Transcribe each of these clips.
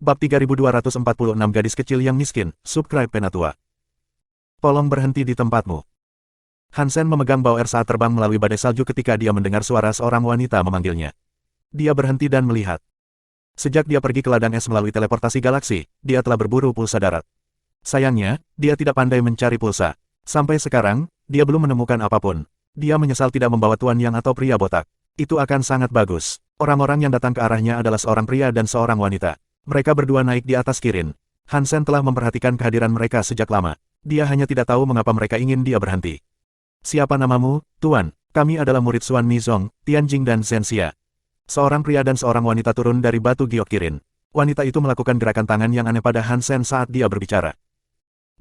Bab 3246 Gadis Kecil yang Miskin, Subscribe Penatua. Tolong berhenti di tempatmu. Hansen memegang Bauer saat terbang melalui badai salju ketika dia mendengar suara seorang wanita memanggilnya. Dia berhenti dan melihat. Sejak dia pergi ke ladang es melalui teleportasi galaksi, dia telah berburu pulsa darat. Sayangnya, dia tidak pandai mencari pulsa. Sampai sekarang, dia belum menemukan apapun. Dia menyesal tidak membawa Tuan Yang atau pria botak. Itu akan sangat bagus. Orang-orang yang datang ke arahnya adalah seorang pria dan seorang wanita. Mereka berdua naik di atas Kirin. Hansen telah memperhatikan kehadiran mereka sejak lama. Dia hanya tidak tahu mengapa mereka ingin dia berhenti. Siapa namamu, Tuan? Kami adalah murid Xuan Mizong, Tianjing dan Zhenxia. Seorang pria dan seorang wanita turun dari batu giok Kirin. Wanita itu melakukan gerakan tangan yang aneh pada Hansen saat dia berbicara.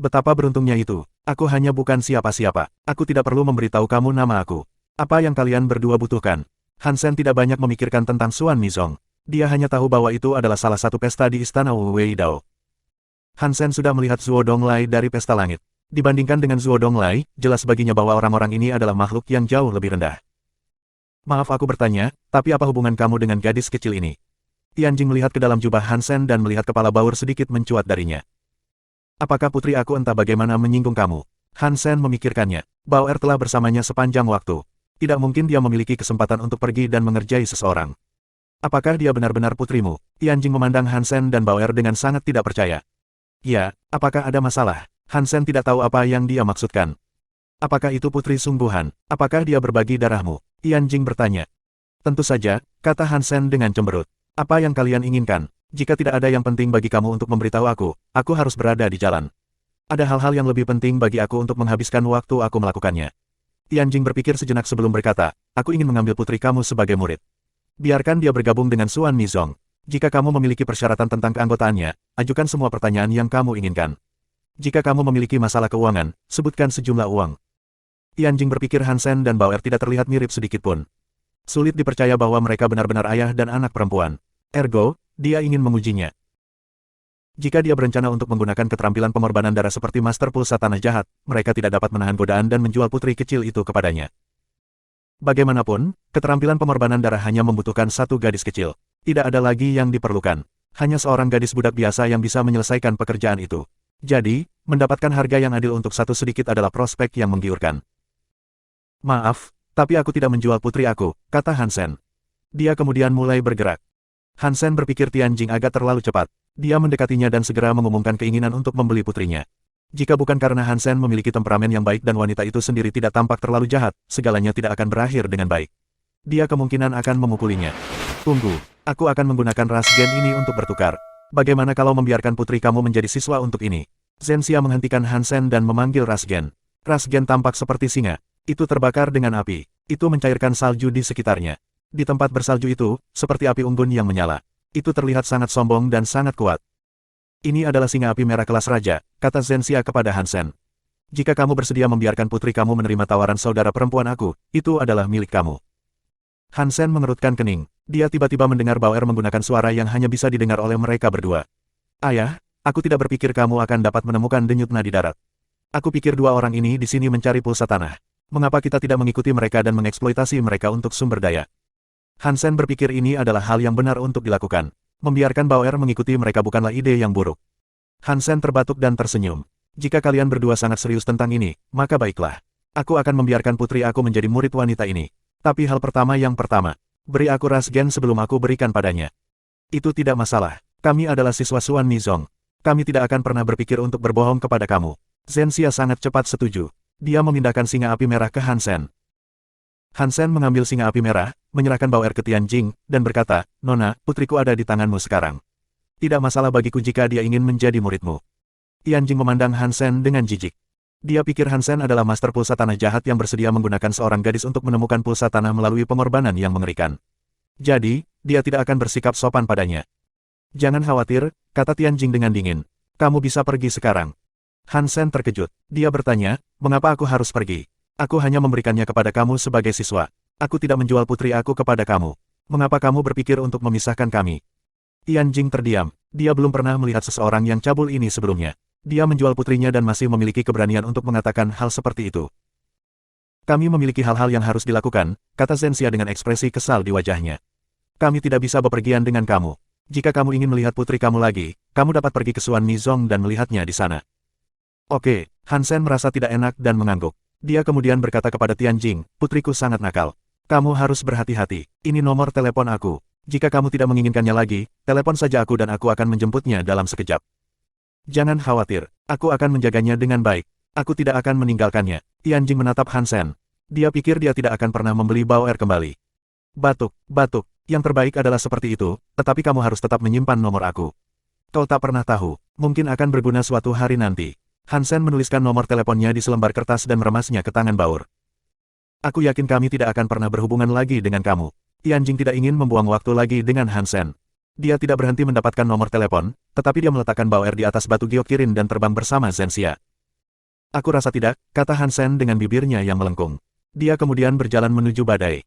Betapa beruntungnya itu. Aku hanya bukan siapa-siapa. Aku tidak perlu memberitahu kamu nama aku. Apa yang kalian berdua butuhkan? Hansen tidak banyak memikirkan tentang Xuan Mizong. Dia hanya tahu bahwa itu adalah salah satu pesta di istana Wu Weidao. Hansen sudah melihat Zuo Donglai dari pesta langit. Dibandingkan dengan Zuo Donglai, jelas baginya bahwa orang-orang ini adalah makhluk yang jauh lebih rendah. Maaf aku bertanya, tapi apa hubungan kamu dengan gadis kecil ini? Tianjing melihat ke dalam jubah Hansen dan melihat kepala Bauer sedikit mencuat darinya. Apakah putri aku entah bagaimana menyinggung kamu? Hansen memikirkannya. Bauer telah bersamanya sepanjang waktu. Tidak mungkin dia memiliki kesempatan untuk pergi dan mengerjai seseorang. Apakah dia benar-benar putrimu? Tianjing memandang Hansen dan Bauer dengan sangat tidak percaya. Ya, apakah ada masalah? Hansen tidak tahu apa yang dia maksudkan. Apakah itu putri sungguhan? Apakah dia berbagi darahmu? Tianjing bertanya. Tentu saja, kata Hansen dengan cemberut. Apa yang kalian inginkan? Jika tidak ada yang penting bagi kamu untuk memberitahu aku harus berada di jalan. Ada hal-hal yang lebih penting bagi aku untuk menghabiskan waktu aku melakukannya. Tianjing berpikir sejenak sebelum berkata, aku ingin mengambil putri kamu sebagai murid. Biarkan dia bergabung dengan Xuan Mizong. Jika kamu memiliki persyaratan tentang keanggotaannya, ajukan semua pertanyaan yang kamu inginkan. Jika kamu memiliki masalah keuangan, sebutkan sejumlah uang. Tianjing berpikir Hansen dan Bauer tidak terlihat mirip sedikitpun. Sulit dipercaya bahwa mereka benar-benar ayah dan anak perempuan. Ergo, dia ingin mengujinya. Jika dia berencana untuk menggunakan keterampilan pengorbanan darah seperti Master Pulsa Tanah Jahat, mereka tidak dapat menahan godaan dan menjual putri kecil itu kepadanya. Bagaimanapun, keterampilan pengorbanan darah hanya membutuhkan satu gadis kecil. Tidak ada lagi yang diperlukan. Hanya seorang gadis budak biasa yang bisa menyelesaikan pekerjaan itu. Jadi, mendapatkan harga yang adil untuk satu sedikit adalah prospek yang menggiurkan. Maaf, tapi aku tidak menjual putri aku, kata Hansen. Dia kemudian mulai bergerak. Hansen berpikir Tianjing agak terlalu cepat. Dia mendekatinya dan segera mengumumkan keinginan untuk membeli putrinya. Jika bukan karena Hansen memiliki temperamen yang baik dan wanita itu sendiri tidak tampak terlalu jahat, segalanya tidak akan berakhir dengan baik. Dia kemungkinan akan memukulinya. Tunggu, aku akan menggunakan ras gen ini untuk bertukar. Bagaimana kalau membiarkan putri kamu menjadi siswa untuk ini? Zhenxia menghentikan Hansen dan memanggil ras gen. Ras gen tampak seperti singa. Itu terbakar dengan api. Itu mencairkan salju di sekitarnya. Di tempat bersalju itu, seperti api unggun yang menyala. Itu terlihat sangat sombong dan sangat kuat. Ini adalah singa api merah kelas raja, kata Zhenxia kepada Hansen. Jika kamu bersedia membiarkan putri kamu menerima tawaran saudara perempuan aku, itu adalah milik kamu. Hansen mengerutkan kening. Dia tiba-tiba mendengar Bauer menggunakan suara yang hanya bisa didengar oleh mereka berdua. Ayah, aku tidak berpikir kamu akan dapat menemukan denyut nadi darat. Aku pikir dua orang ini di sini mencari pulsa tanah. Mengapa kita tidak mengikuti mereka dan mengeksploitasi mereka untuk sumber daya? Hansen berpikir ini adalah hal yang benar untuk dilakukan. Membiarkan Bauer mengikuti mereka bukanlah ide yang buruk. Hansen terbatuk dan tersenyum. Jika kalian berdua sangat serius tentang ini, maka baiklah. Aku akan membiarkan putri aku menjadi murid wanita ini. Tapi hal pertama yang pertama, beri aku ras gen sebelum aku berikan padanya. Itu tidak masalah. Kami adalah siswa Xuan Mizong. Kami tidak akan pernah berpikir untuk berbohong kepada kamu. Zhenxia sangat cepat setuju. Dia memindahkan singa api merah ke Hansen. Hansen mengambil singa api merah, menyerahkan Bauer ke Tianjing, dan berkata, Nona, putriku ada di tanganmu sekarang. Tidak masalah bagiku jika dia ingin menjadi muridmu. Tianjing memandang Hansen dengan jijik. Dia pikir Hansen adalah master pulsa tanah jahat yang bersedia menggunakan seorang gadis untuk menemukan pulsa tanah melalui pengorbanan yang mengerikan. Jadi, dia tidak akan bersikap sopan padanya. Jangan khawatir, kata Tianjing dengan dingin. Kamu bisa pergi sekarang. Hansen terkejut. Dia bertanya, mengapa aku harus pergi? Aku hanya memberikannya kepada kamu sebagai siswa. Aku tidak menjual putri aku kepada kamu. Mengapa kamu berpikir untuk memisahkan kami? Tianjing terdiam. Dia belum pernah melihat seseorang yang cabul ini sebelumnya. Dia menjual putrinya dan masih memiliki keberanian untuk mengatakan hal seperti itu. Kami memiliki hal-hal yang harus dilakukan, kata Zhenxia dengan ekspresi kesal di wajahnya. Kami tidak bisa bepergian dengan kamu. Jika kamu ingin melihat putri kamu lagi, kamu dapat pergi ke Suan Nizong dan melihatnya di sana. Oke, Han Sen merasa tidak enak dan mengangguk. Dia kemudian berkata kepada Tianjing, putriku sangat nakal. Kamu harus berhati-hati, ini nomor telepon aku. Jika kamu tidak menginginkannya lagi, telepon saja aku dan aku akan menjemputnya dalam sekejap. Jangan khawatir, aku akan menjaganya dengan baik. Aku tidak akan meninggalkannya. Tianjing menatap Han Sen. Dia pikir dia tidak akan pernah membeli Bauer kembali. Batuk, batuk. Yang terbaik adalah seperti itu, tetapi kamu harus tetap menyimpan nomor aku. Kau tak pernah tahu, mungkin akan berguna suatu hari nanti. Han Sen menuliskan nomor teleponnya di selembar kertas dan meremasnya ke tangan Bauer. Aku yakin kami tidak akan pernah berhubungan lagi dengan kamu. Tianjing tidak ingin membuang waktu lagi dengan Han Sen. Dia tidak berhenti mendapatkan nomor telepon, tetapi dia meletakkan Bauer di atas batu giok kirin dan terbang bersama Zhenxia. Aku rasa tidak, kata Han Sen dengan bibirnya yang melengkung. Dia kemudian berjalan menuju badai.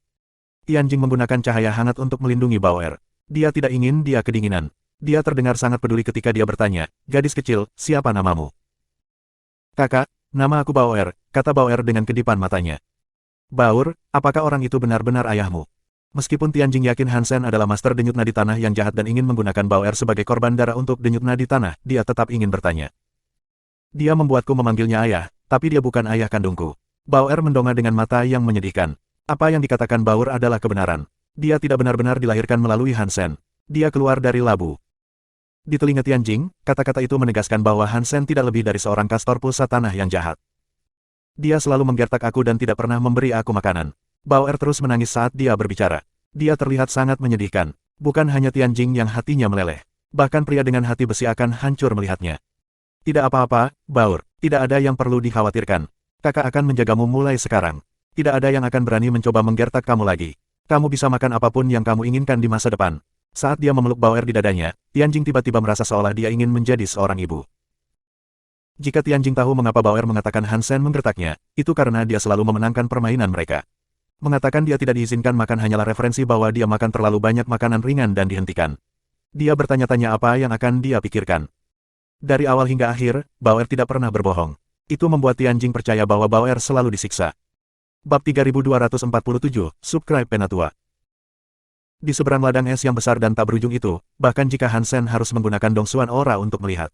Tianjing menggunakan cahaya hangat untuk melindungi Bauer. Dia tidak ingin dia kedinginan. Dia terdengar sangat peduli ketika dia bertanya, gadis kecil, siapa namamu? Kakak, nama aku Bauer, kata Bauer dengan kedipan matanya. Bauer, apakah orang itu benar-benar ayahmu? Meskipun Tianjing yakin Han Sen adalah master denyut nadi tanah yang jahat dan ingin menggunakan Bauer sebagai korban darah untuk denyut nadi tanah, dia tetap ingin bertanya. Dia membuatku memanggilnya ayah, tapi dia bukan ayah kandungku. Bauer mendongak dengan mata yang menyedihkan. Apa yang dikatakan Bauer adalah kebenaran. Dia tidak benar-benar dilahirkan melalui Han Sen. Dia keluar dari labu. Di telinga Tianjing, kata-kata itu menegaskan bahwa Han Sen tidak lebih dari seorang kastor pulsa tanah yang jahat. Dia selalu menggertak aku dan tidak pernah memberi aku makanan. Bauer terus menangis saat dia berbicara. Dia terlihat sangat menyedihkan. Bukan hanya Tianjing yang hatinya meleleh. Bahkan pria dengan hati besi akan hancur melihatnya. Tidak apa-apa, Bauer. Tidak ada yang perlu dikhawatirkan. Kakak akan menjagamu mulai sekarang. Tidak ada yang akan berani mencoba menggertak kamu lagi. Kamu bisa makan apapun yang kamu inginkan di masa depan. Saat dia memeluk Bauer di dadanya, Tianjing tiba-tiba merasa seolah dia ingin menjadi seorang ibu. Jika Tianjing tahu mengapa Bauer mengatakan Han Sen menggertaknya, itu karena dia selalu memenangkan permainan mereka. Mengatakan dia tidak diizinkan makan hanyalah referensi bahwa dia makan terlalu banyak makanan ringan dan dihentikan. Dia bertanya-tanya apa yang akan dia pikirkan. Dari awal hingga akhir, Bauer tidak pernah berbohong. Itu membuat Tianjing percaya bahwa Bauer selalu disiksa. Bab 3247, Subscribe Penatua. Di seberang ladang es yang besar dan tak berujung itu, bahkan jika Han Sen harus menggunakan Dongsuan Aura untuk melihat,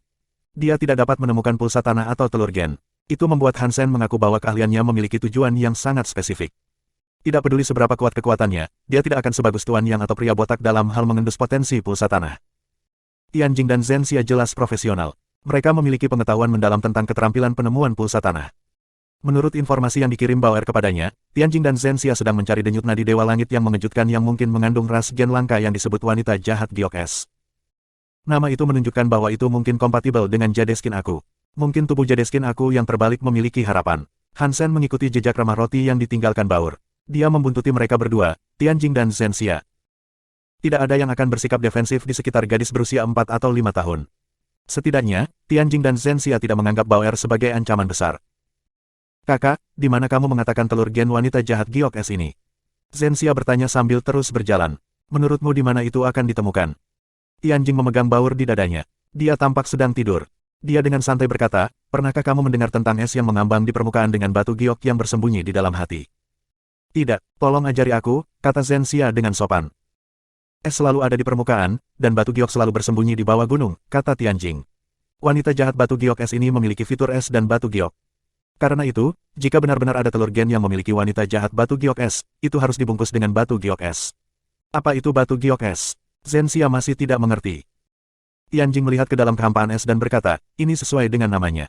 dia tidak dapat menemukan pulsa tanah atau telur gen. Itu membuat Han Sen mengaku bahwa keahliannya memiliki tujuan yang sangat spesifik. Tidak peduli seberapa kuat kekuatannya, dia tidak akan sebagus Tuan Yang atau pria botak dalam hal mengendus potensi pulsa tanah. Tianjing dan Zhenxia jelas profesional. Mereka memiliki pengetahuan mendalam tentang keterampilan penemuan pulsa tanah. Menurut informasi yang dikirim Bauer kepadanya, Tianjing dan Zhenxia sedang mencari denyut nadi Dewa Langit yang mengejutkan yang mungkin mengandung ras gen langka yang disebut wanita jahat Giok Es. Nama itu menunjukkan bahwa itu mungkin kompatibel dengan Jadeskin aku. Mungkin tubuh Jadeskin aku yang terbalik memiliki harapan. Han Sen mengikuti jejak remah roti yang ditinggalkan Bauer. Dia membuntuti mereka berdua, Tianjing dan Zhenxia. Tidak ada yang akan bersikap defensif di sekitar gadis berusia 4 atau 5 tahun. Setidaknya, Tianjing dan Zhenxia tidak menganggap Bauer sebagai ancaman besar. Kakak, di mana kamu mengatakan telur gen wanita jahat Giok Es ini? Zhenxia bertanya sambil terus berjalan. Menurutmu di mana itu akan ditemukan? Tianjing memegang Bauer di dadanya. Dia tampak sedang tidur. Dia dengan santai berkata, pernahkah kamu mendengar tentang es yang mengambang di permukaan dengan batu giok yang bersembunyi di dalam hati? Tidak, tolong ajari aku, kata Zhenxia dengan sopan. Es selalu ada di permukaan, dan batu giok selalu bersembunyi di bawah gunung, kata Tianjing. Wanita jahat batu giok es ini memiliki fitur es dan batu giok. Karena itu, jika benar-benar ada telur gen yang memiliki wanita jahat batu giok es, itu harus dibungkus dengan batu giok es. Apa itu batu giok es? Zhenxia masih tidak mengerti. Tianjing melihat ke dalam kehampaan es dan berkata, ini sesuai dengan namanya.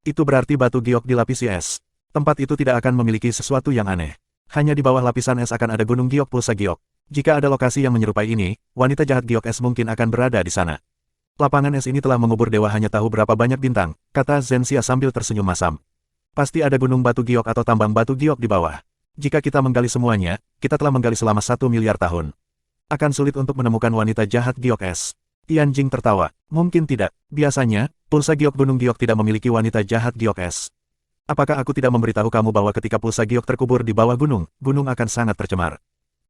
Itu berarti batu giok dilapisi es. Tempat itu tidak akan memiliki sesuatu yang aneh. Hanya di bawah lapisan es akan ada gunung giok pulsa giok. Jika ada lokasi yang menyerupai ini, wanita jahat giok es mungkin akan berada di sana. Lapangan es ini telah mengubur dewa hanya tahu berapa banyak bintang, kata Zhenxia sambil tersenyum masam. Pasti ada gunung batu giok atau tambang batu giok di bawah. Jika kita menggali semuanya, kita telah menggali selama 1 miliar tahun. Akan sulit untuk menemukan wanita jahat giok es. Tianjing tertawa. Mungkin tidak. Biasanya, pulsa giok gunung giok tidak memiliki wanita jahat giok es. Apakah aku tidak memberitahu kamu bahwa ketika pulsa giok terkubur di bawah gunung, gunung akan sangat tercemar.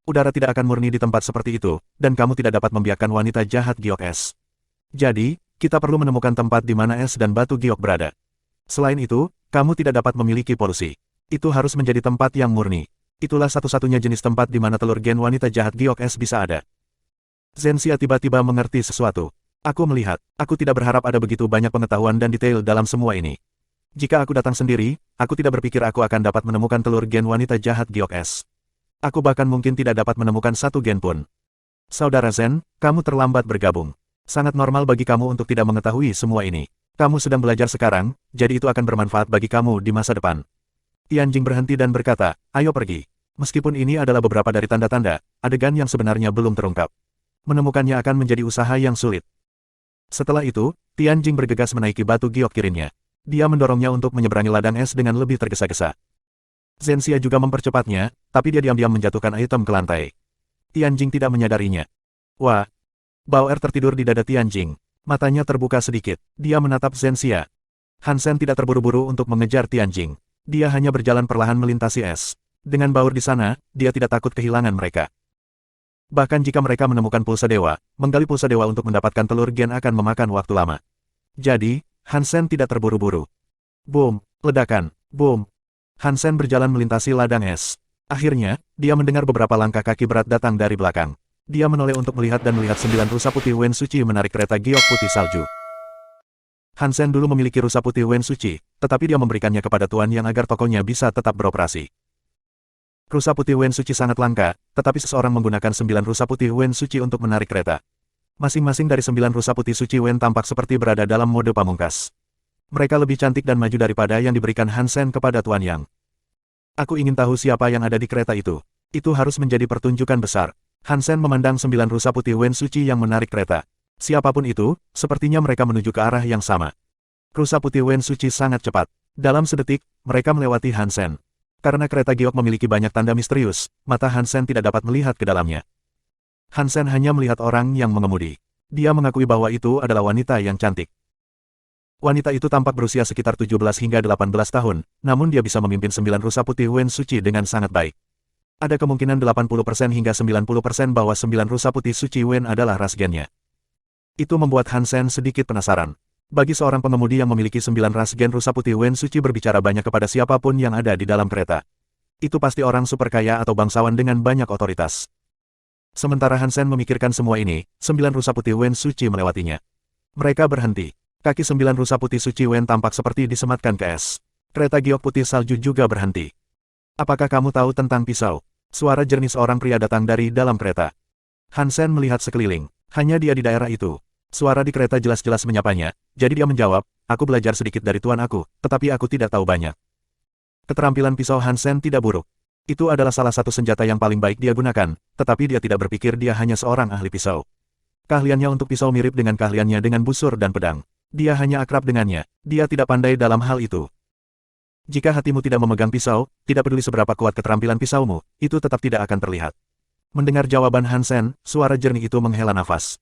Udara tidak akan murni di tempat seperti itu, dan kamu tidak dapat membiarkan wanita jahat giok es. Jadi, kita perlu menemukan tempat di mana es dan batu giok berada. Selain itu, kamu tidak dapat memiliki polusi. Itu harus menjadi tempat yang murni. Itulah satu-satunya jenis tempat di mana telur gen wanita jahat giok es bisa ada. Zhenxia tiba-tiba mengerti sesuatu. Aku melihat, aku tidak berharap ada begitu banyak pengetahuan dan detail dalam semua ini. Jika aku datang sendiri, aku tidak berpikir aku akan dapat menemukan telur gen wanita jahat Giok S. Aku bahkan mungkin tidak dapat menemukan satu gen pun. Saudara Zen, kamu terlambat bergabung. Sangat normal bagi kamu untuk tidak mengetahui semua ini. Kamu sedang belajar sekarang, jadi itu akan bermanfaat bagi kamu di masa depan. Tianjing berhenti dan berkata, ayo pergi. Meskipun ini adalah beberapa dari tanda-tanda, adegan yang sebenarnya belum terungkap. Menemukannya akan menjadi usaha yang sulit. Setelah itu, Tianjing bergegas menaiki batu giok kirinnya. Dia mendorongnya untuk menyeberangi ladang es dengan lebih tergesa-gesa. Zhenxia juga mempercepatnya, tapi dia diam-diam menjatuhkan item ke lantai. Tianjing tidak menyadarinya. Wah! Bauer tertidur di dada Tianjing. Matanya terbuka sedikit. Dia menatap Zhenxia. Hansen tidak terburu-buru untuk mengejar Tianjing. Dia hanya berjalan perlahan melintasi es. Dengan Bauer di sana, dia tidak takut kehilangan mereka. Bahkan jika mereka menemukan pulsa dewa, menggali pulsa dewa untuk mendapatkan telur gen akan memakan waktu lama. Jadi, Hansen tidak terburu-buru. Boom! Ledakan! Boom! Hansen berjalan melintasi ladang es. Akhirnya, dia mendengar beberapa langkah kaki berat datang dari belakang. Dia menoleh untuk melihat dan melihat 9 rusa putih Wen Suci menarik kereta giok putih salju. Hansen dulu memiliki rusa putih Wen Suci, tetapi dia memberikannya kepada tuan yang agar tokonya bisa tetap beroperasi. Rusa putih Wen Suci sangat langka, tetapi seseorang menggunakan 9 rusa putih Wen Suci untuk menarik kereta. Masing-masing dari 9 rusa putih suci Wen tampak seperti berada dalam mode pamungkas. Mereka lebih cantik dan maju daripada yang diberikan Hansen kepada Tuan Yang. Aku ingin tahu siapa yang ada di kereta itu. Itu harus menjadi pertunjukan besar. Hansen memandang 9 rusa putih Wen Suci yang menarik kereta. Siapapun itu, sepertinya mereka menuju ke arah yang sama. Rusa putih Wen Suci sangat cepat. Dalam sedetik, mereka melewati Hansen. Karena kereta giok memiliki banyak tanda misterius, mata Hansen tidak dapat melihat ke dalamnya. Hansen hanya melihat orang yang mengemudi. Dia mengakui bahwa itu adalah wanita yang cantik. Wanita itu tampak berusia sekitar 17 hingga 18 tahun, namun dia bisa memimpin 9 rusa putih Wen Suci dengan sangat baik. Ada kemungkinan 80% hingga 90% bahwa 9 rusa putih suci Wen adalah ras gennya. Itu membuat Hansen sedikit penasaran. Bagi seorang pengemudi yang memiliki 9 ras gen rusa putih Wen Suci berbicara banyak kepada siapapun yang ada di dalam kereta. Itu pasti orang super kaya atau bangsawan dengan banyak otoritas. Sementara Hansen memikirkan semua ini, 9 rusa putih Wen Suci melewatinya. Mereka berhenti. Kaki 9 rusa putih suci Wen tampak seperti disematkan ke es. Kereta giok putih salju juga berhenti. Apakah kamu tahu tentang pisau? Suara jernih seorang pria datang dari dalam kereta. Hansen melihat sekeliling. Hanya dia di daerah itu. Suara di kereta jelas-jelas menyapanya, jadi dia menjawab, aku belajar sedikit dari tuan aku, tetapi aku tidak tahu banyak. Keterampilan pisau Hansen tidak buruk. Itu adalah salah satu senjata yang paling baik dia gunakan, tetapi dia tidak berpikir dia hanya seorang ahli pisau. Keahliannya untuk pisau mirip dengan keahliannya dengan busur dan pedang. Dia hanya akrab dengannya, dia tidak pandai dalam hal itu. Jika hatimu tidak memegang pisau, tidak peduli seberapa kuat keterampilan pisaumu, itu tetap tidak akan terlihat. Mendengar jawaban Hansen, suara jernih itu menghela nafas.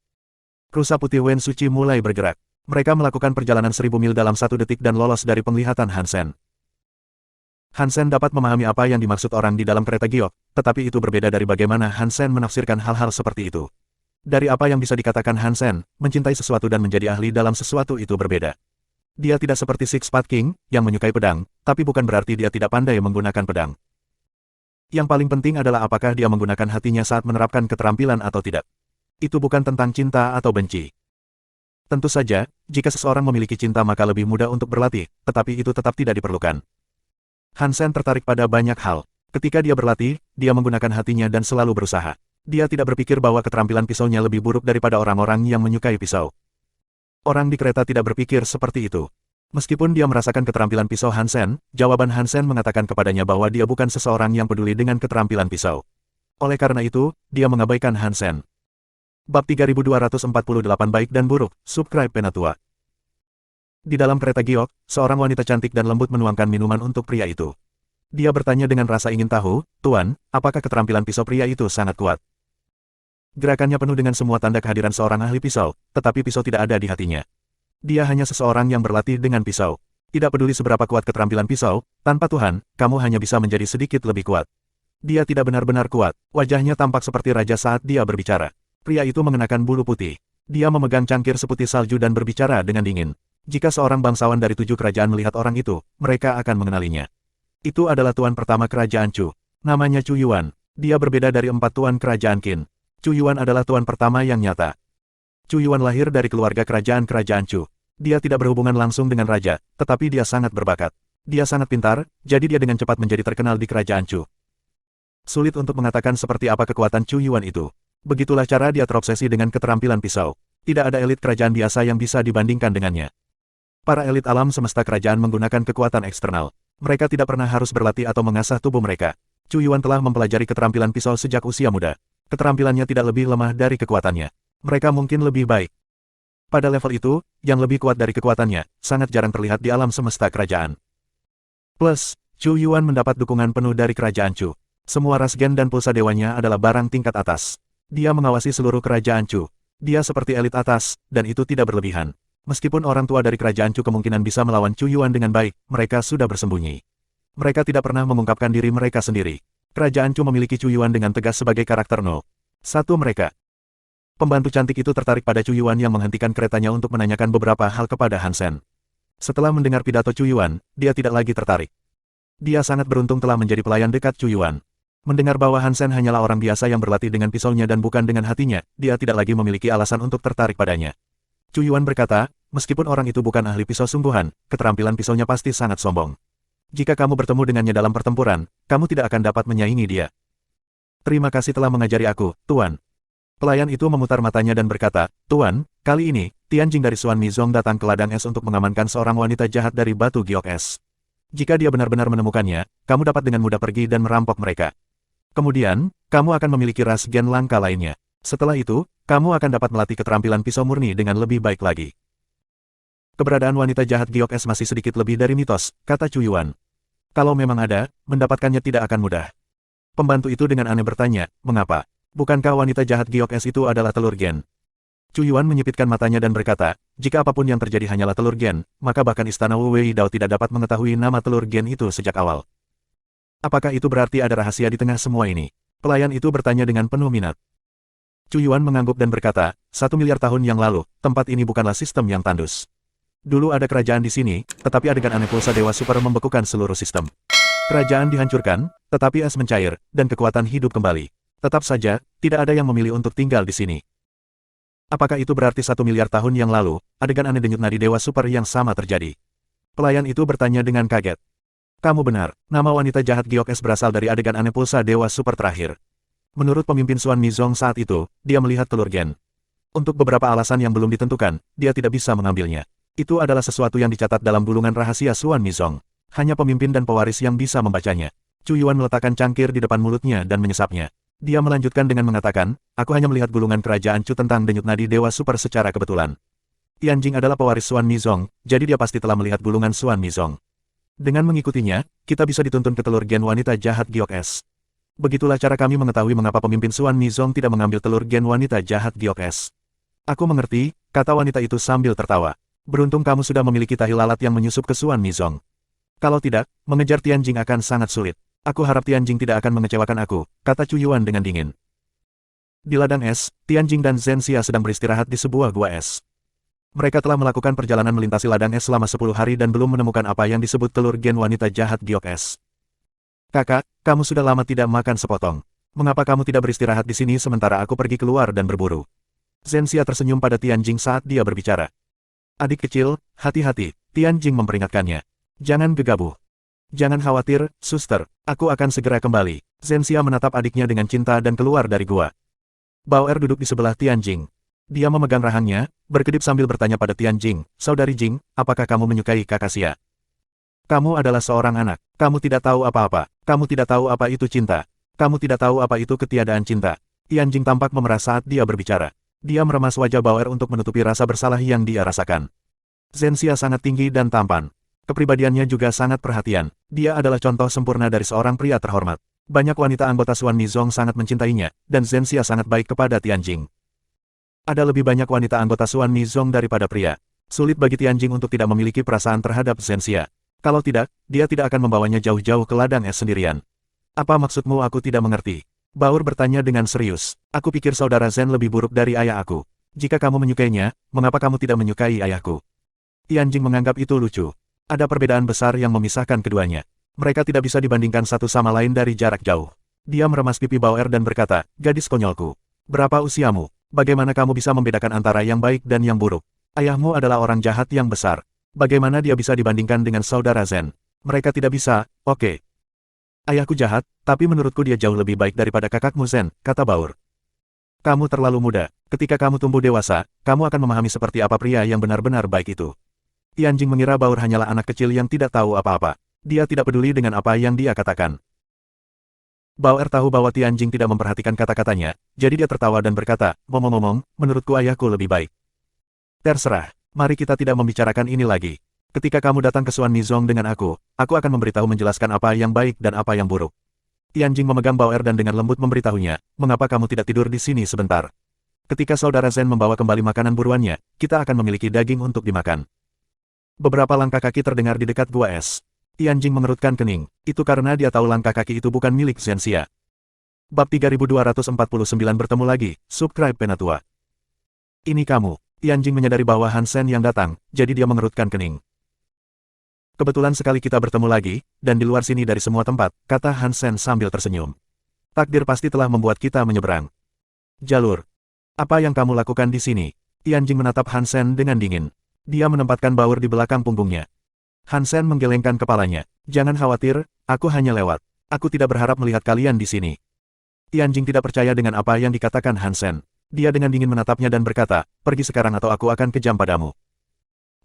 Rusa putih Wen Suci mulai bergerak. Mereka melakukan perjalanan 1000 mil dalam 1 detik dan lolos dari penglihatan Hansen. Hansen dapat memahami apa yang dimaksud orang di dalam kereta giok, tetapi itu berbeda dari bagaimana Hansen menafsirkan hal-hal seperti itu. Dari apa yang bisa dikatakan Hansen, mencintai sesuatu dan menjadi ahli dalam sesuatu itu berbeda. Dia tidak seperti Six-Path King, yang menyukai pedang, tapi bukan berarti dia tidak pandai menggunakan pedang. Yang paling penting adalah apakah dia menggunakan hatinya saat menerapkan keterampilan atau tidak. Itu bukan tentang cinta atau benci. Tentu saja, jika seseorang memiliki cinta maka lebih mudah untuk berlatih, tetapi itu tetap tidak diperlukan. Hansen tertarik pada banyak hal. Ketika dia berlatih, dia menggunakan hatinya dan selalu berusaha. Dia tidak berpikir bahwa keterampilan pisaunya lebih buruk daripada orang-orang yang menyukai pisau. Orang di kereta tidak berpikir seperti itu. Meskipun dia merasakan keterampilan pisau Hansen, jawaban Hansen mengatakan kepadanya bahwa dia bukan seseorang yang peduli dengan keterampilan pisau. Oleh karena itu, dia mengabaikan Hansen. Bab 3248 Baik dan Buruk, Subscribe Penatua. Di dalam kereta giok, seorang wanita cantik dan lembut menuangkan minuman untuk pria itu. Dia bertanya dengan rasa ingin tahu, Tuan, apakah keterampilan pisau pria itu sangat kuat? Gerakannya penuh dengan semua tanda kehadiran seorang ahli pisau, tetapi pisau tidak ada di hatinya. Dia hanya seseorang yang berlatih dengan pisau. Tidak peduli seberapa kuat keterampilan pisau, tanpa Tuhan, kamu hanya bisa menjadi sedikit lebih kuat. Dia tidak benar-benar kuat, wajahnya tampak seperti raja saat dia berbicara. Pria itu mengenakan bulu putih. Dia memegang cangkir seputih salju dan berbicara dengan dingin. Jika seorang bangsawan dari 7 kerajaan melihat orang itu, mereka akan mengenalinya. Itu adalah tuan pertama kerajaan Chu. Namanya Chu Yuan. Dia berbeda dari 4 tuan kerajaan Qin. Chu Yuan adalah tuan pertama yang nyata. Chu Yuan lahir dari keluarga kerajaan Chu. Dia tidak berhubungan langsung dengan raja, tetapi dia sangat berbakat. Dia sangat pintar, jadi dia dengan cepat menjadi terkenal di kerajaan Chu. Sulit untuk mengatakan seperti apa kekuatan Chu Yuan itu. Begitulah cara dia terobsesi dengan keterampilan pisau. Tidak ada elit kerajaan biasa yang bisa dibandingkan dengannya. Para elit alam semesta kerajaan menggunakan kekuatan eksternal. Mereka tidak pernah harus berlatih atau mengasah tubuh mereka. Chu Yuan telah mempelajari keterampilan pisau sejak usia muda. Keterampilannya tidak lebih lemah dari kekuatannya. Mereka mungkin lebih baik. Pada level itu, yang lebih kuat dari kekuatannya, sangat jarang terlihat di alam semesta kerajaan. Plus, Chu Yuan mendapat dukungan penuh dari kerajaan Chu. Semua ras gen dan pulsa dewanya adalah barang tingkat atas. Dia mengawasi seluruh kerajaan Chu. Dia seperti elit atas, dan itu tidak berlebihan. Meskipun orang tua dari kerajaan Chu kemungkinan bisa melawan Chu Yuan dengan baik, mereka sudah bersembunyi. Mereka tidak pernah mengungkapkan diri mereka sendiri. Kerajaan Chu memiliki Chu Yuan dengan tegas sebagai karakter No. 1 mereka. Pembantu cantik itu tertarik pada Chu Yuan yang menghentikan keretanya untuk menanyakan beberapa hal kepada Han Sen. Setelah mendengar pidato Chu Yuan, dia tidak lagi tertarik. Dia sangat beruntung telah menjadi pelayan dekat Chu Yuan. Mendengar bahwa Han Sen hanyalah orang biasa yang berlatih dengan pisaunya dan bukan dengan hatinya, dia tidak lagi memiliki alasan untuk tertarik padanya. Chu Yuan berkata, meskipun orang itu bukan ahli pisau sungguhan, keterampilan pisaunya pasti sangat sombong. Jika kamu bertemu dengannya dalam pertempuran, kamu tidak akan dapat menyaingi dia. Terima kasih telah mengajari aku, Tuan. Pelayan itu memutar matanya dan berkata, Tuan, kali ini, Tianjing dari Xuan Mizong datang ke ladang es untuk mengamankan seorang wanita jahat dari batu giok es. Jika dia benar-benar menemukannya, kamu dapat dengan mudah pergi dan merampok mereka. Kemudian, kamu akan memiliki ras gen langka lainnya. Setelah itu, kamu akan dapat melatih keterampilan pisau murni dengan lebih baik lagi. Keberadaan wanita jahat giok es masih sedikit lebih dari mitos, kata Chu Yuan. Kalau memang ada, mendapatkannya tidak akan mudah. Pembantu itu dengan aneh bertanya, mengapa? Bukankah wanita jahat giok es itu adalah telur gen? Chu Yuan menyipitkan matanya dan berkata, jika apapun yang terjadi hanyalah telur gen, maka bahkan istana Wu Wei Dao tidak dapat mengetahui nama telur gen itu sejak awal. Apakah itu berarti ada rahasia di tengah semua ini? Pelayan itu bertanya dengan penuh minat. Chu Yuan mengangguk dan berkata, 1 miliar tahun yang lalu, tempat ini bukanlah sistem yang tandus. Dulu ada kerajaan di sini, tetapi adegan aneh pulsa Dewa Super membekukan seluruh sistem. Kerajaan dihancurkan, tetapi es mencair, dan kekuatan hidup kembali. Tetap saja, tidak ada yang memilih untuk tinggal di sini. Apakah itu berarti 1 miliar tahun yang lalu, adegan aneh denyut nadi Dewa Super yang sama terjadi? Pelayan itu bertanya dengan kaget. Kamu benar, nama wanita jahat giok es berasal dari adegan aneh pulsa Dewa Super terakhir. Menurut pemimpin Xuan Mizong saat itu, dia melihat telur gen. Untuk beberapa alasan yang belum ditentukan, dia tidak bisa mengambilnya. Itu adalah sesuatu yang dicatat dalam gulungan rahasia Xuan Mizong. Hanya pemimpin dan pewaris yang bisa membacanya. Chu Yuan meletakkan cangkir di depan mulutnya dan menyesapnya. Dia melanjutkan dengan mengatakan, aku hanya melihat gulungan kerajaan Chu tentang denyut nadi Dewa Super secara kebetulan. Tianjing adalah pewaris Xuan Mizong, jadi dia pasti telah melihat gulungan Xuan Mizong. Dengan mengikutinya, kita bisa dituntun ke telur gen wanita jahat giok es. Begitulah cara kami mengetahui mengapa pemimpin Xuan Mizong tidak mengambil telur gen wanita jahat giok es. Aku mengerti, kata wanita itu sambil tertawa. Beruntung kamu sudah memiliki tahi lalat yang menyusup ke Xuan Mizong. Kalau tidak, mengejar Tianjing akan sangat sulit. Aku harap Tianjing tidak akan mengecewakan aku, kata Chu Yuan dengan dingin. Di ladang es, Tianjing dan Zhen Xia sedang beristirahat di sebuah gua es. Mereka telah melakukan perjalanan melintasi ladang es selama 10 hari dan belum menemukan apa yang disebut telur gen wanita jahat giok es. Kakak, kamu sudah lama tidak makan sepotong. Mengapa kamu tidak beristirahat di sini sementara aku pergi keluar dan berburu? Zhen Xia tersenyum pada Tianjing saat dia berbicara. Adik kecil, hati-hati, Tianjing memperingatkannya. Jangan gegabah. Jangan khawatir, suster, aku akan segera kembali. Zhen Xia menatap adiknya dengan cinta dan keluar dari gua. Bauer duduk di sebelah Tianjing. Dia memegang rahangnya, berkedip sambil bertanya pada Tianjing, Saudari Jing, apakah kamu menyukai kakak Xia? Kamu adalah seorang anak, kamu tidak tahu apa-apa, kamu tidak tahu apa itu cinta, kamu tidak tahu apa itu ketiadaan cinta. Tianjing tampak memerah saat dia berbicara. Dia meremas wajah Bauer untuk menutupi rasa bersalah yang dia rasakan. Zhen Xia sangat tinggi dan tampan. Kepribadiannya juga sangat perhatian. Dia adalah contoh sempurna dari seorang pria terhormat. Banyak wanita anggota Xuan Mizong sangat mencintainya, dan Zhen Xia sangat baik kepada Tianjing. Ada lebih banyak wanita anggota Xuan Mizong daripada pria. Sulit bagi Tianjing untuk tidak memiliki perasaan terhadap Zhen Xia. Kalau tidak, dia tidak akan membawanya jauh-jauh ke ladang es sendirian. Apa maksudmu aku tidak mengerti? Bauer bertanya dengan serius. Aku pikir saudara Zhen lebih buruk dari ayah aku. Jika kamu menyukainya, mengapa kamu tidak menyukai ayahku? Tianjing menganggap itu lucu. Ada perbedaan besar yang memisahkan keduanya. Mereka tidak bisa dibandingkan satu sama lain dari jarak jauh. Dia meremas pipi Bauer dan berkata, gadis konyolku. Berapa usiamu? Bagaimana kamu bisa membedakan antara yang baik dan yang buruk? Ayahmu adalah orang jahat yang besar. Bagaimana dia bisa dibandingkan dengan saudara Zen? Mereka tidak bisa, oke. Ayahku jahat, tapi menurutku dia jauh lebih baik daripada kakakmu Zen, kata Baur. Kamu terlalu muda. Ketika kamu tumbuh dewasa, kamu akan memahami seperti apa pria yang benar-benar baik itu. Tianjing mengira Baur hanyalah anak kecil yang tidak tahu apa-apa. Dia tidak peduli dengan apa yang dia katakan. Bauer tahu bahwa Tianjing tidak memperhatikan kata-katanya, jadi dia tertawa dan berkata, ngomong-ngomong, menurutku ayahku lebih baik. Terserah, mari kita tidak membicarakan ini lagi. Ketika kamu datang ke Xuan Mizong dengan aku akan memberitahu menjelaskan apa yang baik dan apa yang buruk. Tianjing memegang Bauer dan dengan lembut memberitahunya, mengapa kamu tidak tidur di sini sebentar. Ketika saudara Zen membawa kembali makanan buruannya, kita akan memiliki daging untuk dimakan. Beberapa langkah kaki terdengar di dekat gua es. Tianjing mengerutkan kening, itu karena dia tahu langkah kaki itu bukan milik Zhenxia. Bab 3249 bertemu lagi, subscribe Penatua. Ini kamu. Tianjing menyadari bahwa Han Sen yang datang, jadi dia mengerutkan kening. Kebetulan sekali kita bertemu lagi, dan di luar sini dari semua tempat, kata Han Sen sambil tersenyum. Takdir pasti telah membuat kita menyeberang. Jalur. Apa yang kamu lakukan di sini? Tianjing menatap Han Sen dengan dingin. Dia menempatkan Baur di belakang punggungnya. Han Sen menggelengkan kepalanya. Jangan khawatir, aku hanya lewat. Aku tidak berharap melihat kalian di sini. Tianjing tidak percaya dengan apa yang dikatakan Han Sen. Dia dengan dingin menatapnya dan berkata, pergi sekarang atau aku akan kejam padamu.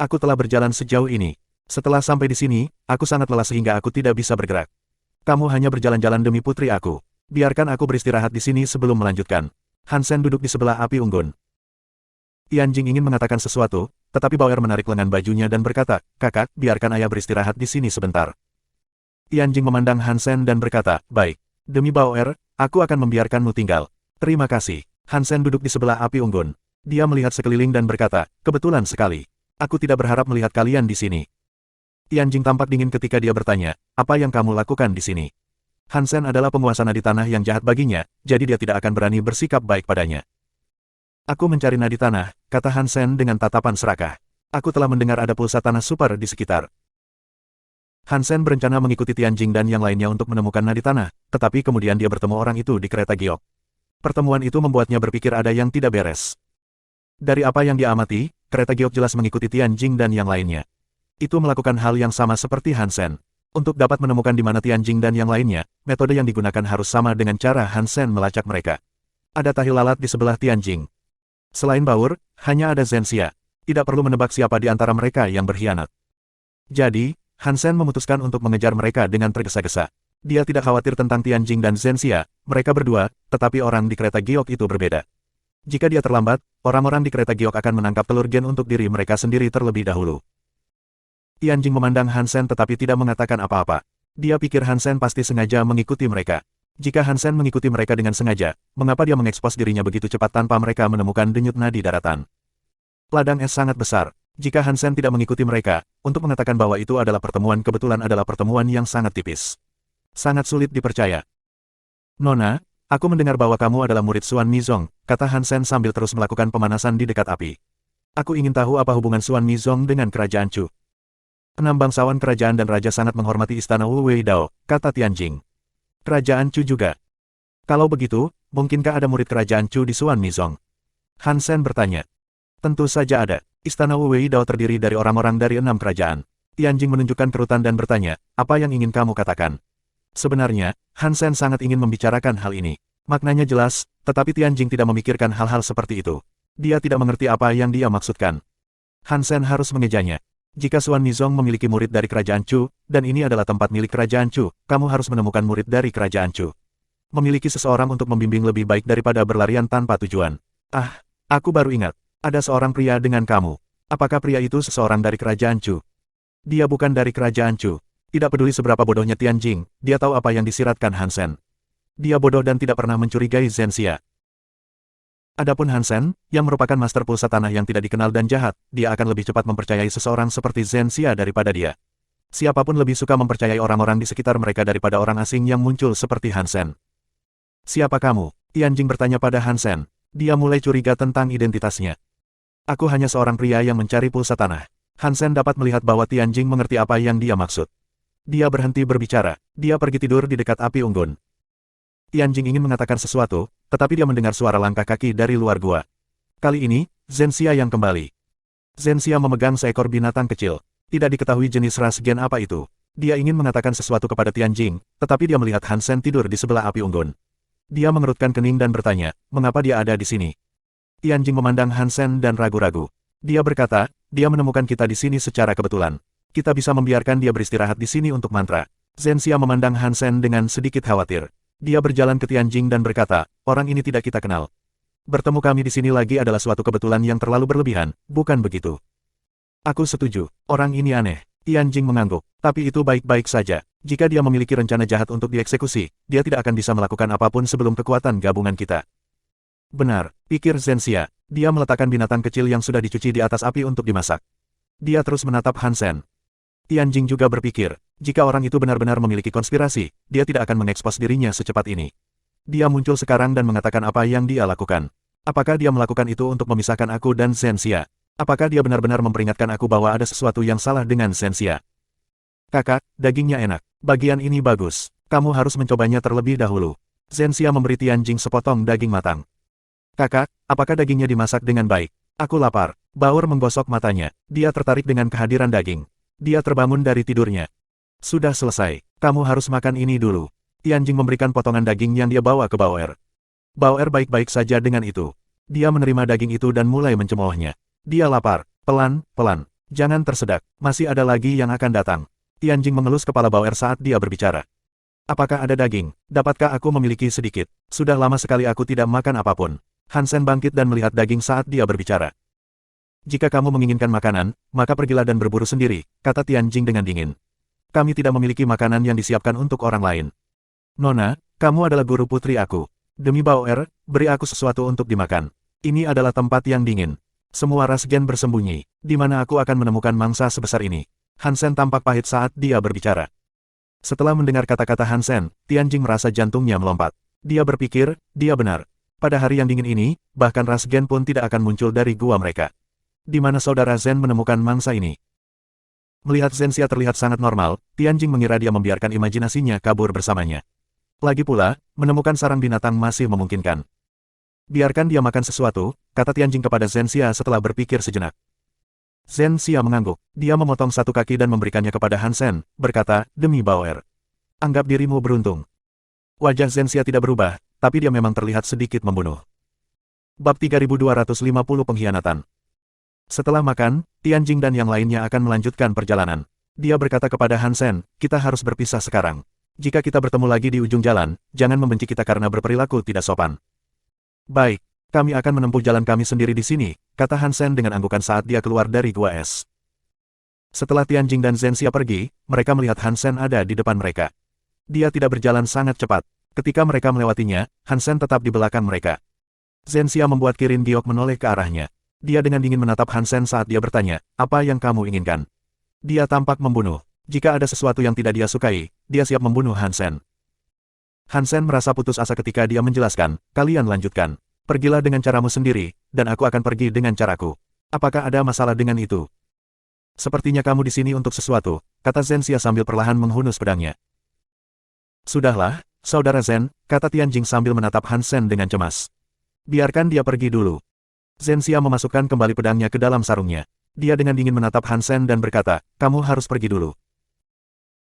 Aku telah berjalan sejauh ini. Setelah sampai di sini, aku sangat lelah sehingga aku tidak bisa bergerak. Kamu hanya berjalan-jalan demi putri aku. Biarkan aku beristirahat di sini sebelum melanjutkan. Han Sen duduk di sebelah api unggun. Tianjing ingin mengatakan sesuatu, tetapi Bauer menarik lengan bajunya dan berkata, kakak, biarkan ayah beristirahat di sini sebentar. Tianjing memandang Han Sen dan berkata, baik. Demi Bauer, aku akan membiarkanmu tinggal. Terima kasih. Han Sen duduk di sebelah api unggun. Dia melihat sekeliling dan berkata, kebetulan sekali. Aku tidak berharap melihat kalian di sini. Tianjing tampak dingin ketika dia bertanya, apa yang kamu lakukan di sini? Han Sen adalah penguasa nadi tanah yang jahat baginya, jadi dia tidak akan berani bersikap baik padanya. Aku mencari nadi tanah, kata Han Sen dengan tatapan serakah. Aku telah mendengar ada pulsa tanah super di sekitar. Han Sen berencana mengikuti Tianjing dan yang lainnya untuk menemukan nadi tanah, tetapi kemudian dia bertemu orang itu di kereta giok. Pertemuan itu membuatnya berpikir ada yang tidak beres. Dari apa yang dia amati, kereta giok jelas mengikuti Tianjing dan yang lainnya. Itu melakukan hal yang sama seperti Han Sen. Untuk dapat menemukan di mana Tianjing dan yang lainnya, metode yang digunakan harus sama dengan cara Han Sen melacak mereka. Ada tahi lalat di sebelah Tianjing. Selain Baur, hanya ada Zhenxia. Tidak perlu menebak siapa di antara mereka yang berkhianat. Jadi, Han Sen memutuskan untuk mengejar mereka dengan tergesa-gesa. Dia tidak khawatir tentang Tianjing dan Zhenxia, mereka berdua, tetapi orang di kereta giok itu berbeda. Jika dia terlambat, orang-orang di kereta giok akan menangkap telur gen untuk diri mereka sendiri terlebih dahulu. Tianjing memandang Han Sen tetapi tidak mengatakan apa-apa. Dia pikir Han Sen pasti sengaja mengikuti mereka. Jika Han Sen mengikuti mereka dengan sengaja, mengapa dia mengekspos dirinya begitu cepat tanpa mereka menemukan denyut nadi daratan? Ladang es sangat besar. Jika Han Sen tidak mengikuti mereka, untuk mengatakan bahwa itu adalah pertemuan kebetulan adalah pertemuan yang sangat tipis. Sangat sulit dipercaya. Nona, aku mendengar bahwa kamu adalah murid Xuan Mizong, kata Han Sen sambil terus melakukan pemanasan di dekat api. Aku ingin tahu apa hubungan Xuan Mizong dengan kerajaan Chu. 6 bangsawan kerajaan dan raja sangat menghormati istana Wu Wei Dao, kata Tianjing. Kerajaan Chu juga. Kalau begitu, mungkinkah ada murid kerajaan Chu di Xuan Mizong? Han Sen bertanya. Tentu saja ada. Istana Wu Wei Dao terdiri dari orang-orang dari 6 kerajaan. Tianjing menunjukkan kerutan dan bertanya, apa yang ingin kamu katakan? Sebenarnya, Han Sen sangat ingin membicarakan hal ini. Maknanya jelas, tetapi Tianjing tidak memikirkan hal-hal seperti itu. Dia tidak mengerti apa yang dia maksudkan. Han Sen harus mengejanya. Jika Xuan Mizong memiliki murid dari kerajaan Chu, dan ini adalah tempat milik kerajaan Chu, kamu harus menemukan murid dari kerajaan Chu. Memiliki seseorang untuk membimbing lebih baik daripada berlarian tanpa tujuan. Ah, aku baru ingat. Ada seorang pria dengan kamu. Apakah pria itu seseorang dari kerajaan Chu? Dia bukan dari kerajaan Chu. Tidak peduli seberapa bodohnya Tianjing, dia tahu apa yang disiratkan Han Sen. Dia bodoh dan tidak pernah mencurigai Zhenxia. Adapun Han Sen, yang merupakan master pulsa tanah yang tidak dikenal dan jahat, dia akan lebih cepat mempercayai seseorang seperti Zhenxia daripada dia. Siapapun lebih suka mempercayai orang-orang di sekitar mereka daripada orang asing yang muncul seperti Han Sen. Siapa kamu? Tianjing bertanya pada Han Sen. Dia mulai curiga tentang identitasnya. Aku hanya seorang pria yang mencari pulsa tanah. Han Sen dapat melihat bahwa Tianjing mengerti apa yang dia maksud. Dia berhenti berbicara. Dia pergi tidur di dekat api unggun. Tianjing ingin mengatakan sesuatu, tetapi dia mendengar suara langkah kaki dari luar gua. Kali ini, Zhenxia yang kembali. Zhenxia memegang seekor binatang kecil. Tidak diketahui jenis ras gen apa itu. Dia ingin mengatakan sesuatu kepada Tianjing, tetapi dia melihat Han Sen tidur di sebelah api unggun. Dia mengerutkan kening dan bertanya, mengapa dia ada di sini? Tianjing memandang Han Sen dan ragu-ragu. Dia berkata, dia menemukan kita di sini secara kebetulan. Kita bisa membiarkan dia beristirahat di sini untuk mantra. Zhenxia memandang Han Sen dengan sedikit khawatir. Dia berjalan ke Tianjing dan berkata, orang ini tidak kita kenal. Bertemu kami di sini lagi adalah suatu kebetulan yang terlalu berlebihan, bukan begitu? Aku setuju, orang ini aneh. Tianjing mengangguk, tapi itu baik-baik saja. Jika dia memiliki rencana jahat untuk dieksekusi, dia tidak akan bisa melakukan apapun sebelum kekuatan gabungan kita. Benar, pikir Zhenxia. Dia meletakkan binatang kecil yang sudah dicuci di atas api untuk dimasak. Dia terus menatap Han Sen. Tianjing juga berpikir, jika orang itu benar-benar memiliki konspirasi, dia tidak akan mengekspos dirinya secepat ini. Dia muncul sekarang dan mengatakan apa yang dia lakukan. Apakah dia melakukan itu untuk memisahkan aku dan Zhenxia? Apakah dia benar-benar memperingatkan aku bahwa ada sesuatu yang salah dengan Zhenxia? Kakak, dagingnya enak. Bagian ini bagus. Kamu harus mencobanya terlebih dahulu. Zhenxia memberi Tianjing sepotong daging matang. Kakak, apakah dagingnya dimasak dengan baik? Aku lapar. Bauer menggosok matanya. Dia tertarik dengan kehadiran daging. Dia terbangun dari tidurnya. Sudah selesai. Kamu harus makan ini dulu. Tianjing memberikan potongan daging yang dia bawa ke Bauer. Bauer baik-baik saja dengan itu. Dia menerima daging itu dan mulai mencemoohnya. Dia lapar. Pelan-pelan. Jangan tersedak. Masih ada lagi yang akan datang. Tianjing mengelus kepala Bauer saat dia berbicara. Apakah ada daging? Dapatkah aku memiliki sedikit? Sudah lama sekali aku tidak makan apapun. Han Sen bangkit dan melihat daging saat dia berbicara. Jika kamu menginginkan makanan, maka pergilah dan berburu sendiri, kata Tianjing dengan dingin. Kami tidak memiliki makanan yang disiapkan untuk orang lain. Nona, kamu adalah guru putri aku. Demi Bauer, beri aku sesuatu untuk dimakan. Ini adalah tempat yang dingin. Semua ras gen bersembunyi. Di mana aku akan menemukan mangsa sebesar ini? Han Sen tampak pahit saat dia berbicara. Setelah mendengar kata-kata Han Sen, Tianjing merasa jantungnya melompat. Dia berpikir, dia benar. Pada hari yang dingin ini, bahkan ras gen pun tidak akan muncul dari gua mereka. Di mana saudara Zen menemukan mangsa ini? Melihat Zhenxia terlihat sangat normal, Tianjing mengira dia membiarkan imajinasinya kabur bersamanya. Lagi pula, menemukan sarang binatang masih memungkinkan. Biarkan dia makan sesuatu, kata Tianjing kepada Zhenxia setelah berpikir sejenak. Zhenxia mengangguk. Dia memotong satu kaki dan memberikannya kepada Han Sen, berkata, demi Bauer. Anggap dirimu beruntung. Wajah Zhenxia tidak berubah, tapi dia memang terlihat sedikit membunuh. Bab 3250 Pengkhianatan. Setelah makan, Tianjing dan yang lainnya akan melanjutkan perjalanan. Dia berkata kepada Han Sen, kita harus berpisah sekarang. Jika kita bertemu lagi di ujung jalan, jangan membenci kita karena berperilaku tidak sopan. Baik, kami akan menempuh jalan kami sendiri di sini, kata Han Sen dengan anggukan saat dia keluar dari gua es. Setelah Tianjing dan Zhenxia pergi, mereka melihat Han Sen ada di depan mereka. Dia tidak berjalan sangat cepat. Ketika mereka melewatinya, Han Sen tetap di belakang mereka. Zhenxia membuat Kirin Giok menoleh ke arahnya. Dia dengan dingin menatap Han Sen saat dia bertanya, apa yang kamu inginkan? Dia tampak membunuh. Jika ada sesuatu yang tidak dia sukai, dia siap membunuh Han Sen. Han Sen merasa putus asa ketika dia menjelaskan, kalian lanjutkan. Pergilah dengan caramu sendiri, dan aku akan pergi dengan caraku. Apakah ada masalah dengan itu? Sepertinya kamu di sini untuk sesuatu, kata Zhenxia sambil perlahan menghunus pedangnya. Sudahlah, saudara Zen, kata Tianjing sambil menatap Han Sen dengan cemas. Biarkan dia pergi dulu. Zhenxia memasukkan kembali pedangnya ke dalam sarungnya. Dia dengan dingin menatap Han Sen dan berkata, kamu harus pergi dulu.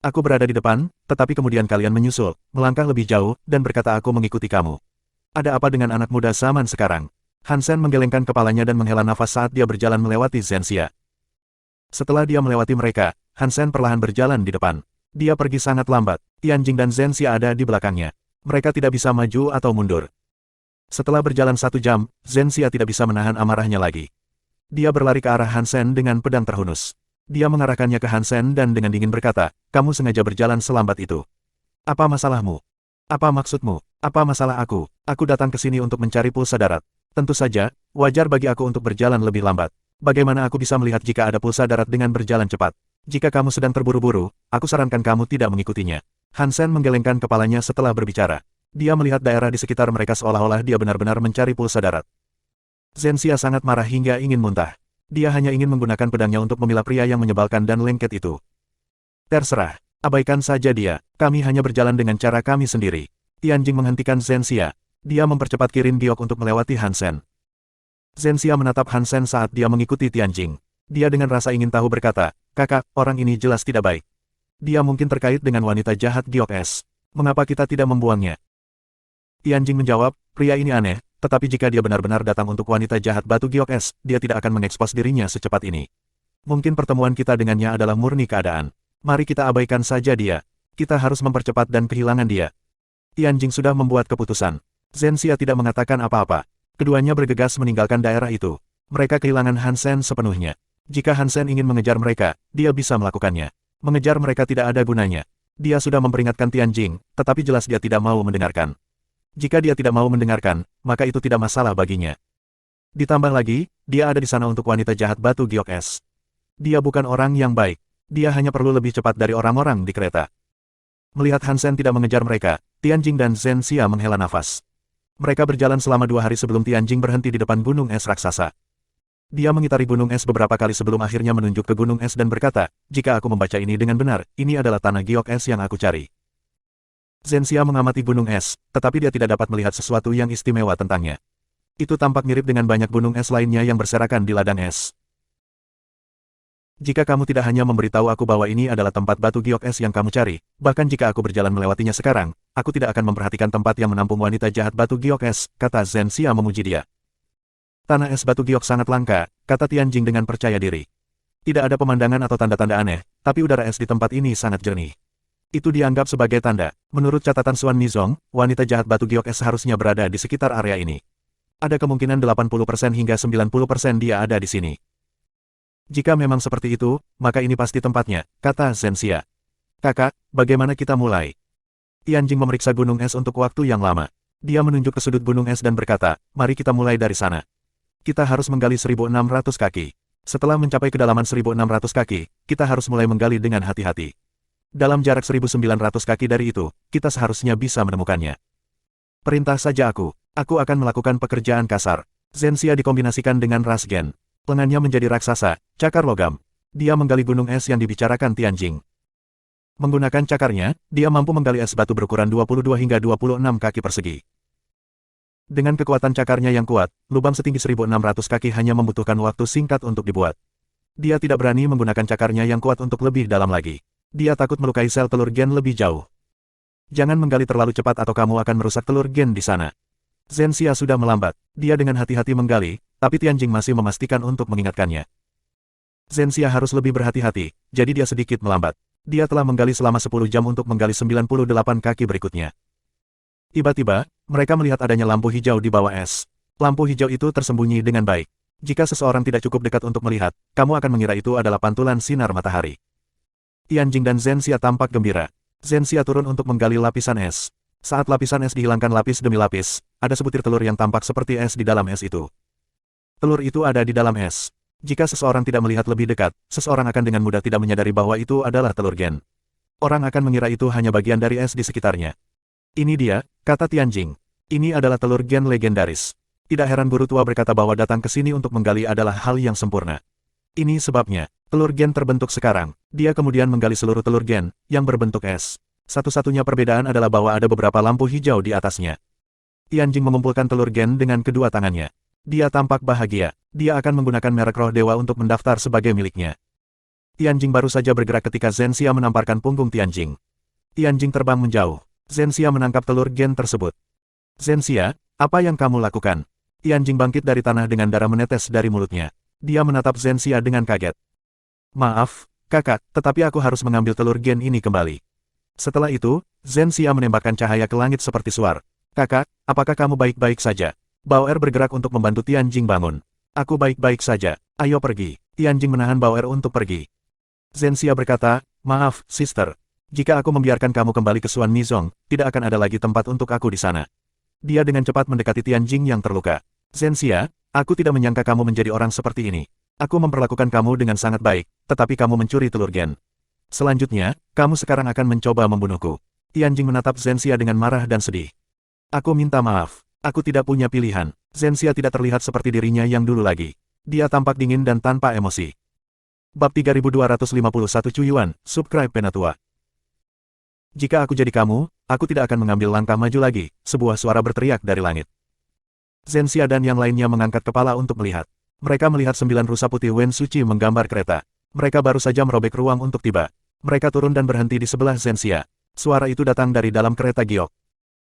Aku berada di depan, tetapi kemudian kalian menyusul, melangkah lebih jauh, dan berkata aku mengikuti kamu. Ada apa dengan anak muda zaman sekarang? Han Sen menggelengkan kepalanya dan menghela nafas saat dia berjalan melewati Zhenxia. Setelah dia melewati mereka, Han Sen perlahan berjalan di depan. Dia pergi sangat lambat, Tianjing dan Zhenxia ada di belakangnya. Mereka tidak bisa maju atau mundur. Setelah berjalan 1 jam, Zhenxia tidak bisa menahan amarahnya lagi. Dia berlari ke arah Han Sen dengan pedang terhunus. Dia mengarahkannya ke Han Sen dan dengan dingin berkata, kamu sengaja berjalan selambat itu. Apa masalahmu? Apa maksudmu? Apa masalah aku? Aku datang ke sini untuk mencari pulsa darat. Tentu saja, wajar bagi aku untuk berjalan lebih lambat. Bagaimana aku bisa melihat jika ada pulsa darat dengan berjalan cepat? Jika kamu sedang terburu-buru, aku sarankan kamu tidak mengikutinya. Han Sen menggelengkan kepalanya setelah berbicara. Dia melihat daerah di sekitar mereka seolah-olah dia benar-benar mencari pulsa darat. Zhenxia sangat marah hingga ingin muntah. Dia hanya ingin menggunakan pedangnya untuk memilah pria yang menyebalkan dan lengket itu. Terserah. Abaikan saja dia. Kami hanya berjalan dengan cara kami sendiri. Tianjing menghentikan Zhenxia. Dia mempercepat Kirin Giok untuk melewati Hansen. Zhenxia menatap Hansen saat dia mengikuti Tianjing. Dia dengan rasa ingin tahu berkata, "Kakak, orang ini jelas tidak baik. Dia mungkin terkait dengan wanita jahat Giok S. Mengapa kita tidak membuangnya?" Tianjing menjawab, "Pria ini aneh, tetapi jika dia benar-benar datang untuk wanita jahat batu Giok S, dia tidak akan mengekspos dirinya secepat ini. Mungkin pertemuan kita dengannya adalah murni keadaan. Mari kita abaikan saja dia. Kita harus mempercepat dan kehilangan dia." Tianjing sudah membuat keputusan. Zhenxia tidak mengatakan apa-apa. Keduanya bergegas meninggalkan daerah itu. Mereka kehilangan Hansen sepenuhnya. Jika Hansen ingin mengejar mereka, dia bisa melakukannya. Mengejar mereka tidak ada gunanya. Dia sudah memperingatkan Tianjing, tetapi jelas dia tidak mau mendengarkan. Jika dia tidak mau mendengarkan, maka itu tidak masalah baginya. Ditambah lagi, dia ada di sana untuk wanita jahat batu Giok S. Dia bukan orang yang baik. Dia hanya perlu lebih cepat dari orang-orang di kereta. Melihat Hansen tidak mengejar mereka, Tianjing dan Zhenxia menghela nafas. Mereka berjalan selama 2 hari sebelum Tianjing berhenti di depan gunung es raksasa. Dia mengitari gunung es beberapa kali sebelum akhirnya menunjuk ke gunung es dan berkata, "Jika aku membaca ini dengan benar, ini adalah tanah Giok es yang aku cari." Zhenxia mengamati gunung es, tetapi dia tidak dapat melihat sesuatu yang istimewa tentangnya. Itu tampak mirip dengan banyak gunung es lainnya yang berserakan di ladang es. "Jika kamu tidak hanya memberitahu aku bahwa ini adalah tempat batu Giok es yang kamu cari, bahkan jika aku berjalan melewatinya sekarang, aku tidak akan memperhatikan tempat yang menampung wanita jahat batu Giok es," kata Zhenxia memuji dia. "Tanah es batu Giok sangat langka," kata Tianjing dengan percaya diri. "Tidak ada pemandangan atau tanda-tanda aneh, tapi udara es di tempat ini sangat jernih. Itu dianggap sebagai tanda. Menurut catatan Xuan Nizong, wanita jahat batu Giok es seharusnya berada di sekitar area ini. Ada kemungkinan 80% hingga 90% dia ada di sini. Jika memang seperti itu, maka ini pasti tempatnya," kata Zhenxia. "Kakak, bagaimana kita mulai?" Tianjing memeriksa gunung es untuk waktu yang lama. Dia menunjuk ke sudut gunung es dan berkata, "Mari kita mulai dari sana. Kita harus menggali 1.600 kaki. Setelah mencapai kedalaman 1.600 kaki, kita harus mulai menggali dengan hati-hati. Dalam jarak 1.900 kaki dari itu, kita seharusnya bisa menemukannya. Perintah saja aku akan melakukan pekerjaan kasar." Zhenxia dikombinasikan dengan ras gen. Lengannya menjadi raksasa, cakar logam. Dia menggali gunung es yang dibicarakan Tianjing. Menggunakan cakarnya, dia mampu menggali es batu berukuran 22 hingga 26 kaki persegi. Dengan kekuatan cakarnya yang kuat, lubang setinggi 1.600 kaki hanya membutuhkan waktu singkat untuk dibuat. Dia tidak berani menggunakan cakarnya yang kuat untuk lebih dalam lagi. Dia takut melukai sel telur gen lebih jauh. "Jangan menggali terlalu cepat atau kamu akan merusak telur gen di sana." Zhenxia sudah melambat. Dia dengan hati-hati menggali, tapi Tianjing masih memastikan untuk mengingatkannya. Zhenxia harus lebih berhati-hati, jadi dia sedikit melambat. Dia telah menggali selama 10 jam untuk menggali 98 kaki berikutnya. Tiba-tiba, mereka melihat adanya lampu hijau di bawah es. Lampu hijau itu tersembunyi dengan baik. Jika seseorang tidak cukup dekat untuk melihat, kamu akan mengira itu adalah pantulan sinar matahari. Tianjing dan Zhenxia tampak gembira. Zhenxia turun untuk menggali lapisan es. Saat lapisan es dihilangkan lapis demi lapis, ada sebutir telur yang tampak seperti es di dalam es itu. Telur itu ada di dalam es. Jika seseorang tidak melihat lebih dekat, seseorang akan dengan mudah tidak menyadari bahwa itu adalah telur gen. Orang akan mengira itu hanya bagian dari es di sekitarnya. "Ini dia," kata Tianjing. "Ini adalah telur gen legendaris." Tidak heran guru tua berkata bahwa datang ke sini untuk menggali adalah hal yang sempurna. Ini sebabnya, telur gen terbentuk sekarang. Dia kemudian menggali seluruh telur gen, yang berbentuk es. Satu-satunya perbedaan adalah bahwa ada beberapa lampu hijau di atasnya. Tianjing mengumpulkan telur gen dengan kedua tangannya. Dia tampak bahagia. Dia akan menggunakan merek roh dewa untuk mendaftar sebagai miliknya. Tianjing baru saja bergerak ketika Zhenxia menamparkan punggung Tianjing. Tianjing terbang menjauh. Zhenxia menangkap telur gen tersebut. "Zhenxia, apa yang kamu lakukan?" Tianjing bangkit dari tanah dengan darah menetes dari mulutnya. Dia menatap Zhenxia dengan kaget. "Maaf, kakak, tetapi aku harus mengambil telur gen ini kembali." Setelah itu, Zhenxia menembakkan cahaya ke langit seperti suar. "Kakak, apakah kamu baik-baik saja?" Bauer bergerak untuk membantu Tianjing bangun. "Aku baik-baik saja, ayo pergi." Tianjing menahan Bauer untuk pergi. Zhenxia berkata, "Maaf, sister. Jika aku membiarkan kamu kembali ke Xuan Nizong, tidak akan ada lagi tempat untuk aku di sana." Dia dengan cepat mendekati Tianjing yang terluka. "Zhenxia, aku tidak menyangka kamu menjadi orang seperti ini. Aku memperlakukan kamu dengan sangat baik, tetapi kamu mencuri telur gen. Selanjutnya, kamu sekarang akan mencoba membunuhku." Tianjing menatap Zhenxia dengan marah dan sedih. "Aku minta maaf. Aku tidak punya pilihan." Zhenxia tidak terlihat seperti dirinya yang dulu lagi. Dia tampak dingin dan tanpa emosi. Bab 3251 Cuyuan, Subscribe Penatua. Jika aku jadi kamu, aku tidak akan mengambil langkah maju lagi, sebuah suara berteriak dari langit. Zhenxia dan yang lainnya mengangkat kepala untuk melihat. Mereka melihat 9 rusa putih Wen Suci menggambar kereta. Mereka baru saja merobek ruang untuk tiba. Mereka turun dan berhenti di sebelah Zhenxia. Suara itu datang dari dalam kereta giok.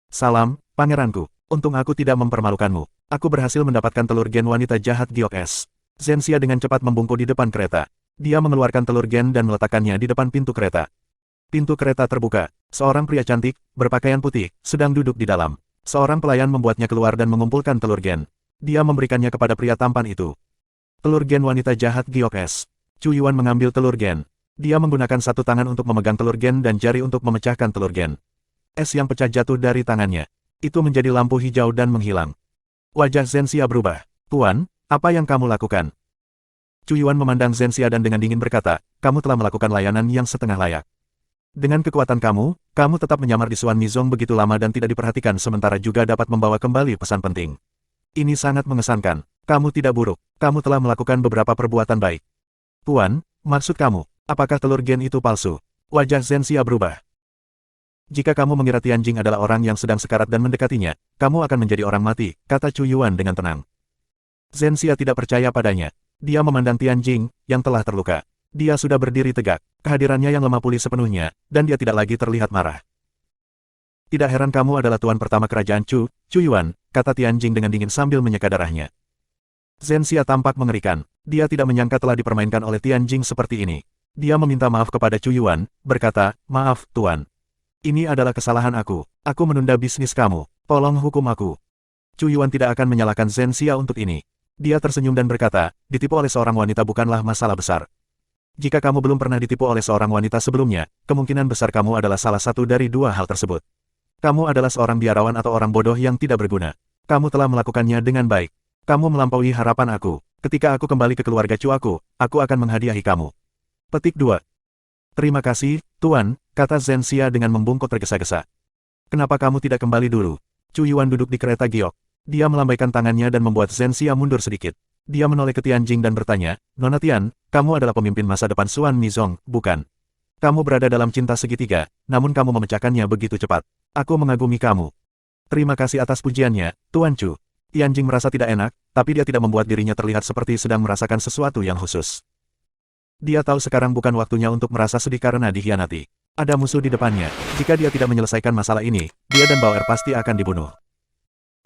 Salam, pangeranku. Untung aku tidak mempermalukanmu. Aku berhasil mendapatkan telur gen wanita jahat giok es. Zhenxia dengan cepat membungkuk di depan kereta. Dia mengeluarkan telur gen dan meletakkannya di depan pintu kereta. Pintu kereta terbuka. Seorang pria cantik, berpakaian putih, sedang duduk di dalam. Seorang pelayan membuatnya keluar dan mengumpulkan telur gen. Dia memberikannya kepada pria tampan itu. Telur gen wanita jahat giok es. Chu Yuan mengambil telur gen. Dia menggunakan satu tangan untuk memegang telur gen dan jari untuk memecahkan telur gen. Es yang pecah jatuh dari tangannya. Itu menjadi lampu hijau dan menghilang. Wajah Zhenxia berubah. Tuan, apa yang kamu lakukan? Chu Yuan memandang Zhenxia dan dengan dingin berkata, kamu telah melakukan layanan yang setengah layak. Dengan kekuatan kamu, kamu tetap menyamar di Suan Mizong begitu lama dan tidak diperhatikan sementara juga dapat membawa kembali pesan penting. Ini sangat mengesankan. Kamu tidak buruk. Kamu telah melakukan beberapa perbuatan baik. Tuan, maksud kamu, apakah telur gen itu palsu? Wajah Zhenxia berubah. Jika kamu mengira Tianjing adalah orang yang sedang sekarat dan mendekatinya, kamu akan menjadi orang mati, kata Chu Yuan dengan tenang. Zhenxia tidak percaya padanya. Dia memandang Tianjing, yang telah terluka. Dia sudah berdiri tegak, kehadirannya yang lemah pulih sepenuhnya, dan dia tidak lagi terlihat marah. Tidak heran kamu adalah tuan pertama kerajaan Chu Yuan, kata Tianjing dengan dingin sambil menyeka darahnya. Zhenxia tampak mengerikan. Dia tidak menyangka telah dipermainkan oleh Tianjing seperti ini. Dia meminta maaf kepada Chu Yuan, berkata, maaf, tuan. Ini adalah kesalahan aku. Aku menunda bisnis kamu. Tolong hukum aku. Chu Yuan tidak akan menyalahkan Zhenxia untuk ini. Dia tersenyum dan berkata, ditipu oleh seorang wanita bukanlah masalah besar. Jika kamu belum pernah ditipu oleh seorang wanita sebelumnya, kemungkinan besar kamu adalah salah satu dari dua hal tersebut. Kamu adalah seorang biarawan atau orang bodoh yang tidak berguna. Kamu telah melakukannya dengan baik. Kamu melampaui harapan aku. Ketika aku kembali ke keluarga Chu aku akan menghadiahi kamu. Petik 2. Terima kasih, Tuan, kata Zhenxia dengan membungkuk tergesa-gesa. Kenapa kamu tidak kembali dulu? Chu Yuan duduk di kereta giok. Dia melambaikan tangannya dan membuat Zhenxia mundur sedikit. Dia menoleh ke Tianjing dan bertanya, Nona Tian, kamu adalah pemimpin masa depan Suan Mizong, bukan? Kamu berada dalam cinta segitiga, namun kamu memecahkannya begitu cepat. Aku mengagumi kamu. Terima kasih atas pujiannya, Tuan Chu. Tianjing merasa tidak enak, tapi dia tidak membuat dirinya terlihat seperti sedang merasakan sesuatu yang khusus. Dia tahu sekarang bukan waktunya untuk merasa sedih karena dikhianati. Ada musuh di depannya. Jika dia tidak menyelesaikan masalah ini, dia dan Bauer pasti akan dibunuh.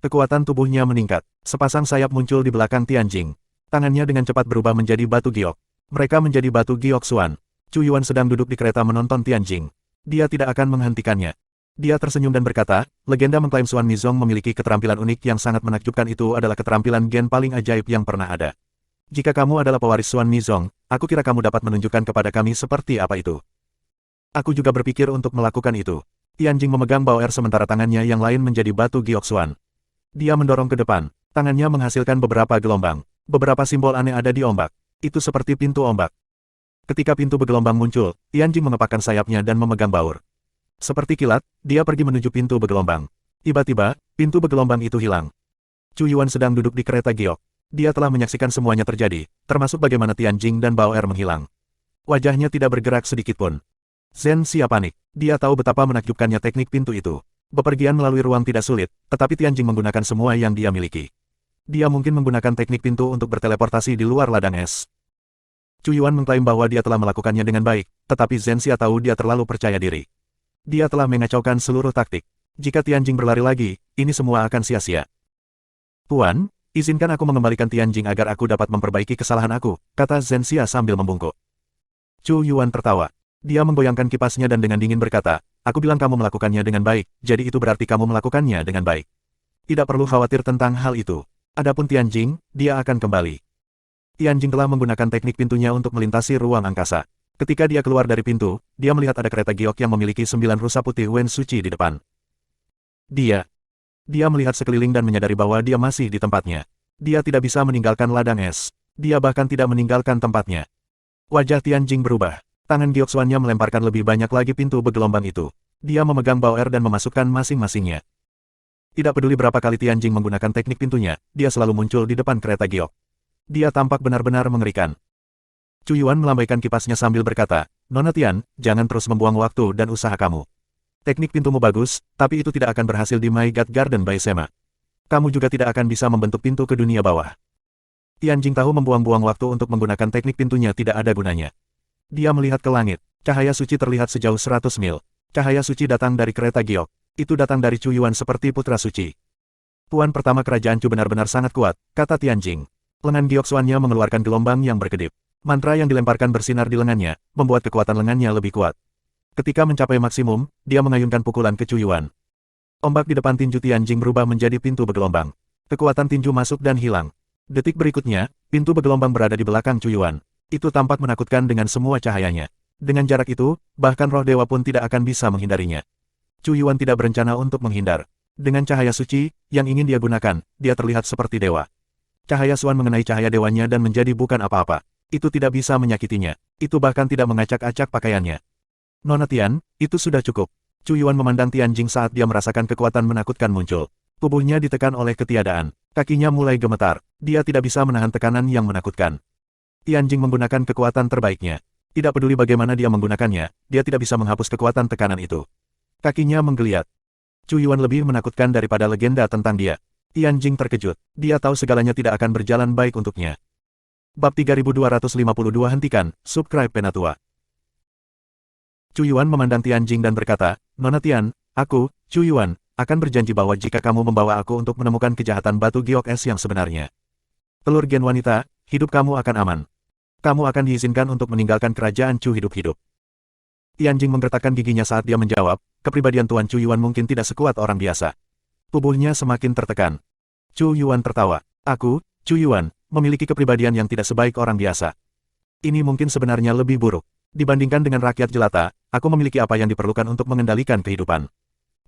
Kekuatan tubuhnya meningkat. Sepasang sayap muncul di belakang Tianjing. Tangannya dengan cepat berubah menjadi batu giok. Mereka menjadi batu giok Suan. Chu Yuan sedang duduk di kereta menonton Tianjing. Dia tidak akan menghentikannya. Dia tersenyum dan berkata, legenda mengklaim Suan Mizong memiliki keterampilan unik yang sangat menakjubkan itu adalah keterampilan gen paling ajaib yang pernah ada. Jika kamu adalah pewaris Suan Mizong, aku kira kamu dapat menunjukkan kepada kami seperti apa itu. Aku juga berpikir untuk melakukan itu. Tianjing memegang Bauer sementara tangannya yang lain menjadi batu giok Suan. Dia mendorong ke depan. Tangannya menghasilkan beberapa gelombang. Beberapa simbol aneh ada di ombak. Itu seperti pintu ombak. Ketika pintu bergelombang muncul, Tianjing mengepakkan sayapnya dan memegang Bauer. Seperti kilat, dia pergi menuju pintu bergelombang. Tiba-tiba, pintu bergelombang itu hilang. Chu Yuan sedang duduk di kereta giok. Dia telah menyaksikan semuanya terjadi, termasuk bagaimana Tianjing dan Bauer menghilang. Wajahnya tidak bergerak sedikitpun. Zhenxia panik. Dia tahu betapa menakjubkannya teknik pintu itu. Bepergian melalui ruang tidak sulit, tetapi Tianjing menggunakan semua yang dia miliki. Dia mungkin menggunakan teknik pintu untuk berteleportasi di luar ladang es. Chu Yuan mengklaim bahwa dia telah melakukannya dengan baik, tetapi Zhenxia tahu dia terlalu percaya diri. Dia telah mengacaukan seluruh taktik. Jika Tianjing berlari lagi, ini semua akan sia-sia. Tuan, izinkan aku mengembalikan Tianjing agar aku dapat memperbaiki kesalahan aku, kata Zhenxia sambil membungkuk. Chu Yuan tertawa. Dia menggoyangkan kipasnya dan dengan dingin berkata, aku bilang kamu melakukannya dengan baik, jadi itu berarti kamu melakukannya dengan baik. Tidak perlu khawatir tentang hal itu. Adapun Tianjing, dia akan kembali. Tianjing telah menggunakan teknik pintunya untuk melintasi ruang angkasa. Ketika dia keluar dari pintu, dia melihat ada kereta giok yang memiliki 9 rusa putih Wen Suci di depan. Dia melihat sekeliling dan menyadari bahwa dia masih di tempatnya. Dia tidak bisa meninggalkan ladang es. Dia bahkan tidak meninggalkan tempatnya. Wajah Tianjing berubah. Tangan giok Suannya melemparkan lebih banyak lagi pintu bergelombang itu. Dia memegang Bauer dan memasukkan masing-masingnya. Tidak peduli berapa kali Tianjing menggunakan teknik pintunya, dia selalu muncul di depan kereta giok. Dia tampak benar-benar mengerikan. Chu Yuan melambaikan kipasnya sambil berkata, Nona Tian, jangan terus membuang waktu dan usaha kamu. Teknik pintumu bagus, tapi itu tidak akan berhasil di My God Garden by Sema. Kamu juga tidak akan bisa membentuk pintu ke dunia bawah. Tianjing tahu membuang-buang waktu untuk menggunakan teknik pintunya tidak ada gunanya. Dia melihat ke langit. Cahaya suci terlihat sejauh 100 mil. Cahaya suci datang dari kereta giok. Itu datang dari Chu Yuan seperti putra suci. Tuan pertama kerajaan Chu benar-benar sangat kuat, kata Tianjing. Lengan giok Xuannya mengeluarkan gelombang yang berkedip. Mantra yang dilemparkan bersinar di lengannya, membuat kekuatan lengannya lebih kuat. Ketika mencapai maksimum, dia mengayunkan pukulan ke Chu Yuan. Ombak di depan tinju Tianjing berubah menjadi pintu bergelombang. Kekuatan tinju masuk dan hilang. Detik berikutnya, pintu bergelombang berada di belakang Chu Yuan. Itu tampak menakutkan dengan semua cahayanya. Dengan jarak itu, bahkan roh dewa pun tidak akan bisa menghindarinya. Chu Yuan tidak berencana untuk menghindar. Dengan cahaya suci, yang ingin dia gunakan, dia terlihat seperti dewa. Cahaya Xuan mengenai cahaya dewanya dan menjadi bukan apa-apa. Itu tidak bisa menyakitinya. Itu bahkan tidak mengacak-acak pakaiannya. Nona Tian, itu sudah cukup. Chu Yuan memandang Tianjing saat dia merasakan kekuatan menakutkan muncul. Tubuhnya ditekan oleh ketiadaan. Kakinya mulai gemetar. Dia tidak bisa menahan tekanan yang menakutkan. Tianjing menggunakan kekuatan terbaiknya. Tidak peduli bagaimana dia menggunakannya, dia tidak bisa menghapus kekuatan tekanan itu. Kakinya menggeliat. Chu Yuan lebih menakutkan daripada legenda tentang dia. Tianjing terkejut. Dia tahu segalanya tidak akan berjalan baik untuknya. Bab 3252 hentikan, subscribe Penatua. Chu Yuan memandang Tianjing dan berkata, Nona Tian, aku, Chu Yuan, akan berjanji bahwa jika kamu membawa aku untuk menemukan kejahatan batu giok es yang sebenarnya. Telur gen wanita, hidup kamu akan aman. Kamu akan diizinkan untuk meninggalkan kerajaan Chu hidup-hidup. Tianjing menggertakkan giginya saat dia menjawab, kepribadian Tuan Chu Yuan mungkin tidak sekuat orang biasa. Tubuhnya semakin tertekan. Chu Yuan tertawa. Aku, Chu Yuan, memiliki kepribadian yang tidak sebaik orang biasa. Ini mungkin sebenarnya lebih buruk. Dibandingkan dengan rakyat jelata, aku memiliki apa yang diperlukan untuk mengendalikan kehidupan.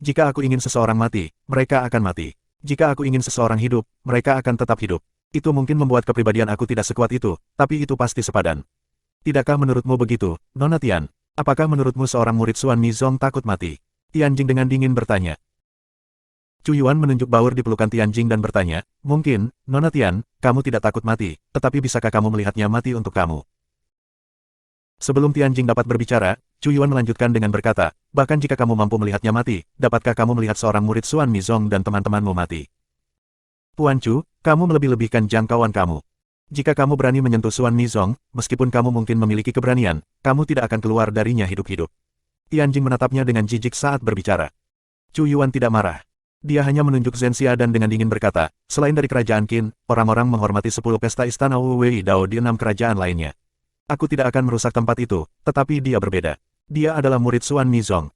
Jika aku ingin seseorang mati, mereka akan mati. Jika aku ingin seseorang hidup, mereka akan tetap hidup. Itu mungkin membuat kepribadian aku tidak sekuat itu, tapi itu pasti sepadan. Tidakkah menurutmu begitu, Nona Tian? Apakah menurutmu seorang murid Xuan Mizong takut mati? Tianjing dengan dingin bertanya. Chu Yuan menunjuk baur di pelukan Tianjing dan bertanya, mungkin, Nona Tian, kamu tidak takut mati, tetapi bisakah kamu melihatnya mati untuk kamu? Sebelum Tianjing dapat berbicara, Chu Yuan melanjutkan dengan berkata, bahkan jika kamu mampu melihatnya mati, dapatkah kamu melihat seorang murid Xuan Mizong dan teman-temanmu mati? Tuan Chu, kamu melebih-lebihkan jangkauan kamu. Jika kamu berani menyentuh Xuan Mizong, meskipun kamu mungkin memiliki keberanian, kamu tidak akan keluar darinya hidup-hidup. Tianjing menatapnya dengan jijik saat berbicara. Chu Yuan tidak marah. Dia hanya menunjuk Zhenxia dan dengan dingin berkata, selain dari kerajaan Qin, orang-orang menghormati 10 pesta istana Wu Wei Dao di 6 kerajaan lainnya. Aku tidak akan merusak tempat itu, tetapi dia berbeda. Dia adalah murid Xuan Mizong.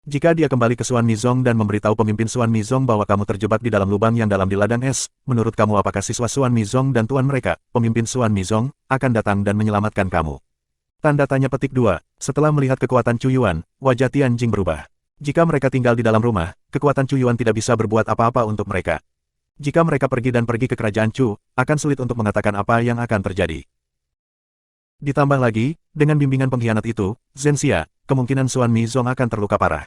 Jika dia kembali ke Xuan Mizong dan memberitahu pemimpin Xuan Mizong bahwa kamu terjebak di dalam lubang yang dalam di ladang es, menurut kamu apakah siswa Xuan Mizong dan tuan mereka, pemimpin Xuan Mizong, akan datang dan menyelamatkan kamu? Tanda tanya petik 2. Setelah melihat kekuatan Chu Yuan, wajah Tianjing berubah. Jika mereka tinggal di dalam rumah, kekuatan Chu Yuan tidak bisa berbuat apa-apa untuk mereka. Jika mereka pergi ke kerajaan Chu, akan sulit untuk mengatakan apa yang akan terjadi. Ditambah lagi, dengan bimbingan pengkhianat itu, Zhenxia, kemungkinan Xuan Mizong akan terluka parah.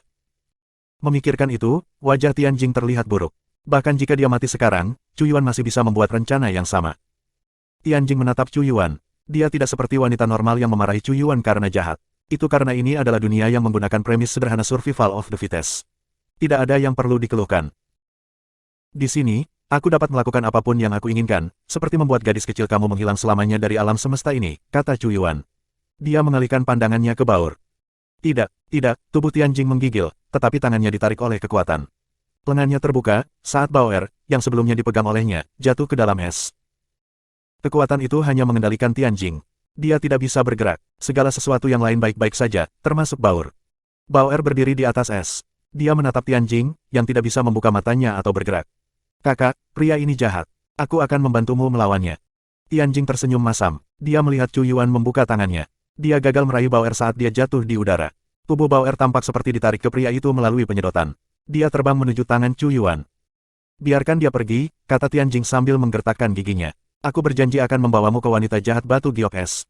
Memikirkan itu, wajah Tianjing terlihat buruk. Bahkan jika dia mati sekarang, Chu Yuan masih bisa membuat rencana yang sama. Tianjing menatap Chu Yuan. Dia tidak seperti wanita normal yang memarahi Chu Yuan karena jahat. Itu karena ini adalah dunia yang menggunakan premis sederhana survival of the fittest. Tidak ada yang perlu dikeluhkan. Di sini, aku dapat melakukan apapun yang aku inginkan, seperti membuat gadis kecil kamu menghilang selamanya dari alam semesta ini, kata Chu Yuan. Dia mengalihkan pandangannya ke baur. Tidak, tubuh Tianjing menggigil, tetapi tangannya ditarik oleh kekuatan. Lengannya terbuka, saat baur, yang sebelumnya dipegang olehnya, jatuh ke dalam es. Kekuatan itu hanya mengendalikan Tianjing. Dia tidak bisa bergerak, segala sesuatu yang lain baik-baik saja, termasuk baur. Baur berdiri di atas es. Dia menatap Tianjing, yang tidak bisa membuka matanya atau bergerak. Kakak, pria ini jahat. Aku akan membantumu melawannya. Tianjing tersenyum masam. Dia melihat Chu Yuan membuka tangannya. Dia gagal meraih Baoer saat dia jatuh di udara. Tubuh Baoer tampak seperti ditarik ke pria itu melalui penyedotan. Dia terbang menuju tangan Chu Yuan. Biarkan dia pergi, kata Tianjing sambil menggertakkan giginya. Aku berjanji akan membawamu ke wanita jahat batu giok es.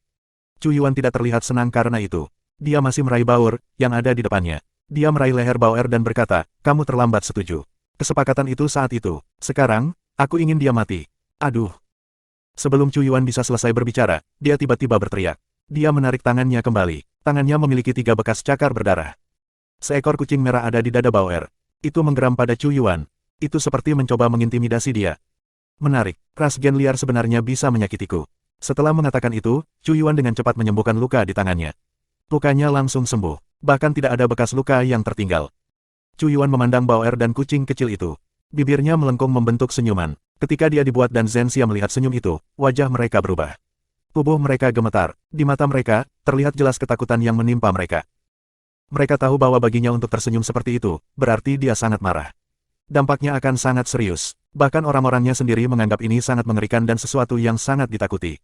Chu Yuan tidak terlihat senang karena itu. Dia masih meraih Baoer, yang ada di depannya. Dia meraih leher Baoer dan berkata, kamu terlambat setuju. Kesepakatan itu saat itu. Sekarang, aku ingin dia mati. Aduh. Sebelum Chu Yuan bisa selesai berbicara, dia tiba-tiba berteriak. Dia menarik tangannya kembali. Tangannya memiliki 3 bekas cakar berdarah. Seekor kucing merah ada di dada Bauer. Itu menggeram pada Chu Yuan. Itu seperti mencoba mengintimidasi dia. Menarik, ras gen liar sebenarnya bisa menyakitiku. Setelah mengatakan itu, Chu Yuan dengan cepat menyembuhkan luka di tangannya. Lukanya langsung sembuh. Bahkan tidak ada bekas luka yang tertinggal. Chu Yuan memandang Bauer dan kucing kecil itu. Bibirnya melengkung membentuk senyuman. Ketika dia dibuat dan Zhenxia melihat senyum itu, wajah mereka berubah. Tubuh mereka gemetar. Di mata mereka, terlihat jelas ketakutan yang menimpa mereka. Mereka tahu bahwa baginya untuk tersenyum seperti itu, berarti dia sangat marah. Dampaknya akan sangat serius. Bahkan orang-orangnya sendiri menganggap ini sangat mengerikan dan sesuatu yang sangat ditakuti.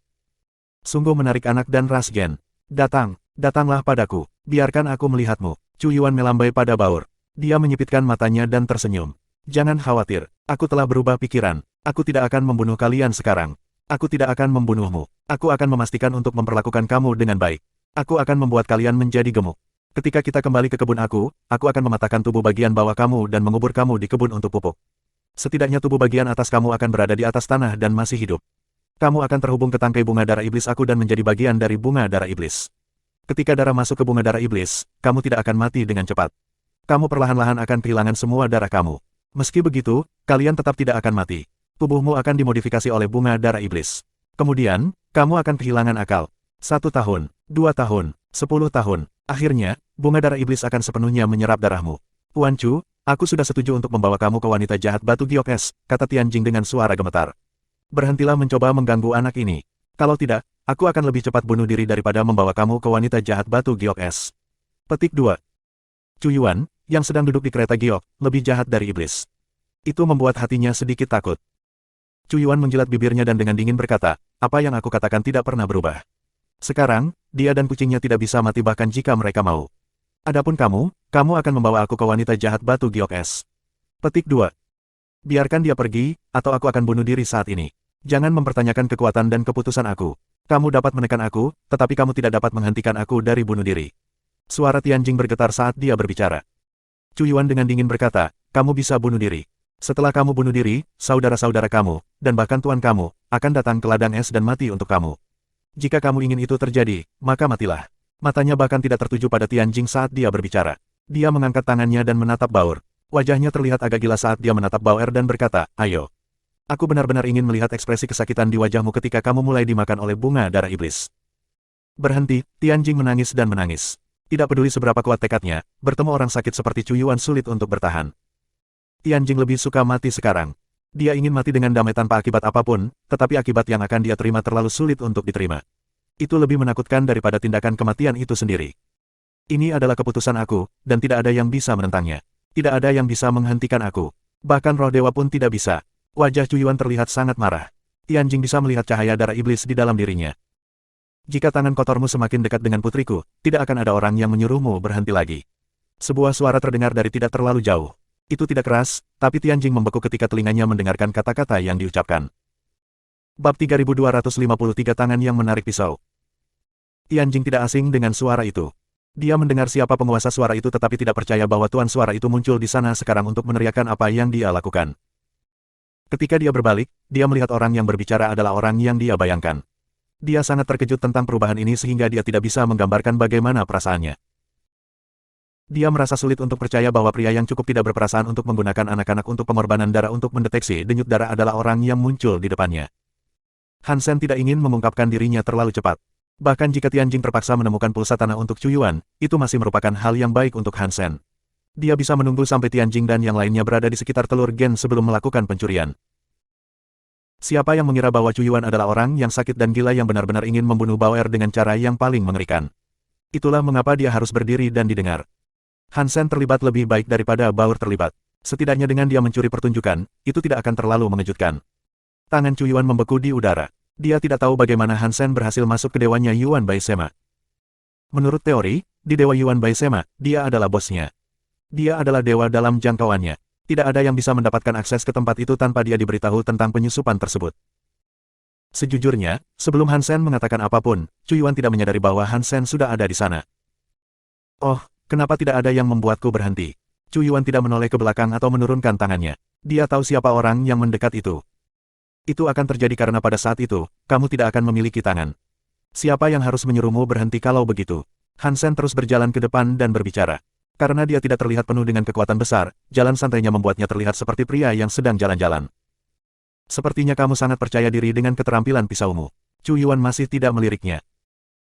Sungguh menarik anak dan ras gen. Datanglah padaku. Biarkan aku melihatmu. Chu Yuan melambai pada Bauer. Dia menyipitkan matanya dan tersenyum. Jangan khawatir, aku telah berubah pikiran. Aku tidak akan membunuh kalian sekarang. Aku tidak akan membunuhmu. Aku akan memastikan untuk memperlakukan kamu dengan baik. Aku akan membuat kalian menjadi gemuk. Ketika kita kembali ke kebun aku akan mematahkan tubuh bagian bawah kamu dan mengubur kamu di kebun untuk pupuk. Setidaknya tubuh bagian atas kamu akan berada di atas tanah dan masih hidup. Kamu akan terhubung ke tangkai bunga darah iblis aku dan menjadi bagian dari bunga darah iblis. Ketika darah masuk ke bunga darah iblis, kamu tidak akan mati dengan cepat. Kamu perlahan-lahan akan kehilangan semua darah kamu. Meski begitu, kalian tetap tidak akan mati. Tubuhmu akan dimodifikasi oleh bunga darah iblis. Kemudian, kamu akan kehilangan akal. 1 tahun, 2 tahun, 10 tahun. Akhirnya, bunga darah iblis akan sepenuhnya menyerap darahmu. Tuan Chu, aku sudah setuju untuk membawa kamu ke wanita jahat batu giok es, kata Tianjing dengan suara gemetar. Berhentilah mencoba mengganggu anak ini. Kalau tidak, aku akan lebih cepat bunuh diri daripada membawa kamu ke wanita jahat batu giok es. Petik 2. Chu Yuan, yang sedang duduk di kereta giok, lebih jahat dari iblis. Itu membuat hatinya sedikit takut. Chu Yuan menjilat bibirnya dan dengan dingin berkata, apa yang aku katakan tidak pernah berubah. Sekarang, dia dan kucingnya tidak bisa mati bahkan jika mereka mau. Adapun kamu akan membawa aku ke wanita jahat batu giok es. Petik 2. Biarkan dia pergi, atau aku akan bunuh diri saat ini. Jangan mempertanyakan kekuatan dan keputusan aku. Kamu dapat menekan aku, tetapi kamu tidak dapat menghentikan aku dari bunuh diri. Suara Tianjing bergetar saat dia berbicara. Chu Yuan dengan dingin berkata, kamu bisa bunuh diri. Setelah kamu bunuh diri, saudara-saudara kamu, dan bahkan tuan kamu, akan datang ke ladang es dan mati untuk kamu. Jika kamu ingin itu terjadi, maka matilah. Matanya bahkan tidak tertuju pada Tianjing saat dia berbicara. Dia mengangkat tangannya dan menatap Bauer. Wajahnya terlihat agak gila saat dia menatap Bauer dan berkata, ayo. Aku benar-benar ingin melihat ekspresi kesakitan di wajahmu ketika kamu mulai dimakan oleh bunga darah iblis. Berhenti, Tianjing menangis dan menangis. Tidak peduli seberapa kuat tekadnya, bertemu orang sakit seperti Chu Yuan sulit untuk bertahan. Tianjing lebih suka mati sekarang. Dia ingin mati dengan damai tanpa akibat apapun, tetapi akibat yang akan dia terima terlalu sulit untuk diterima. Itu lebih menakutkan daripada tindakan kematian itu sendiri. Ini adalah keputusan aku, dan tidak ada yang bisa menentangnya. Tidak ada yang bisa menghentikan aku. Bahkan roh dewa pun tidak bisa. Wajah Chu Yuan terlihat sangat marah. Tianjing bisa melihat cahaya darah iblis di dalam dirinya. Jika tangan kotormu semakin dekat dengan putriku, tidak akan ada orang yang menyuruhmu berhenti lagi. Sebuah suara terdengar dari tidak terlalu jauh. Itu tidak keras, tapi Tianjing membeku ketika telinganya mendengarkan kata-kata yang diucapkan. Bab 3253 tangan yang menarik pisau. Tianjing tidak asing dengan suara itu. Dia mendengar siapa penguasa suara itu tetapi tidak percaya bahwa tuan suara itu muncul di sana sekarang untuk meneriakkan apa yang dia lakukan. Ketika dia berbalik, dia melihat orang yang berbicara adalah orang yang dia bayangkan. Dia sangat terkejut tentang perubahan ini sehingga dia tidak bisa menggambarkan bagaimana perasaannya. Dia merasa sulit untuk percaya bahwa pria yang cukup tidak berperasaan untuk menggunakan anak-anak untuk pengorbanan darah untuk mendeteksi denyut darah adalah orang yang muncul di depannya. Han Sen tidak ingin mengungkapkan dirinya terlalu cepat. Bahkan jika Tianjing terpaksa menemukan pulsa tanah untuk Chu Yuan, itu masih merupakan hal yang baik untuk Han Sen. Dia bisa menunggu sampai Tianjing dan yang lainnya berada di sekitar telur gen sebelum melakukan pencurian. Siapa yang mengira bahwa Chu Yuan adalah orang yang sakit dan gila yang benar-benar ingin membunuh Bauer dengan cara yang paling mengerikan. Itulah mengapa dia harus berdiri dan didengar. Han Sen terlibat lebih baik daripada Bauer terlibat. Setidaknya dengan dia mencuri pertunjukan, itu tidak akan terlalu mengejutkan. Tangan Chu Yuan membeku di udara. Dia tidak tahu bagaimana Han Sen berhasil masuk ke dewanya Yuan Bai Sema. Menurut teori, di dewa Yuan Bai Sema, dia adalah bosnya. Dia adalah dewa dalam jangkauannya. Tidak ada yang bisa mendapatkan akses ke tempat itu tanpa dia diberitahu tentang penyusupan tersebut. Sejujurnya, sebelum Han Sen mengatakan apapun, Chu Yuan tidak menyadari bahwa Han Sen sudah ada di sana. Oh, kenapa tidak ada yang membuatku berhenti? Chu Yuan tidak menoleh ke belakang atau menurunkan tangannya. Dia tahu siapa orang yang mendekat itu. Itu akan terjadi karena pada saat itu, kamu tidak akan memiliki tangan. Siapa yang harus menyuruhmu berhenti kalau begitu? Han Sen terus berjalan ke depan dan berbicara. Karena dia tidak terlihat penuh dengan kekuatan besar, jalan santainya membuatnya terlihat seperti pria yang sedang jalan-jalan. Sepertinya kamu sangat percaya diri dengan keterampilan pisaumu. Chu Yuan masih tidak meliriknya.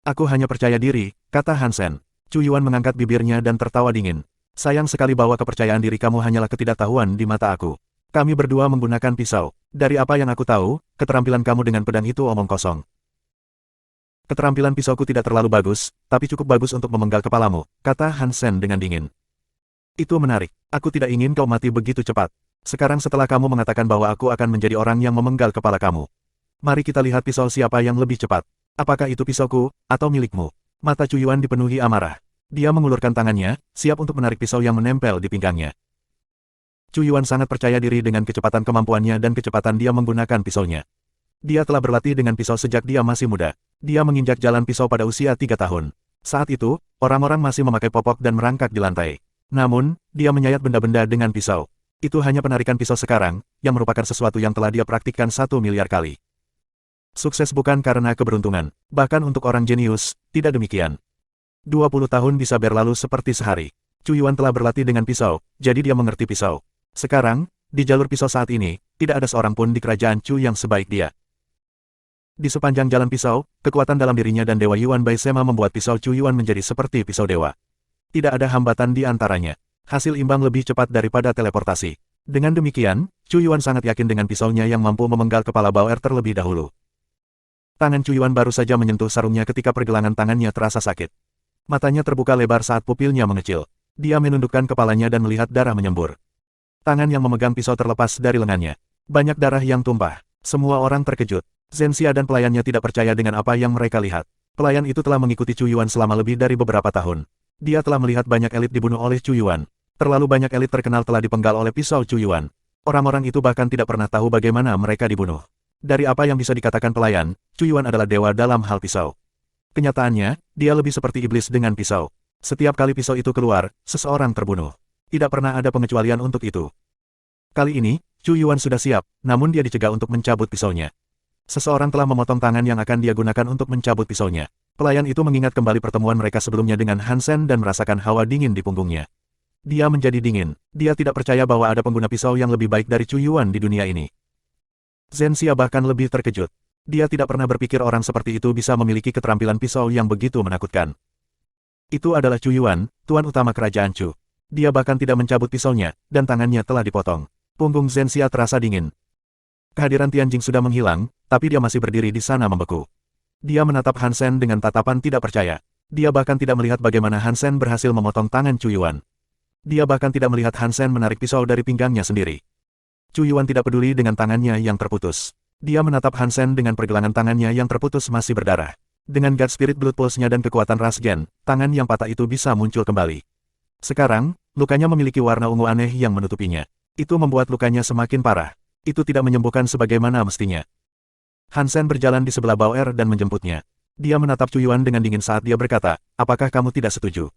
Aku hanya percaya diri, kata Han Sen. Chu Yuan mengangkat bibirnya dan tertawa dingin. Sayang sekali bahwa kepercayaan diri kamu hanyalah ketidaktahuan di mata aku. Kami berdua menggunakan pisau. Dari apa yang aku tahu, keterampilan kamu dengan pedang itu omong kosong. Keterampilan pisauku tidak terlalu bagus, tapi cukup bagus untuk memenggal kepalamu, kata Han Sen dengan dingin. Itu menarik. Aku tidak ingin kau mati begitu cepat. Sekarang setelah kamu mengatakan bahwa aku akan menjadi orang yang memenggal kepala kamu. Mari kita lihat pisau siapa yang lebih cepat. Apakah itu pisauku, atau milikmu? Mata Chu Yuan dipenuhi amarah. Dia mengulurkan tangannya, siap untuk menarik pisau yang menempel di pinggangnya. Chu Yuan sangat percaya diri dengan kecepatan kemampuannya dan kecepatan dia menggunakan pisaunya. Dia telah berlatih dengan pisau sejak dia masih muda. Dia menginjak jalan pisau pada usia 3 tahun. Saat itu, orang-orang masih memakai popok dan merangkak di lantai. Namun, dia menyayat benda-benda dengan pisau. Itu hanya penarikan pisau sekarang, yang merupakan sesuatu yang telah dia praktikkan 1 miliar kali. Sukses bukan karena keberuntungan. Bahkan untuk orang jenius, tidak demikian. 20 tahun bisa berlalu seperti sehari. Chu Yuan telah berlatih dengan pisau, jadi dia mengerti pisau. Sekarang, di jalur pisau saat ini, tidak ada seorang pun di kerajaan Chu yang sebaik dia. Di sepanjang jalan pisau, kekuatan dalam dirinya dan Dewa Yuan Bai Sema membuat pisau Chu Yuan menjadi seperti pisau dewa. Tidak ada hambatan di antaranya. Hasil imbang lebih cepat daripada teleportasi. Dengan demikian, Chu Yuan sangat yakin dengan pisaunya yang mampu memenggal kepala Bauer terlebih dahulu. Tangan Chu Yuan baru saja menyentuh sarungnya ketika pergelangan tangannya terasa sakit. Matanya terbuka lebar saat pupilnya mengecil. Dia menundukkan kepalanya dan melihat darah menyembur. Tangan yang memegang pisau terlepas dari lengannya. Banyak darah yang tumpah. Semua orang terkejut. Zhenxia dan pelayannya tidak percaya dengan apa yang mereka lihat. Pelayan itu telah mengikuti Chu Yuan selama lebih dari beberapa tahun. Dia telah melihat banyak elit dibunuh oleh Chu Yuan. Terlalu banyak elit terkenal telah dipenggal oleh pisau Chu Yuan. Orang-orang itu bahkan tidak pernah tahu bagaimana mereka dibunuh. Dari apa yang bisa dikatakan pelayan, Chu Yuan adalah dewa dalam hal pisau. Kenyataannya, dia lebih seperti iblis dengan pisau. Setiap kali pisau itu keluar, seseorang terbunuh. Tidak pernah ada pengecualian untuk itu. Kali ini, Chu Yuan sudah siap, namun dia dicegah untuk mencabut pisaunya. Seseorang telah memotong tangan yang akan dia gunakan untuk mencabut pisaunya. Pelayan itu mengingat kembali pertemuan mereka sebelumnya dengan Han Sen dan merasakan hawa dingin di punggungnya. Dia menjadi dingin. Dia tidak percaya bahwa ada pengguna pisau yang lebih baik dari Chu Yuan di dunia ini. Zhenxia bahkan lebih terkejut. Dia tidak pernah berpikir orang seperti itu bisa memiliki keterampilan pisau yang begitu menakutkan. Itu adalah Chu Yuan, tuan utama kerajaan Chu. Dia bahkan tidak mencabut pisaunya, dan tangannya telah dipotong. Punggung Zhenxia terasa dingin. Kehadiran Tianjing sudah menghilang, tapi dia masih berdiri di sana membeku. Dia menatap Han Sen dengan tatapan tidak percaya. Dia bahkan tidak melihat bagaimana Han Sen berhasil memotong tangan Chu Yuan. Dia bahkan tidak melihat Han Sen menarik pisau dari pinggangnya sendiri. Chu Yuan tidak peduli dengan tangannya yang terputus. Dia menatap Han Sen dengan pergelangan tangannya yang terputus masih berdarah. Dengan God Spirit Blood Pulse-nya dan kekuatan ras gen, tangan yang patah itu bisa muncul kembali. Sekarang, lukanya memiliki warna ungu aneh yang menutupinya. Itu membuat lukanya semakin parah. Itu tidak menyembuhkan sebagaimana mestinya. Han Sen berjalan di sebelah Bauer dan menjemputnya. Dia menatap Chu Yuan dengan dingin saat dia berkata, apakah kamu tidak setuju?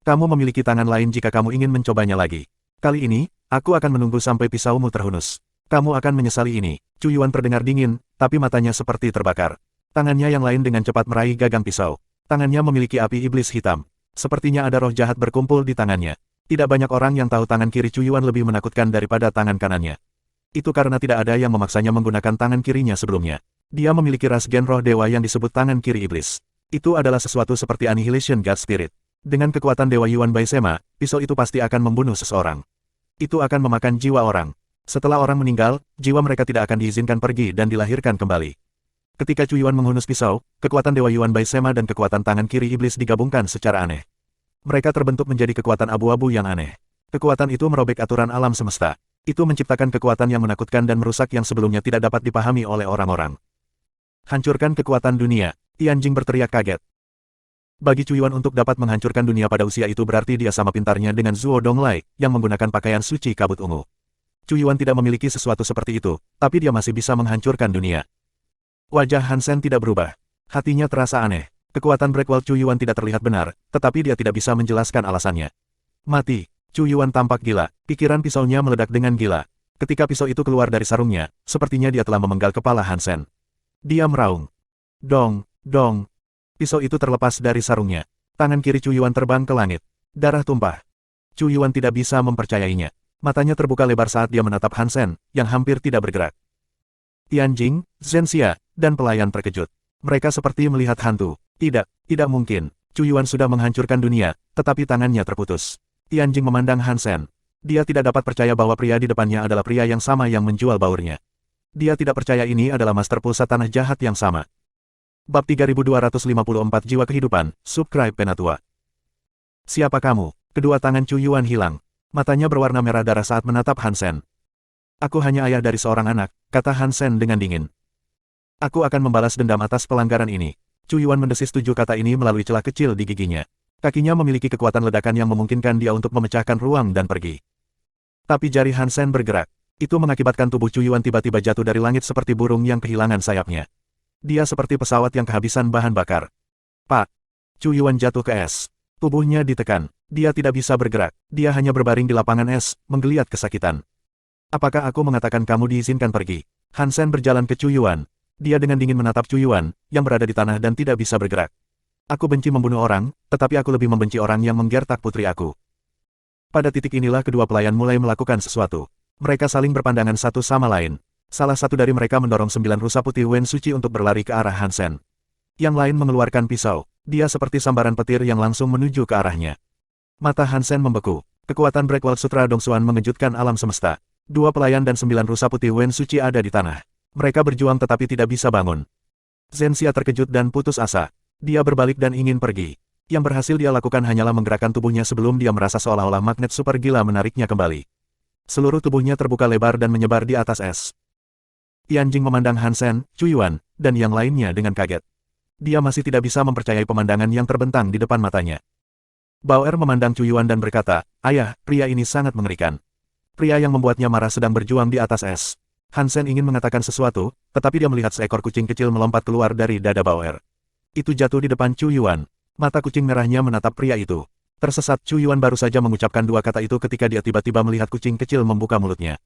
Kamu memiliki tangan lain jika kamu ingin mencobanya lagi. Kali ini, aku akan menunggu sampai pisaumu terhunus. Kamu akan menyesali ini. Chu Yuan terdengar dingin, tapi matanya seperti terbakar. Tangannya yang lain dengan cepat meraih gagang pisau. Tangannya memiliki api iblis hitam. Sepertinya ada roh jahat berkumpul di tangannya. Tidak banyak orang yang tahu tangan kiri Chu Yuan lebih menakutkan daripada tangan kanannya. Itu karena tidak ada yang memaksanya menggunakan tangan kirinya sebelumnya. Dia memiliki ras gen roh dewa yang disebut tangan kiri iblis. Itu adalah sesuatu seperti Annihilation God Spirit. Dengan kekuatan Dewa Yuan Bai Sema, pisau itu pasti akan membunuh seseorang. Itu akan memakan jiwa orang. Setelah orang meninggal, jiwa mereka tidak akan diizinkan pergi dan dilahirkan kembali. Ketika Chu Yuan menghunus pisau, kekuatan Dewa Yuan Bai Sema dan kekuatan tangan kiri iblis digabungkan secara aneh. Mereka terbentuk menjadi kekuatan abu-abu yang aneh. Kekuatan itu merobek aturan alam semesta. Itu menciptakan kekuatan yang menakutkan dan merusak yang sebelumnya tidak dapat dipahami oleh orang-orang. Hancurkan kekuatan dunia, Tianjing berteriak kaget. Bagi Chu Yuan untuk dapat menghancurkan dunia pada usia itu berarti dia sama pintarnya dengan Zuo Donglai, yang menggunakan pakaian suci kabut ungu. Chu Yuan tidak memiliki sesuatu seperti itu, tapi dia masih bisa menghancurkan dunia. Wajah Han Sen tidak berubah. Hatinya terasa aneh. Kekuatan Breakwall Chu Yuan tidak terlihat benar, tetapi dia tidak bisa menjelaskan alasannya. Mati. Chu Yuan tampak gila. Pikiran pisaunya meledak dengan gila. Ketika pisau itu keluar dari sarungnya, sepertinya dia telah memenggal kepala Han Sen. Dia meraung. Dong, dong. Pisau itu terlepas dari sarungnya. Tangan kiri Chu Yuan terbang ke langit. Darah tumpah. Chu Yuan tidak bisa mempercayainya. Matanya terbuka lebar saat dia menatap Han Sen, yang hampir tidak bergerak. Tianjing, Zhenxia, dan pelayan terkejut. Mereka seperti melihat hantu. Tidak mungkin. Chu Yuan sudah menghancurkan dunia, tetapi tangannya terputus. Tianjing memandang Han Sen. Dia tidak dapat percaya bahwa pria di depannya adalah pria yang sama yang menjual baurnya. Dia tidak percaya ini adalah master pulsa tanah jahat yang sama. Bab 3254 Jiwa Kehidupan, Subscribe Penatua. Siapa kamu? Kedua tangan Chu Yuan hilang. Matanya berwarna merah darah saat menatap Han Sen. Aku hanya ayah dari seorang anak, kata Han Sen dengan dingin. Aku akan membalas dendam atas pelanggaran ini. Chu Yuan mendesis 7 kata ini melalui celah kecil di giginya. Kakinya memiliki kekuatan ledakan yang memungkinkan dia untuk memecahkan ruang dan pergi. Tapi jari Han Sen bergerak. Itu mengakibatkan tubuh Chu Yuan tiba-tiba jatuh dari langit seperti burung yang kehilangan sayapnya. Dia seperti pesawat yang kehabisan bahan bakar. Pak! Chu Yuan jatuh ke es. Tubuhnya ditekan. Dia tidak bisa bergerak. Dia hanya berbaring di lapangan es, menggeliat kesakitan. Apakah aku mengatakan kamu diizinkan pergi? Han Sen berjalan ke Chu Yuan. Dia dengan dingin menatap Chu Yuan, yang berada di tanah dan tidak bisa bergerak. Aku benci membunuh orang, tetapi aku lebih membenci orang yang menggertak putri aku. Pada titik inilah kedua pelayan mulai melakukan sesuatu. Mereka saling berpandangan satu sama lain. Salah satu dari mereka mendorong 9 rusa putih Wen Suci untuk berlari ke arah Han Sen. Yang lain mengeluarkan pisau. Dia seperti sambaran petir yang langsung menuju ke arahnya. Mata Han Sen membeku. Kekuatan Breakwall Sutra Dongsuan mengejutkan alam semesta. 2 pelayan dan 9 rusa putih Wen Suci ada di tanah. Mereka berjuang tetapi tidak bisa bangun. Zhenxia terkejut dan putus asa. Dia berbalik dan ingin pergi. Yang berhasil dia lakukan hanyalah menggerakkan tubuhnya sebelum dia merasa seolah-olah magnet super gila menariknya kembali. Seluruh tubuhnya terbuka lebar dan menyebar di atas es. Tianjing memandang Han Sen, Chu Yuan, dan yang lainnya dengan kaget. Dia masih tidak bisa mempercayai pemandangan yang terbentang di depan matanya. Bauer memandang Chu Yuan dan berkata, "Ayah, pria ini sangat mengerikan." Pria yang membuatnya marah sedang berjuang di atas es. Han Sen ingin mengatakan sesuatu, tetapi dia melihat seekor kucing kecil melompat keluar dari dada Bauer. Itu jatuh di depan Chu Yuan. Mata kucing merahnya menatap pria itu. Tersesat, Chu Yuan baru saja mengucapkan 2 kata itu ketika dia tiba-tiba melihat kucing kecil membuka mulutnya.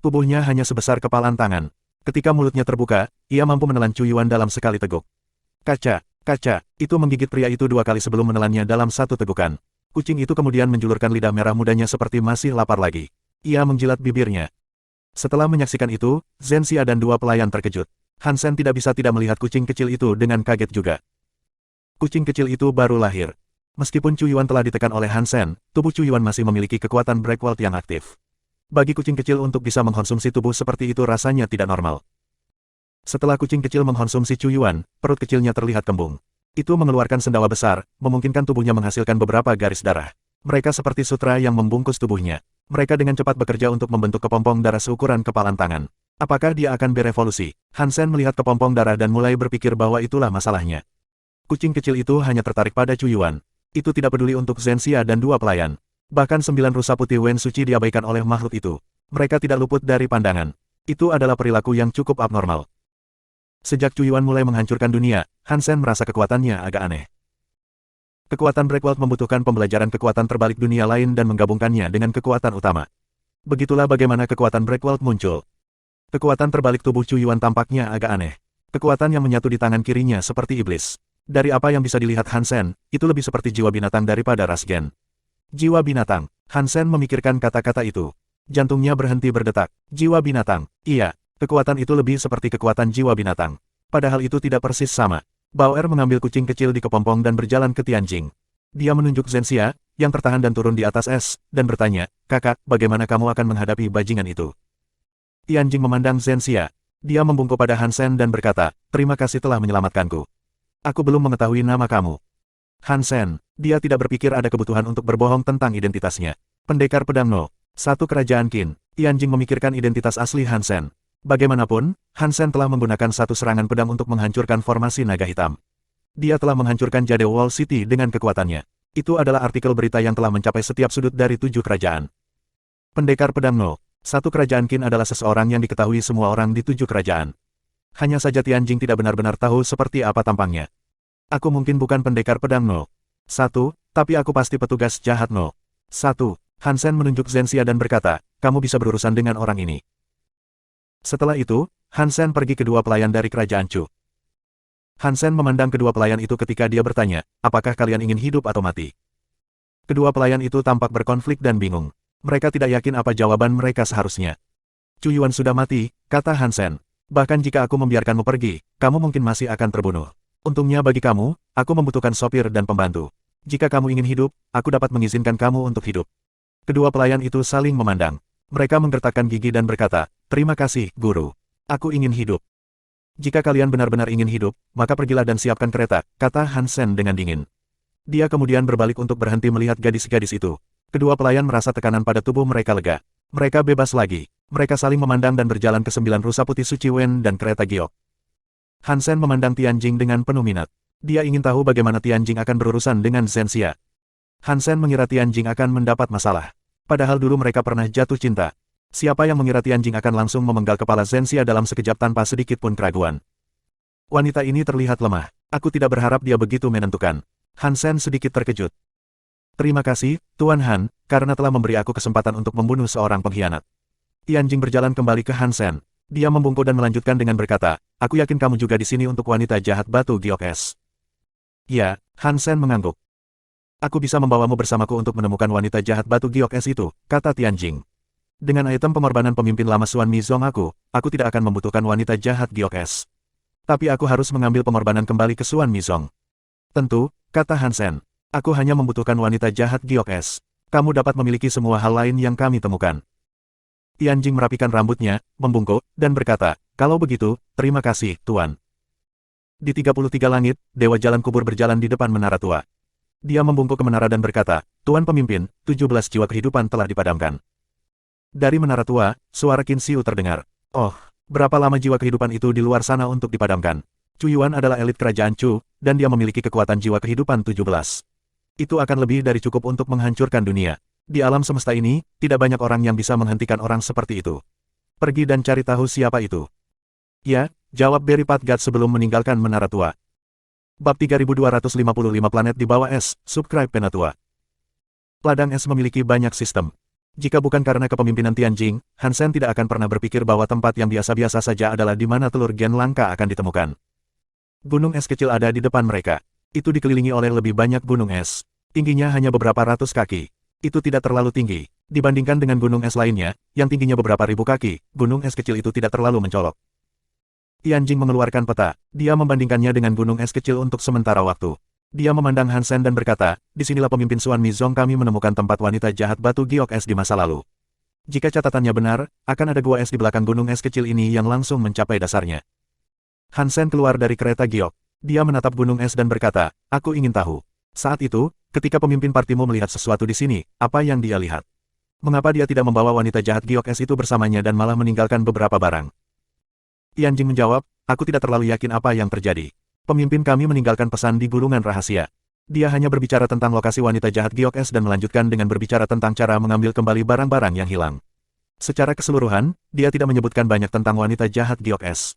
Tubuhnya hanya sebesar kepalan tangan. Ketika mulutnya terbuka, ia mampu menelan Chu Yuan dalam sekali teguk. Kaca, itu menggigit pria itu 2 kali sebelum menelannya dalam 1 tegukan. Kucing itu kemudian menjulurkan lidah merah mudanya seperti masih lapar lagi. Ia menjilat bibirnya. Setelah menyaksikan itu, Zhenxia dan 2 pelayan terkejut. Han Sen tidak bisa tidak melihat kucing kecil itu dengan kaget juga. Kucing kecil itu baru lahir. Meskipun Chu Yuan telah ditekan oleh Han Sen, tubuh Chu Yuan masih memiliki kekuatan Breakwall yang aktif. Bagi kucing kecil untuk bisa mengkonsumsi tubuh seperti itu rasanya tidak normal. Setelah kucing kecil mengkonsumsi Chu Yuan, perut kecilnya terlihat kembung. Itu mengeluarkan sendawa besar, memungkinkan tubuhnya menghasilkan beberapa garis darah. Mereka seperti sutra yang membungkus tubuhnya. Mereka dengan cepat bekerja untuk membentuk kepompong darah seukuran kepalan tangan. Apakah dia akan berevolusi? Han Sen melihat kepompong darah dan mulai berpikir bahwa itulah masalahnya. Kucing kecil itu hanya tertarik pada Chu Yuan. Itu tidak peduli untuk Zhenxia dan 2 pelayan. Bahkan 9 rusa putih Wen Suci diabaikan oleh makhluk itu. Mereka tidak luput dari pandangan. Itu adalah perilaku yang cukup abnormal. Sejak Chu Yuan mulai menghancurkan dunia, Han Sen merasa kekuatannya agak aneh. Kekuatan Breakwall membutuhkan pembelajaran kekuatan terbalik dunia lain dan menggabungkannya dengan kekuatan utama. Begitulah bagaimana kekuatan Breakwall muncul. Kekuatan terbalik tubuh Chu Yuan tampaknya agak aneh. Kekuatan yang menyatu di tangan kirinya seperti iblis. Dari apa yang bisa dilihat Han Sen, itu lebih seperti jiwa binatang daripada ras gen. Jiwa binatang. Han Sen memikirkan kata-kata itu. Jantungnya berhenti berdetak. Jiwa binatang. Iya, kekuatan itu lebih seperti kekuatan jiwa binatang. Padahal itu tidak persis sama. Bauer mengambil kucing kecil di kepompong dan berjalan ke Tianjing. Dia menunjuk Zhenxia, yang tertahan dan turun di atas es, dan bertanya, "Kakak, bagaimana kamu akan menghadapi bajingan itu?" Tianjing memandang Zhenxia. Dia membungkuk pada Han Sen dan berkata, "Terima kasih telah menyelamatkanku. Aku belum mengetahui nama kamu." Han Sen, dia tidak berpikir ada kebutuhan untuk berbohong tentang identitasnya. Pendekar Pedang No. 1 Kerajaan Qin. Tianjing memikirkan identitas asli Han Sen. Bagaimanapun, Han Sen telah menggunakan 1 serangan pedang untuk menghancurkan formasi naga hitam. Dia telah menghancurkan Jade Wall City dengan kekuatannya. Itu adalah artikel berita yang telah mencapai setiap sudut dari 7 kerajaan. Pendekar Pedang No. 1 Kerajaan Qin adalah seseorang yang diketahui semua orang di 7 kerajaan. Hanya saja Tianjing tidak benar-benar tahu seperti apa tampangnya. Aku mungkin bukan pendekar pedang No. 1, tapi aku pasti petugas jahat No. 1. Han Sen menunjuk Zhenxia dan berkata, "Kamu bisa berurusan dengan orang ini." Setelah itu, Han Sen pergi ke 2 pelayan dari kerajaan Chu. Han Sen memandang kedua pelayan itu ketika dia bertanya, "Apakah kalian ingin hidup atau mati?" Kedua pelayan itu tampak berkonflik dan bingung. Mereka tidak yakin apa jawaban mereka seharusnya. Chu Yuan sudah mati, kata Han Sen. Bahkan jika aku membiarkanmu pergi, kamu mungkin masih akan terbunuh. Untungnya bagi kamu, aku membutuhkan sopir dan pembantu. Jika kamu ingin hidup, aku dapat mengizinkan kamu untuk hidup. Kedua pelayan itu saling memandang. Mereka menggertakkan gigi dan berkata, terima kasih, guru. Aku ingin hidup. Jika kalian benar-benar ingin hidup, maka pergilah dan siapkan kereta, kata Han Sen dengan dingin. Dia kemudian berbalik untuk berhenti melihat gadis-gadis itu. Kedua pelayan merasa tekanan pada tubuh mereka lega. Mereka bebas lagi. Mereka saling memandang dan berjalan ke 9 rusa putih Suci Wen dan kereta giok. Han Sen memandang Tianjing dengan penuh minat. Dia ingin tahu bagaimana Tianjing akan berurusan dengan Zhenxia. Han Sen mengira Tianjing akan mendapat masalah. Padahal dulu mereka pernah jatuh cinta. Siapa yang mengira Tianjing akan langsung memenggal kepala Zhenxia dalam sekejap tanpa sedikit pun keraguan. Wanita ini terlihat lemah. Aku tidak berharap dia begitu menentukan. Han Sen sedikit terkejut. Terima kasih, Tuan Han, karena telah memberi aku kesempatan untuk membunuh seorang pengkhianat. Tianjing berjalan kembali ke Han Sen. Dia membungkuk dan melanjutkan dengan berkata, aku yakin kamu juga di sini untuk wanita jahat batu giok es. Ya, Han Sen mengangguk. Aku bisa membawamu bersamaku untuk menemukan wanita jahat batu giok es itu, kata Tianjing. Dengan item pengorbanan pemimpin lama Xuan Mizong aku tidak akan membutuhkan wanita jahat giok es. Tapi aku harus mengambil pengorbanan kembali ke Xuan Mizong. Tentu, kata Han Sen. Aku hanya membutuhkan wanita jahat giok es. Kamu dapat memiliki semua hal lain yang kami temukan. Tianjing merapikan rambutnya, membungkuk, dan berkata, kalau begitu, terima kasih, Tuan. Di 33 langit, Dewa Jalan Kubur berjalan di depan menara tua. Dia membungkuk ke menara dan berkata, Tuan Pemimpin, 17 jiwa kehidupan telah dipadamkan. Dari menara tua, suara Qin Xiu terdengar. Oh, berapa lama jiwa kehidupan itu di luar sana untuk dipadamkan? Chu Yuan adalah elit kerajaan Chu, dan dia memiliki kekuatan jiwa kehidupan 17. Itu akan lebih dari cukup untuk menghancurkan dunia. Di alam semesta ini, tidak banyak orang yang bisa menghentikan orang seperti itu. Pergi dan cari tahu siapa itu. Ya, jawab Barry Patgat sebelum meninggalkan menara tua. Bab 3255 Planet di bawah es, subscribe Penatua. Ladang es memiliki banyak sistem. Jika bukan karena kepemimpinan Tianjing, Han Sen tidak akan pernah berpikir bahwa tempat yang biasa-biasa saja adalah di mana telur gen langka akan ditemukan. Gunung es kecil ada di depan mereka. Itu dikelilingi oleh lebih banyak gunung es. Tingginya hanya beberapa ratus kaki. Itu tidak terlalu tinggi. Dibandingkan dengan gunung es lainnya, yang tingginya beberapa ribu kaki, gunung es kecil itu tidak terlalu mencolok. Tianjing mengeluarkan peta. Dia membandingkannya dengan gunung es kecil untuk sementara waktu. Dia memandang Han Sen dan berkata, disinilah pemimpin Xuan Mizong kami menemukan tempat wanita jahat batu giok es di masa lalu. Jika catatannya benar, akan ada gua es di belakang gunung es kecil ini yang langsung mencapai dasarnya. Han Sen keluar dari kereta giok. Dia menatap gunung es dan berkata, aku ingin tahu. Saat itu, ketika pemimpin partimu melihat sesuatu di sini, apa yang dia lihat? Mengapa dia tidak membawa wanita jahat giok es itu bersamanya dan malah meninggalkan beberapa barang? Tianjing menjawab, aku tidak terlalu yakin apa yang terjadi. Pemimpin kami meninggalkan pesan di gulungan rahasia. Dia hanya berbicara tentang lokasi wanita jahat giok es dan melanjutkan dengan berbicara tentang cara mengambil kembali barang-barang yang hilang. Secara keseluruhan, dia tidak menyebutkan banyak tentang wanita jahat giok es.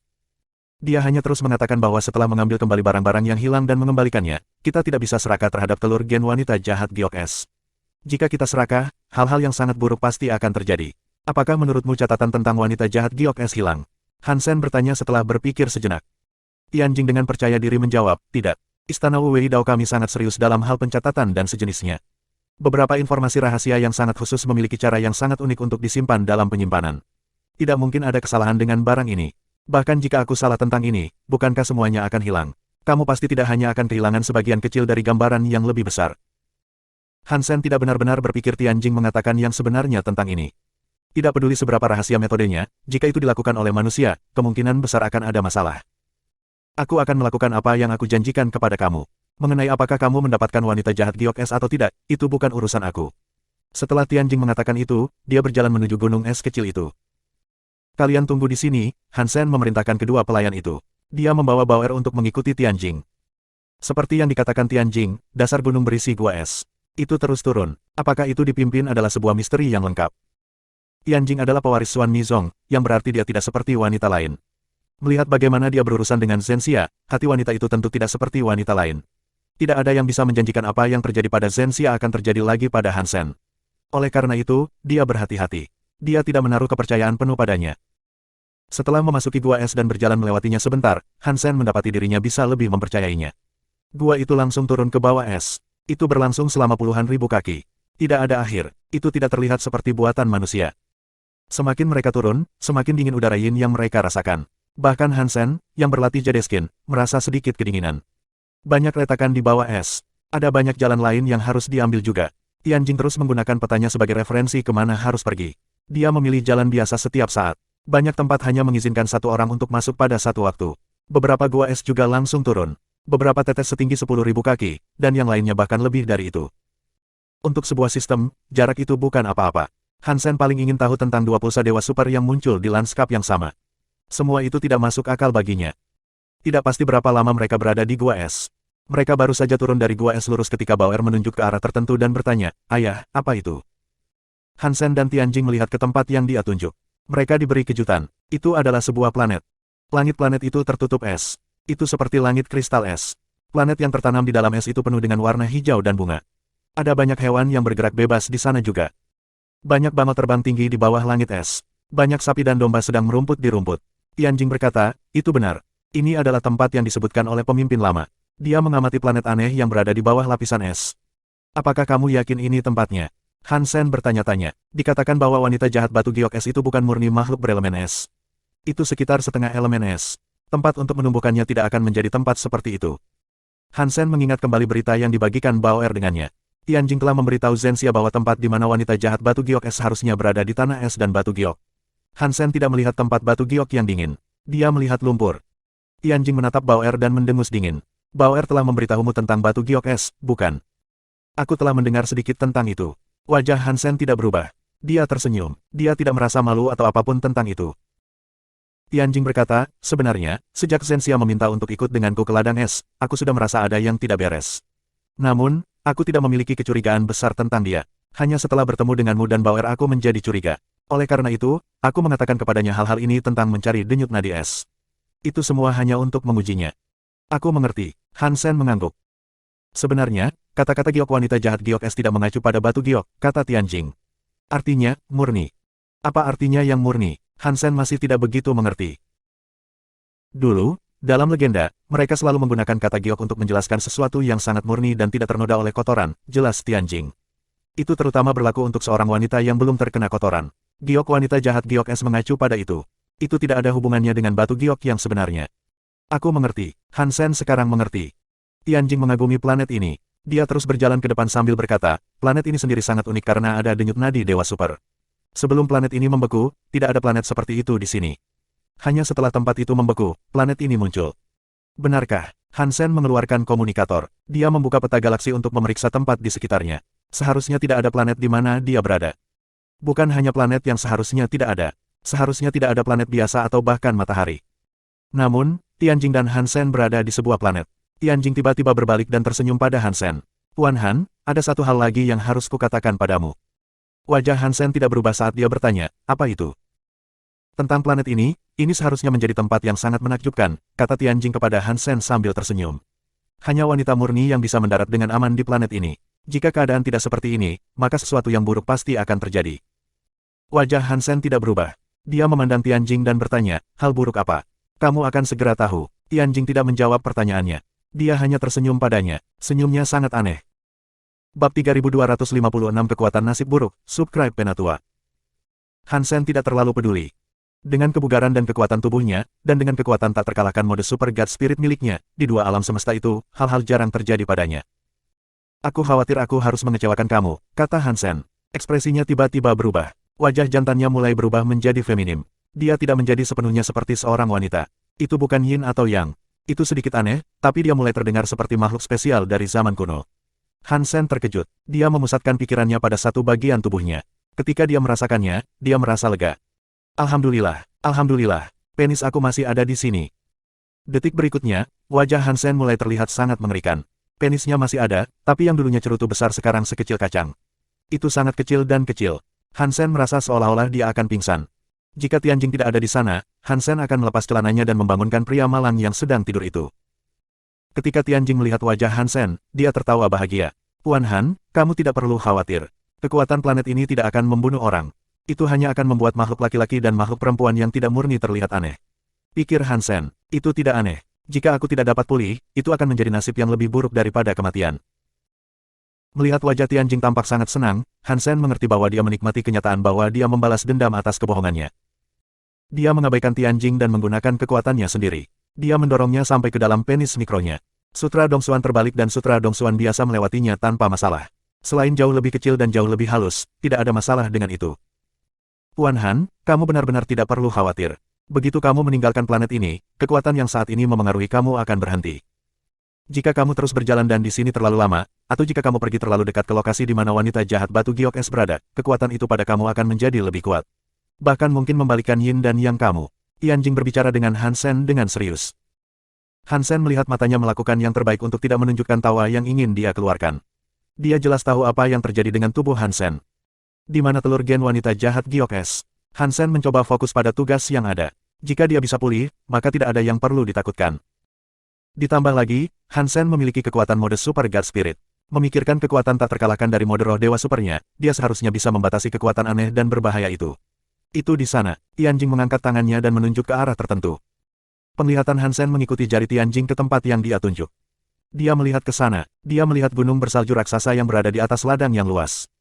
Dia hanya terus mengatakan bahwa setelah mengambil kembali barang-barang yang hilang dan mengembalikannya, kita tidak bisa serakah terhadap telur gen wanita jahat giok es. Jika kita serakah, hal-hal yang sangat buruk pasti akan terjadi. Apakah menurutmu catatan tentang wanita jahat giok es hilang? Han Sen bertanya setelah berpikir sejenak. Tianjing dengan percaya diri menjawab, tidak. Istana Wu Dao kami sangat serius dalam hal pencatatan dan sejenisnya. Beberapa informasi rahasia yang sangat khusus memiliki cara yang sangat unik untuk disimpan dalam penyimpanan. Tidak mungkin ada kesalahan dengan barang ini. Bahkan jika aku salah tentang ini, bukankah semuanya akan hilang? Kamu pasti tidak hanya akan kehilangan sebagian kecil dari gambaran yang lebih besar. Han Sen tidak benar-benar berpikir Tianjing mengatakan yang sebenarnya tentang ini. Tidak peduli seberapa rahasia metodenya, jika itu dilakukan oleh manusia, kemungkinan besar akan ada masalah. Aku akan melakukan apa yang aku janjikan kepada kamu. Mengenai apakah kamu mendapatkan wanita jahat giok es atau tidak, itu bukan urusan aku. Setelah Tianjing mengatakan itu, dia berjalan menuju gunung es kecil itu. Kalian tunggu di sini, Han Sen memerintahkan kedua pelayan itu. Dia membawa Bauer untuk mengikuti Tianjing. Seperti yang dikatakan Tianjing, dasar gunung berisi gua es. Itu terus turun. Apakah itu dipimpin adalah sebuah misteri yang lengkap. Tianjing adalah pewaris Xuan Mizong, yang berarti dia tidak seperti wanita lain. Melihat bagaimana dia berurusan dengan Zhenxia, hati wanita itu tentu tidak seperti wanita lain. Tidak ada yang bisa menjanjikan apa yang terjadi pada Zhenxia akan terjadi lagi pada Han Sen. Oleh karena itu, dia berhati-hati. Dia tidak menaruh kepercayaan penuh padanya. Setelah memasuki gua es dan berjalan melewatinya sebentar, Han Sen mendapati dirinya bisa lebih mempercayainya. Gua itu langsung turun ke bawah es. Itu berlangsung selama puluhan ribu kaki. Tidak ada akhir, itu tidak terlihat seperti buatan manusia. Semakin mereka turun, semakin dingin udara yin yang mereka rasakan. Bahkan Hansen, yang berlatih Jadeskin, merasa sedikit kedinginan. Banyak retakan di bawah es. Ada banyak jalan lain yang harus diambil juga. Tianjing terus menggunakan petanya sebagai referensi kemana harus pergi. Dia memilih jalan biasa setiap saat. Banyak tempat hanya mengizinkan satu orang untuk masuk pada satu waktu. Beberapa gua es juga langsung turun. Beberapa tetes setinggi 10.000 kaki, dan yang lainnya bahkan lebih dari itu. Untuk sebuah sistem, jarak itu bukan apa-apa. Hansen paling ingin tahu tentang dua pulsa Dewa Super yang muncul di lanskap yang sama. Semua itu tidak masuk akal baginya. Tidak pasti berapa lama mereka berada di gua es. Mereka baru saja turun dari gua es lurus ketika Bauer menunjuk ke arah tertentu dan bertanya, "Ayah, apa itu?" Hansen dan Tianjing melihat ke tempat yang dia tunjuk. Mereka diberi kejutan. Itu adalah sebuah planet. Langit planet itu tertutup es. Itu seperti langit kristal es. Planet yang tertanam di dalam es itu penuh dengan warna hijau dan bunga. Ada banyak hewan yang bergerak bebas di sana juga. Banyak bangau terbang tinggi di bawah langit es. Banyak sapi dan domba sedang merumput di rumput. Tianjing berkata, "Itu benar. Ini adalah tempat yang disebutkan oleh pemimpin lama." Dia mengamati planet aneh yang berada di bawah lapisan es. "Apakah kamu yakin ini tempatnya?" Hansen bertanya-tanya. Dikatakan bahwa wanita jahat batu giok es itu bukan murni makhluk berelemen es. Itu sekitar setengah elemen es. Tempat untuk menumbuhkannya tidak akan menjadi tempat seperti itu. Hansen mengingat kembali berita yang dibagikan Bauer dengannya. Tianjing telah memberitahu Zhenxia bahwa tempat di mana wanita jahat batu giok es harusnya berada di tanah es dan batu giok. Hansen tidak melihat tempat batu giok yang dingin. Dia melihat lumpur. Tianjing menatap Bauer dan mendengus dingin. "Bauer telah memberitahumu tentang batu giok es, bukan?" "Aku telah mendengar sedikit tentang itu." Wajah Hansen tidak berubah. Dia tersenyum. Dia tidak merasa malu atau apapun tentang itu. Tianjing berkata, "Sebenarnya, sejak Zhenxia meminta untuk ikut denganku ke ladang es, aku sudah merasa ada yang tidak beres. Namun, aku tidak memiliki kecurigaan besar tentang dia. Hanya setelah bertemu denganmu dan Bauer aku menjadi curiga. Oleh karena itu, aku mengatakan kepadanya hal-hal ini tentang mencari denyut nadi es. Itu semua hanya untuk mengujinya." "Aku mengerti." Hansen mengangguk. "Sebenarnya, kata-kata giok wanita jahat giok es tidak mengacu pada batu giok," kata Tianjing. "Artinya, murni." "Apa artinya yang murni?" Hansen masih tidak begitu mengerti. Dulu, dalam legenda, mereka selalu menggunakan kata giok untuk menjelaskan sesuatu yang sangat murni dan tidak ternoda oleh kotoran, jelas Tianjing. Itu terutama berlaku untuk seorang wanita yang belum terkena kotoran. Giok wanita jahat giok es mengacu pada itu. Itu tidak ada hubungannya dengan batu giok yang sebenarnya. "Aku mengerti." Hansen sekarang mengerti. Tianjing mengagumi planet ini. Dia terus berjalan ke depan sambil berkata, "Planet ini sendiri sangat unik karena ada denyut nadi Dewa Super. Sebelum planet ini membeku, tidak ada planet seperti itu di sini. Hanya setelah tempat itu membeku, planet ini muncul." "Benarkah?" Hansen mengeluarkan komunikator. Dia membuka peta galaksi untuk memeriksa tempat di sekitarnya. Seharusnya tidak ada planet di mana dia berada. Bukan hanya planet yang seharusnya tidak ada. Seharusnya tidak ada planet biasa atau bahkan matahari. Namun, Tianjing dan Hansen berada di sebuah planet. Tianjing tiba-tiba berbalik dan tersenyum pada Hansen. "Tuan Han, ada satu hal lagi yang harus kukatakan padamu." Wajah Hansen tidak berubah saat dia bertanya, "Apa itu?" "Tentang planet ini seharusnya menjadi tempat yang sangat menakjubkan," kata Tianjing kepada Hansen sambil tersenyum. "Hanya wanita murni yang bisa mendarat dengan aman di planet ini. Jika keadaan tidak seperti ini, maka sesuatu yang buruk pasti akan terjadi." Wajah Hansen tidak berubah. Dia memandang Tianjing dan bertanya, "Hal buruk apa?" "Kamu akan segera tahu." Tianjing tidak menjawab pertanyaannya. Dia hanya tersenyum padanya. Senyumnya sangat aneh. Bab 3256 Kekuatan Nasib Buruk, Subscribe Penatua. Hansen tidak terlalu peduli. Dengan kebugaran dan kekuatan tubuhnya, dan dengan kekuatan tak terkalahkan mode Super God Spirit miliknya, di dua alam semesta itu, hal-hal jarang terjadi padanya. "Aku khawatir aku harus mengecewakan kamu," kata Hansen. Ekspresinya tiba-tiba berubah. Wajah jantannya mulai berubah menjadi feminim. Dia tidak menjadi sepenuhnya seperti seorang wanita. Itu bukan yin atau yang. Itu sedikit aneh, tapi dia mulai terdengar seperti makhluk spesial dari zaman kuno. Hansen terkejut. Dia memusatkan pikirannya pada satu bagian tubuhnya. Ketika dia merasakannya, dia merasa lega. "Alhamdulillah, alhamdulillah, penis aku masih ada di sini." Detik berikutnya, wajah Hansen mulai terlihat sangat mengerikan. Penisnya masih ada, tapi yang dulunya cerutu besar sekarang sekecil kacang. Itu sangat kecil dan kecil. Hansen merasa seolah-olah dia akan pingsan. Jika Tianjing tidak ada di sana, Hansen akan melepas celananya dan membangunkan pria malang yang sedang tidur itu. Ketika Tianjing melihat wajah Hansen, dia tertawa bahagia. "Tuan Han, kamu tidak perlu khawatir. Kekuatan planet ini tidak akan membunuh orang. Itu hanya akan membuat makhluk laki-laki dan makhluk perempuan yang tidak murni terlihat aneh." Pikir Hansen, itu tidak aneh. Jika aku tidak dapat pulih, itu akan menjadi nasib yang lebih buruk daripada kematian. Melihat wajah Tianjing tampak sangat senang, Han Sen mengerti bahwa dia menikmati kenyataan bahwa dia membalas dendam atas kebohongannya. Dia mengabaikan Tianjing dan menggunakan kekuatannya sendiri. Dia mendorongnya sampai ke dalam penis mikronya. Sutra Dongsuan terbalik dan Sutra Dongsuan biasa melewatinya tanpa masalah. Selain jauh lebih kecil dan jauh lebih halus, tidak ada masalah dengan itu. Puan Han, kamu benar-benar tidak perlu khawatir. Begitu kamu meninggalkan planet ini, kekuatan yang saat ini memengaruhi kamu akan berhenti. Jika kamu terus berjalan dan di sini terlalu lama, atau jika kamu pergi terlalu dekat ke lokasi di mana wanita jahat batu giok es berada, kekuatan itu pada kamu akan menjadi lebih kuat. Bahkan mungkin membalikan yin dan yang kamu. Tianjing berbicara dengan Han Sen dengan serius. Han Sen melihat matanya melakukan yang terbaik untuk tidak menunjukkan tawa yang ingin dia keluarkan. Dia jelas tahu apa yang terjadi dengan tubuh Han Sen. Di mana telur gen wanita jahat giok es? Han Sen mencoba fokus pada tugas yang ada. Jika dia bisa pulih, maka tidak ada yang perlu ditakutkan. Ditambah lagi, Han Sen memiliki kekuatan mode Super God Spirit. Memikirkan kekuatan tak terkalahkan dari mode roh dewa supernya, dia seharusnya bisa membatasi kekuatan aneh dan berbahaya itu. Itu di sana, Tianjing mengangkat tangannya dan menunjuk ke arah tertentu. Penglihatan Han Sen mengikuti jari Tianjing ke tempat yang dia tunjuk. Dia melihat ke sana, dia melihat gunung bersalju raksasa yang berada di atas ladang yang luas.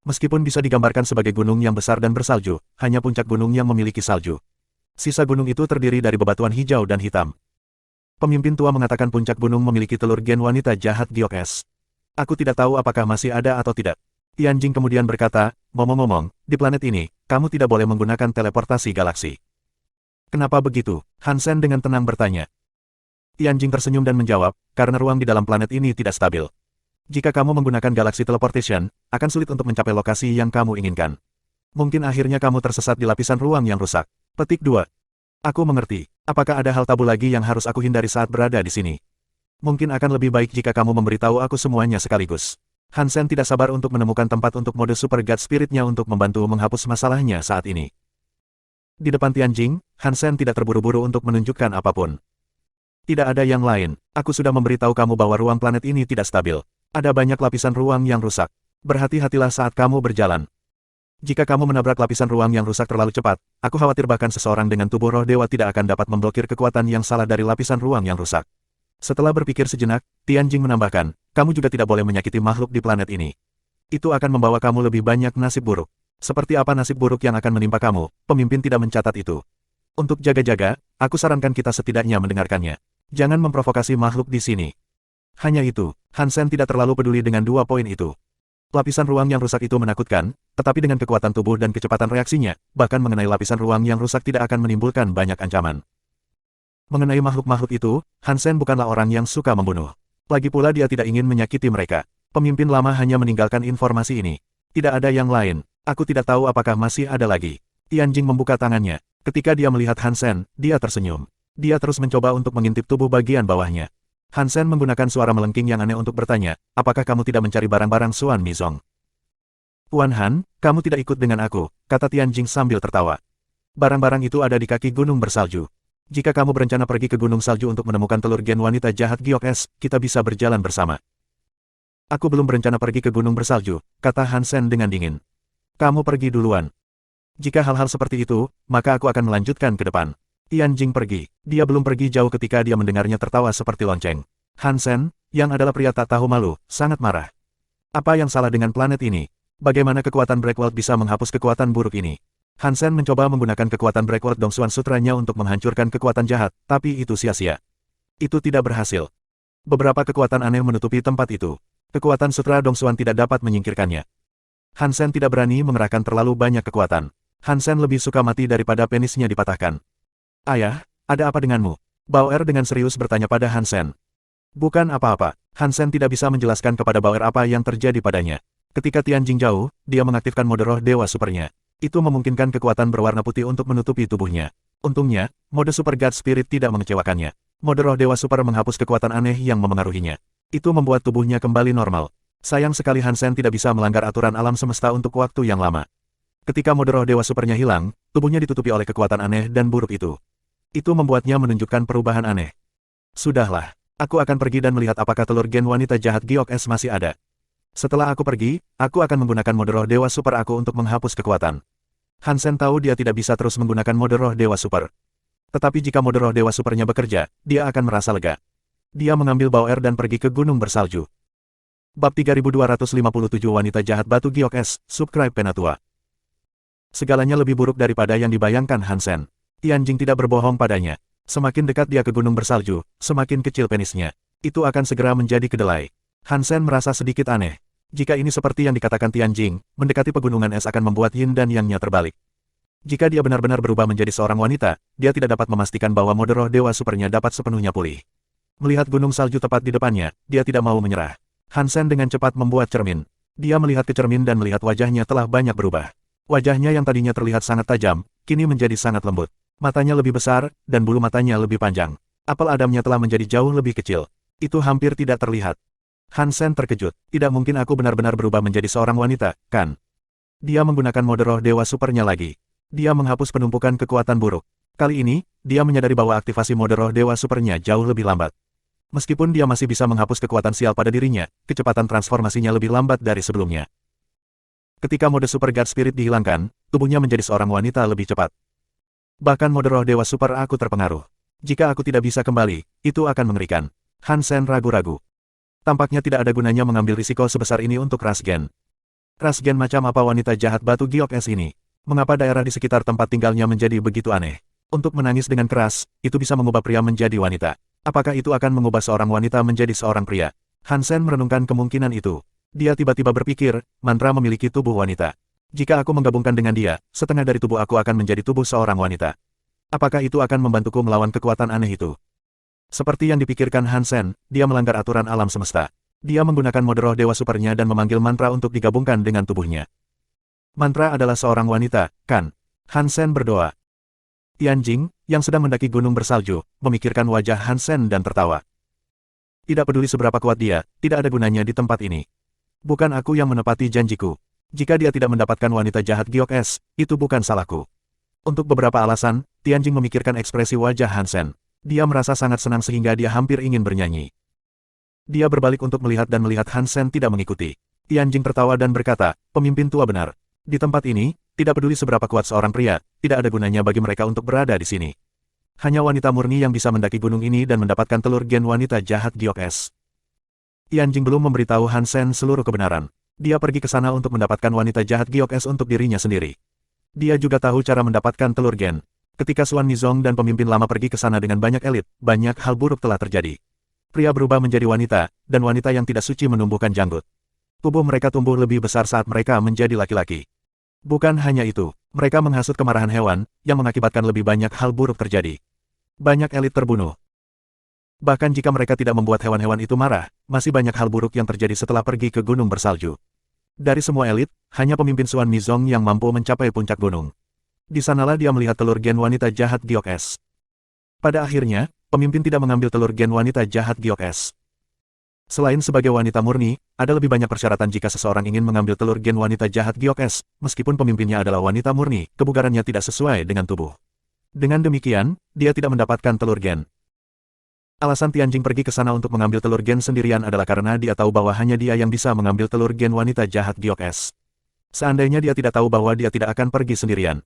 Meskipun bisa digambarkan sebagai gunung yang besar dan bersalju, hanya puncak gunung yang memiliki salju. Sisa gunung itu terdiri dari bebatuan hijau dan hitam. Pemimpin tua mengatakan puncak gunung memiliki telur gen wanita jahat giok es. Aku tidak tahu apakah masih ada atau tidak. Tianjing kemudian berkata, ngomong-ngomong, di planet ini, kamu tidak boleh menggunakan teleportasi galaksi. Kenapa begitu? Han Sen dengan tenang bertanya. Tianjing tersenyum dan menjawab, karena ruang di dalam planet ini tidak stabil. Jika kamu menggunakan galaxy teleportation, akan sulit untuk mencapai lokasi yang kamu inginkan. Mungkin akhirnya kamu tersesat di lapisan ruang yang rusak. Petik 2. Aku mengerti. Apakah ada hal tabu lagi yang harus aku hindari saat berada di sini? Mungkin akan lebih baik jika kamu memberitahu aku semuanya sekaligus. Han Sen tidak sabar untuk menemukan tempat untuk mode Super God Spirit-nya untuk membantu menghapus masalahnya saat ini. Di depan Tianjing, Han Sen tidak terburu-buru untuk menunjukkan apapun. Tidak ada yang lain, aku sudah memberitahu kamu bahwa ruang planet ini tidak stabil. Ada banyak lapisan ruang yang rusak. Berhati-hatilah saat kamu berjalan. Jika kamu menabrak lapisan ruang yang rusak terlalu cepat, aku khawatir bahkan seseorang dengan tubuh roh dewa tidak akan dapat memblokir kekuatan yang salah dari lapisan ruang yang rusak. Setelah berpikir sejenak, Tianjing menambahkan, kamu juga tidak boleh menyakiti makhluk di planet ini. Itu akan membawa kamu lebih banyak nasib buruk. Seperti apa nasib buruk yang akan menimpa kamu, pemimpin tidak mencatat itu. Untuk jaga-jaga, aku sarankan kita setidaknya mendengarkannya. Jangan memprovokasi makhluk di sini. Hanya itu, Han Sen tidak terlalu peduli dengan dua poin itu. Lapisan ruang yang rusak itu menakutkan, tetapi dengan kekuatan tubuh dan kecepatan reaksinya, bahkan mengenai lapisan ruang yang rusak tidak akan menimbulkan banyak ancaman. Mengenai makhluk-makhluk itu, Han Sen bukanlah orang yang suka membunuh. Lagi pula dia tidak ingin menyakiti mereka. Pemimpin lama hanya meninggalkan informasi ini. Tidak ada yang lain. Aku tidak tahu apakah masih ada lagi. Tianjing membuka tangannya. Ketika dia melihat Han Sen, dia tersenyum. Dia terus mencoba untuk mengintip tubuh bagian bawahnya. Han Sen menggunakan suara melengking yang aneh untuk bertanya, apakah kamu tidak mencari barang-barang Xuan Mizong? Puan Han, kamu tidak ikut dengan aku, kata Tianjing sambil tertawa. Barang-barang itu ada di kaki gunung bersalju. Jika kamu berencana pergi ke gunung salju untuk menemukan telur gen wanita jahat giok es, kita bisa berjalan bersama. Aku belum berencana pergi ke gunung bersalju, kata Han Sen dengan dingin. Kamu pergi duluan. Jika hal-hal seperti itu, maka aku akan melanjutkan ke depan. Tianjing pergi. Dia belum pergi jauh ketika dia mendengarnya tertawa seperti lonceng. Han Sen, yang adalah pria tak tahu malu, sangat marah. Apa yang salah dengan planet ini? Bagaimana kekuatan Breakworld bisa menghapus kekuatan buruk ini? Han Sen mencoba menggunakan kekuatan Breakworld Dongsuan Sutranya untuk menghancurkan kekuatan jahat, tapi itu sia-sia. Itu tidak berhasil. Beberapa kekuatan aneh menutupi tempat itu. Kekuatan Sutra Dongsuan tidak dapat menyingkirkannya. Han Sen tidak berani mengerahkan terlalu banyak kekuatan. Han Sen lebih suka mati daripada penisnya dipatahkan. Ayah, ada apa denganmu? Bauer dengan serius bertanya pada Han Sen. Bukan apa-apa. Han Sen tidak bisa menjelaskan kepada Bauer apa yang terjadi padanya. Ketika Tianjing jauh, dia mengaktifkan mode roh dewa supernya. Itu memungkinkan kekuatan berwarna putih untuk menutupi tubuhnya. Untungnya, mode Super God Spirit tidak mengecewakannya. Mode roh dewa super menghapus kekuatan aneh yang memengaruhinya. Itu membuat tubuhnya kembali normal. Sayang sekali Han Sen tidak bisa melanggar aturan alam semesta untuk waktu yang lama. Ketika mode roh dewa supernya hilang, tubuhnya ditutupi oleh kekuatan aneh dan buruk itu. Itu membuatnya menunjukkan perubahan aneh. Sudahlah, aku akan pergi dan melihat apakah telur gen wanita jahat giok es masih ada. Setelah aku pergi, aku akan menggunakan mode roh dewa super aku untuk menghapus kekuatan. Han Sen tahu dia tidak bisa terus menggunakan mode roh dewa super. Tetapi jika mode roh dewa supernya bekerja, dia akan merasa lega. Dia mengambil Bauer dan pergi ke gunung bersalju. Bab 3257 Wanita Jahat Batu Giok S, Subscribe Penatua. Segalanya lebih buruk daripada yang dibayangkan Hansen. Tianjing tidak berbohong padanya. Semakin dekat dia ke gunung bersalju, semakin kecil penisnya. Itu akan segera menjadi kedelai. Hansen merasa sedikit aneh. Jika ini seperti yang dikatakan Tianjing, mendekati pegunungan es akan membuat yin dan yang-nya terbalik. Jika dia benar-benar berubah menjadi seorang wanita, dia tidak dapat memastikan bahwa mode roh dewa supernya dapat sepenuhnya pulih. Melihat gunung salju tepat di depannya, dia tidak mau menyerah. Hansen dengan cepat membuat cermin. Dia melihat ke cermin dan melihat wajahnya telah banyak berubah. Wajahnya yang tadinya terlihat sangat tajam, kini menjadi sangat lembut. Matanya lebih besar, dan bulu matanya lebih panjang. Apel adamnya telah menjadi jauh lebih kecil. Itu hampir tidak terlihat. Hansen terkejut. Tidak mungkin aku benar-benar berubah menjadi seorang wanita, kan? Dia menggunakan mode roh dewa supernya lagi. Dia menghapus penumpukan kekuatan buruk. Kali ini, dia menyadari bahwa aktivasi mode roh dewa supernya jauh lebih lambat. Meskipun dia masih bisa menghapus kekuatan sial pada dirinya, kecepatan transformasinya lebih lambat dari sebelumnya. Ketika mode Super God Spirit dihilangkan, tubuhnya menjadi seorang wanita lebih cepat. Bahkan mode roh dewa super aku terpengaruh. Jika aku tidak bisa kembali, itu akan mengerikan. Hansen ragu-ragu. Tampaknya tidak ada gunanya mengambil risiko sebesar ini untuk ras gen. Ras gen macam apa wanita jahat batu Giok S ini? Mengapa daerah di sekitar tempat tinggalnya menjadi begitu aneh? Untuk menangis dengan keras, itu bisa mengubah pria menjadi wanita. Apakah itu akan mengubah seorang wanita menjadi seorang pria? Hansen merenungkan kemungkinan itu. Dia tiba-tiba berpikir, mantra memiliki tubuh wanita. Jika aku menggabungkan dengan dia, setengah dari tubuh aku akan menjadi tubuh seorang wanita. Apakah itu akan membantuku melawan kekuatan aneh itu? Seperti yang dipikirkan Hansen, dia melanggar aturan alam semesta. Dia menggunakan mode roh dewa supernya dan memanggil mantra untuk digabungkan dengan tubuhnya. Mantra adalah seorang wanita, kan? Hansen berdoa. Tianjing, yang sedang mendaki gunung bersalju, memikirkan wajah Hansen dan tertawa. Tidak peduli seberapa kuat dia, tidak ada gunanya di tempat ini. Bukan aku yang menepati janjiku. Jika dia tidak mendapatkan wanita jahat Giok S, itu bukan salahku. Untuk beberapa alasan, Tianjing memikirkan ekspresi wajah Hansen. Dia merasa sangat senang sehingga dia hampir ingin bernyanyi. Dia berbalik untuk melihat dan melihat Hansen tidak mengikuti. Tianjing tertawa dan berkata, pemimpin tua benar. Di tempat ini, tidak peduli seberapa kuat seorang pria, tidak ada gunanya bagi mereka untuk berada di sini. Hanya wanita murni yang bisa mendaki gunung ini dan mendapatkan telur gen wanita jahat Giok S. Tianjing belum memberitahu Hansen seluruh kebenaran. Dia pergi ke sana untuk mendapatkan wanita jahat Giok S untuk dirinya sendiri. Dia juga tahu cara mendapatkan telur gen. Ketika Xuan Nizong dan pemimpin lama pergi ke sana dengan banyak elit, banyak hal buruk telah terjadi. Pria berubah menjadi wanita, dan wanita yang tidak suci menumbuhkan janggut. Tubuh mereka tumbuh lebih besar saat mereka menjadi laki-laki. Bukan hanya itu, mereka menghasut kemarahan hewan, yang mengakibatkan lebih banyak hal buruk terjadi. Banyak elit terbunuh. Bahkan jika mereka tidak membuat hewan-hewan itu marah, masih banyak hal buruk yang terjadi setelah pergi ke gunung bersalju. Dari semua elit, hanya pemimpin Xuan Nizong yang mampu mencapai puncak gunung. Di sanalah dia melihat telur gen wanita jahat Giok S. Pada akhirnya, pemimpin tidak mengambil telur gen wanita jahat Giok S. Selain sebagai wanita murni, ada lebih banyak persyaratan jika seseorang ingin mengambil telur gen wanita jahat Giok S, meskipun pemimpinnya adalah wanita murni, kebugarannya tidak sesuai dengan tubuh. Dengan demikian, dia tidak mendapatkan telur gen. Alasan Tianjing pergi ke sana untuk mengambil telur gen sendirian adalah karena dia tahu bahwa hanya dia yang bisa mengambil telur gen wanita jahat Giok S. Seandainya dia tidak tahu bahwa dia tidak akan pergi sendirian.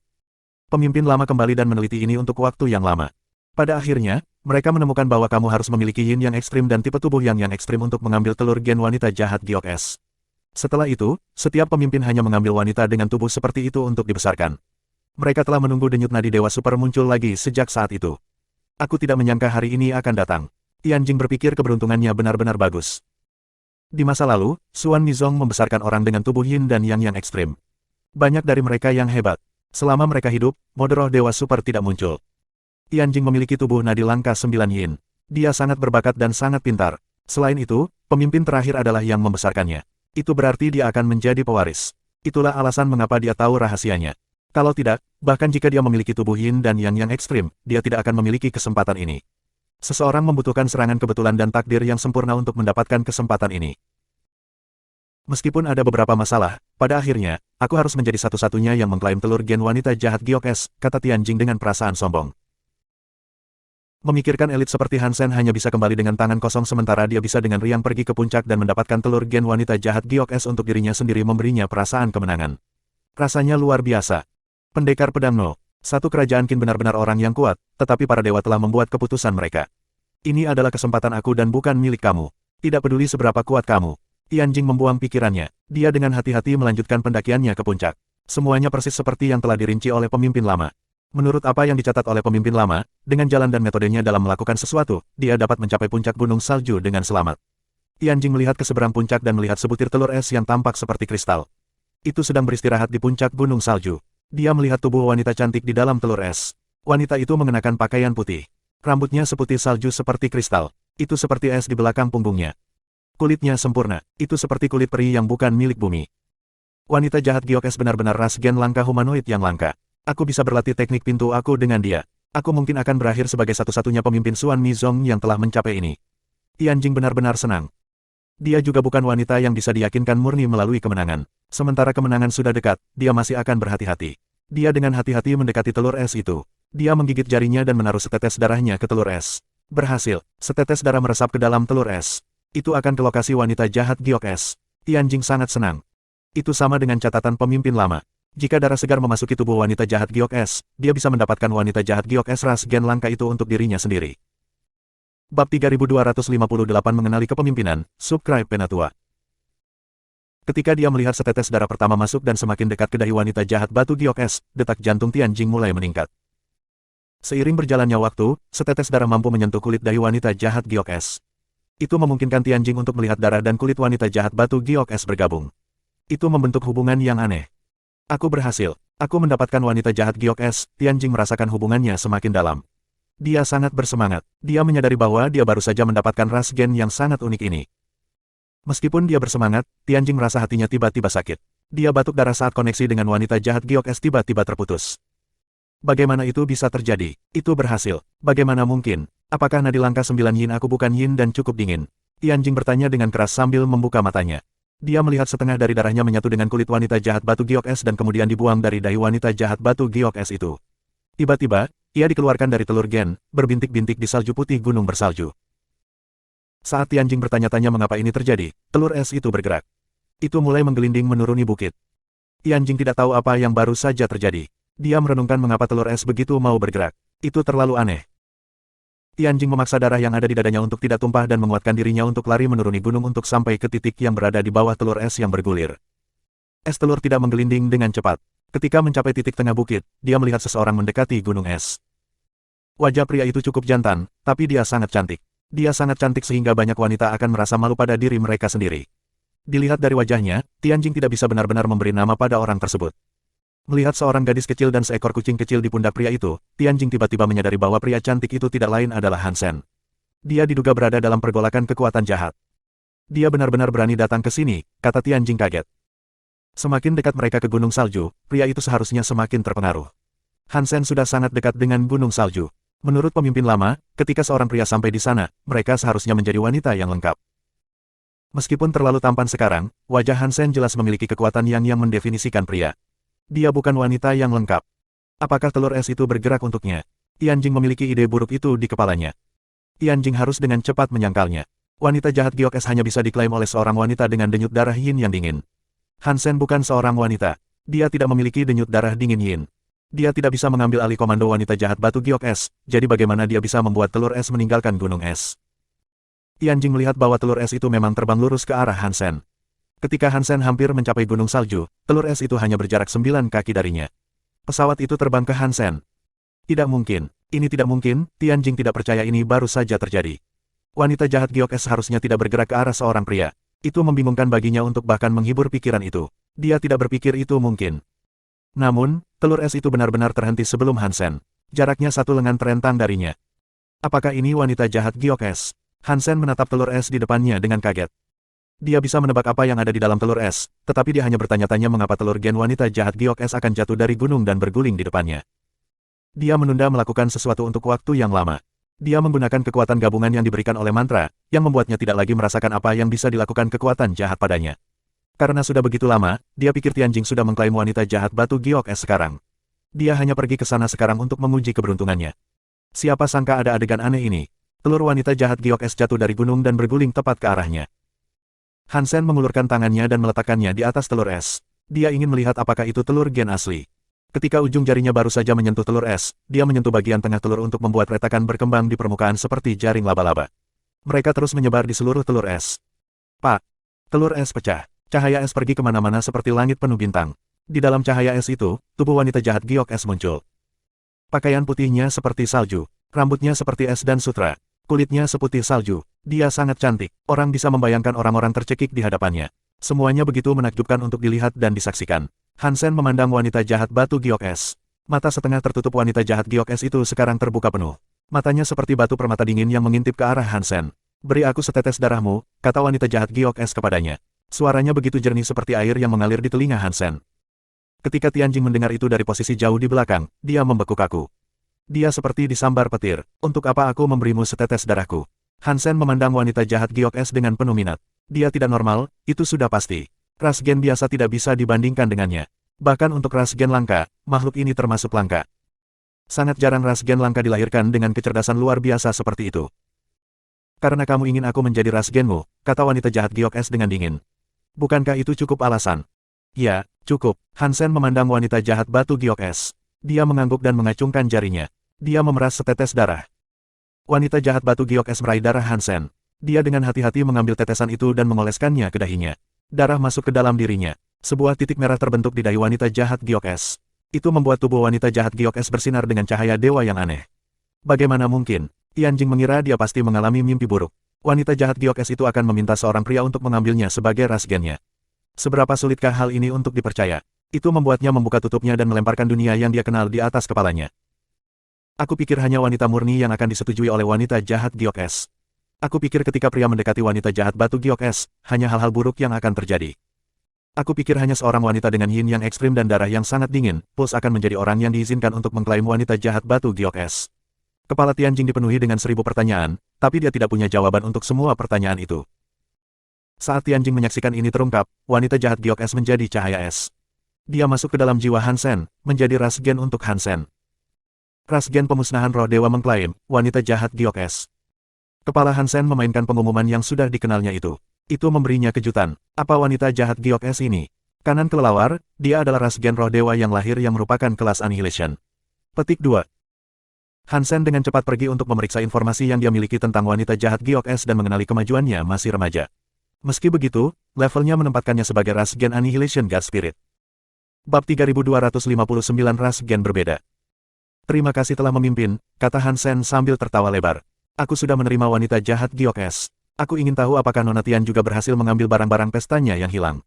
Pemimpin lama kembali dan meneliti ini untuk waktu yang lama. Pada akhirnya, mereka menemukan bahwa kamu harus memiliki yin yang ekstrim dan tipe tubuh yang ekstrim untuk mengambil telur gen wanita jahat Giok S. Setelah itu, setiap pemimpin hanya mengambil wanita dengan tubuh seperti itu untuk dibesarkan. Mereka telah menunggu denyut nadi dewa super muncul lagi sejak saat itu. Aku tidak menyangka hari ini akan datang. Tianjing berpikir keberuntungannya benar-benar bagus. Di masa lalu, Xuan Nizong membesarkan orang dengan tubuh yin dan yang ekstrim. Banyak dari mereka yang hebat. Selama mereka hidup, mode roh dewa super tidak muncul. Tianjing memiliki tubuh nadi langka 9 yin. Dia sangat berbakat dan sangat pintar. Selain itu, pemimpin terakhir adalah yang membesarkannya. Itu berarti dia akan menjadi pewaris. Itulah alasan mengapa dia tahu rahasianya. Kalau tidak, bahkan jika dia memiliki tubuh yin dan yang ekstrim, dia tidak akan memiliki kesempatan ini. Seseorang membutuhkan serangan kebetulan dan takdir yang sempurna untuk mendapatkan kesempatan ini. Meskipun ada beberapa masalah, pada akhirnya, aku harus menjadi satu-satunya yang mengklaim telur gen wanita jahat Giok S, kata Tianjing dengan perasaan sombong. Memikirkan elit seperti Hansen hanya bisa kembali dengan tangan kosong sementara dia bisa dengan riang pergi ke puncak dan mendapatkan telur gen wanita jahat Giok S untuk dirinya sendiri memberinya perasaan kemenangan. Rasanya luar biasa. Pendekar Pedang No. Satu kerajaan Qin benar-benar orang yang kuat, tetapi para dewa telah membuat keputusan mereka. Ini adalah kesempatan aku dan bukan milik kamu. Tidak peduli seberapa kuat kamu. Tianjing membuang pikirannya. Dia dengan hati-hati melanjutkan pendakiannya ke puncak. Semuanya persis seperti yang telah dirinci oleh pemimpin lama. Menurut apa yang dicatat oleh pemimpin lama, dengan jalan dan metodenya dalam melakukan sesuatu, dia dapat mencapai puncak gunung salju dengan selamat. Tianjing melihat ke seberang puncak dan melihat sebutir telur es yang tampak seperti kristal. Itu sedang beristirahat di puncak gunung salju. Dia melihat tubuh wanita cantik di dalam telur es. Wanita itu mengenakan pakaian putih. Rambutnya seputih salju seperti kristal. Itu seperti es di belakang punggungnya. Kulitnya sempurna. Itu seperti kulit peri yang bukan milik bumi. Wanita jahat Giok Es benar-benar ras gen langka humanoid yang langka. Aku bisa berlatih teknik pintu aku dengan dia. Aku mungkin akan berakhir sebagai satu-satunya pemimpin Xuan Mizong yang telah mencapai ini. Tianjing benar-benar senang. Dia juga bukan wanita yang bisa diyakinkan murni melalui kemenangan. Sementara kemenangan sudah dekat, dia masih akan berhati-hati. Dia dengan hati-hati mendekati telur es itu. Dia menggigit jarinya dan menaruh setetes darahnya ke telur es. Berhasil, setetes darah meresap ke dalam telur es. Itu akan ke lokasi wanita jahat Giok Es. Tianjing sangat senang. Itu sama dengan catatan pemimpin lama. Jika darah segar memasuki tubuh wanita jahat Giok Es, dia bisa mendapatkan wanita jahat Giok Es ras gen langka itu untuk dirinya sendiri. Bab 3258 mengenali kepemimpinan, subscribe Penatua. Ketika dia melihat setetes darah pertama masuk dan semakin dekat ke dahi wanita jahat batu Giok Es, detak jantung Tianjing mulai meningkat. Seiring berjalannya waktu, setetes darah mampu menyentuh kulit dahi wanita jahat Giok Es. Itu memungkinkan Tianjing untuk melihat darah dan kulit wanita jahat batu Giok Es bergabung. Itu membentuk hubungan yang aneh. Aku berhasil. Aku mendapatkan wanita jahat Giok Es. Tianjing merasakan hubungannya semakin dalam. Dia sangat bersemangat. Dia menyadari bahwa dia baru saja mendapatkan ras gen yang sangat unik ini. Meskipun dia bersemangat, Tianjing merasa hatinya tiba-tiba sakit. Dia batuk darah saat koneksi dengan wanita jahat Giok Es tiba-tiba terputus. Bagaimana itu bisa terjadi? Itu berhasil. Bagaimana mungkin? Apakah nadi langkah 9 yin aku bukan yin dan cukup dingin? Tianjing bertanya dengan keras sambil membuka matanya. Dia melihat setengah dari darahnya menyatu dengan kulit wanita jahat batu Giok Es dan kemudian dibuang dari dahi wanita jahat batu Giok Es itu. Tiba-tiba, ia dikeluarkan dari telur gen, berbintik-bintik di salju putih gunung bersalju. Saat Tianjing bertanya-tanya mengapa ini terjadi, telur es itu bergerak. Itu mulai menggelinding menuruni bukit. Tianjing tidak tahu apa yang baru saja terjadi. Dia merenungkan mengapa telur es begitu mau bergerak. Itu terlalu aneh. Tianjing memaksa darah yang ada di dadanya untuk tidak tumpah dan menguatkan dirinya untuk lari menuruni gunung untuk sampai ke titik yang berada di bawah telur es yang bergulir. Es telur tidak menggelinding dengan cepat. Ketika mencapai titik tengah bukit, dia melihat seseorang mendekati gunung es. Wajah pria itu cukup jantan, tapi dia sangat cantik. Dia sangat cantik sehingga banyak wanita akan merasa malu pada diri mereka sendiri. Dilihat dari wajahnya, Tianjing tidak bisa benar-benar memberi nama pada orang tersebut. Melihat seorang gadis kecil dan seekor kucing kecil di pundak pria itu, Tianjing tiba-tiba menyadari bahwa pria cantik itu tidak lain adalah Han Sen. Dia diduga berada dalam pergolakan kekuatan jahat. Dia benar-benar berani datang ke sini, kata Tianjing kaget. Semakin dekat mereka ke gunung salju, pria itu seharusnya semakin terpengaruh. Han Sen sudah sangat dekat dengan gunung salju. Menurut pemimpin lama, ketika seorang pria sampai di sana, mereka seharusnya menjadi wanita yang lengkap. Meskipun terlalu tampan sekarang, wajah Han Sen jelas memiliki kekuatan yang mendefinisikan pria. Dia bukan wanita yang lengkap. Apakah telur es itu bergerak untuknya? Tianjing memiliki ide buruk itu di kepalanya. Tianjing harus dengan cepat menyangkalnya. Wanita jahat Giok Es hanya bisa diklaim oleh seorang wanita dengan denyut darah yin yang dingin. Han Sen bukan seorang wanita. Dia tidak memiliki denyut darah dingin yin. Dia tidak bisa mengambil alih komando wanita jahat batu Giok Es, jadi bagaimana dia bisa membuat telur es meninggalkan gunung es? Tianjing melihat bahwa telur es itu memang terbang lurus ke arah Han Sen. Ketika Han Sen hampir mencapai gunung salju, telur es itu hanya berjarak 9 kaki darinya. Pesawat itu terbang ke Han Sen. Tidak mungkin. Ini tidak mungkin, Tianjing tidak percaya ini baru saja terjadi. Wanita jahat Giok Es harusnya tidak bergerak ke arah seorang pria. Itu membingungkan baginya untuk bahkan menghibur pikiran itu. Dia tidak berpikir itu mungkin. Namun, telur es itu benar-benar terhenti sebelum Han Sen. Jaraknya 1 lengan terentang darinya. Apakah ini wanita jahat Giok Es? Han Sen menatap telur es di depannya dengan kaget. Dia bisa menebak apa yang ada di dalam telur es, tetapi dia hanya bertanya-tanya mengapa telur gen wanita jahat Giok Es akan jatuh dari gunung dan berguling di depannya. Dia menunda melakukan sesuatu untuk waktu yang lama. Dia menggunakan kekuatan gabungan yang diberikan oleh mantra, yang membuatnya tidak lagi merasakan apa yang bisa dilakukan kekuatan jahat padanya. Karena sudah begitu lama, dia pikir Tianjing sudah mengklaim wanita jahat batu Giok Es sekarang. Dia hanya pergi ke sana sekarang untuk menguji keberuntungannya. Siapa sangka ada adegan aneh ini. Telur wanita jahat Giok Es jatuh dari gunung dan berguling tepat ke arahnya. Han Sen mengulurkan tangannya dan meletakkannya di atas telur es. Dia ingin melihat apakah itu telur gen asli. Ketika ujung jarinya baru saja menyentuh telur es, dia menyentuh bagian tengah telur untuk membuat retakan berkembang di permukaan seperti jaring laba-laba. Mereka terus menyebar di seluruh telur es. Pak! Telur es pecah. Cahaya es pergi kemana-mana seperti langit penuh bintang. Di dalam cahaya es itu, tubuh wanita jahat giok es muncul. Pakaian putihnya seperti salju. Rambutnya seperti es dan sutra. Kulitnya seputih salju. Dia sangat cantik. Orang bisa membayangkan orang-orang tercekik di hadapannya. Semuanya begitu menakjubkan untuk dilihat dan disaksikan. Hansen memandang wanita jahat batu giok es. Mata setengah tertutup wanita jahat giok es itu sekarang terbuka penuh. Matanya seperti batu permata dingin yang mengintip ke arah Hansen. Beri aku setetes darahmu, kata wanita jahat giok es kepadanya. Suaranya begitu jernih seperti air yang mengalir di telinga Hansen. Ketika Tianjing mendengar itu dari posisi jauh di belakang, dia membekuk kaku. Dia seperti disambar petir. Untuk apa aku memberimu setetes darahku? Hansen memandang wanita jahat giok es dengan penuh minat. Dia tidak normal, itu sudah pasti. Ras gen biasa tidak bisa dibandingkan dengannya. Bahkan untuk ras gen langka, makhluk ini termasuk langka. Sangat jarang ras gen langka dilahirkan dengan kecerdasan luar biasa seperti itu. Karena kamu ingin aku menjadi ras genmu, kata wanita jahat giok es dengan dingin. Bukankah itu cukup alasan? Ya, cukup. Hansen memandang wanita jahat batu giok es. Dia mengangguk dan mengacungkan jarinya. Dia memeras setetes darah. Wanita jahat batu giok es meraih darah Hansen. Dia dengan hati-hati mengambil tetesan itu dan mengoleskannya ke dahinya. Darah masuk ke dalam dirinya. Sebuah titik merah terbentuk di dahi wanita jahat giok es. Itu membuat tubuh wanita jahat giok es bersinar dengan cahaya dewa yang aneh. Bagaimana mungkin? Tianjing mengira dia pasti mengalami mimpi buruk. Wanita jahat giok es itu akan meminta seorang pria untuk mengambilnya sebagai ras gennya. Seberapa sulitkah hal ini untuk dipercaya? Itu membuatnya membuka tutupnya dan melemparkan dunia yang dia kenal di atas kepalanya. Aku pikir hanya wanita murni yang akan disetujui oleh wanita jahat giok es. Aku pikir ketika pria mendekati wanita jahat batu giok es, hanya hal-hal buruk yang akan terjadi. Aku pikir hanya seorang wanita dengan yin yang ekstrim dan darah yang sangat dingin, Puls akan menjadi orang yang diizinkan untuk mengklaim wanita jahat batu giok es. Kepala Tianjing dipenuhi dengan 1000 pertanyaan, tapi dia tidak punya jawaban untuk semua pertanyaan itu. Saat Tianjing menyaksikan ini terungkap, wanita jahat giok es menjadi cahaya es. Dia masuk ke dalam jiwa Hansen, menjadi ras gen untuk Hansen. Ras gen pemusnahan roh dewa mengklaim, wanita jahat giok es. Kepala Hansen memainkan pengumuman yang sudah dikenalnya itu. Itu memberinya kejutan. Apa wanita jahat giok es ini? Kanan kelelawar, dia adalah ras gen roh dewa yang lahir yang merupakan kelas Annihilation. Petik 2. Hansen dengan cepat pergi untuk memeriksa informasi yang dia miliki tentang wanita jahat giok es dan mengenali kemajuannya masih remaja. Meski begitu, levelnya menempatkannya sebagai ras gen Annihilation God Spirit. Bab 3259 ras gen berbeda. Terima kasih telah memimpin, kata Hansen sambil tertawa lebar. Aku sudah menerima wanita jahat giok es. Aku ingin tahu apakah Nona Tian juga berhasil mengambil barang-barang pestanya yang hilang.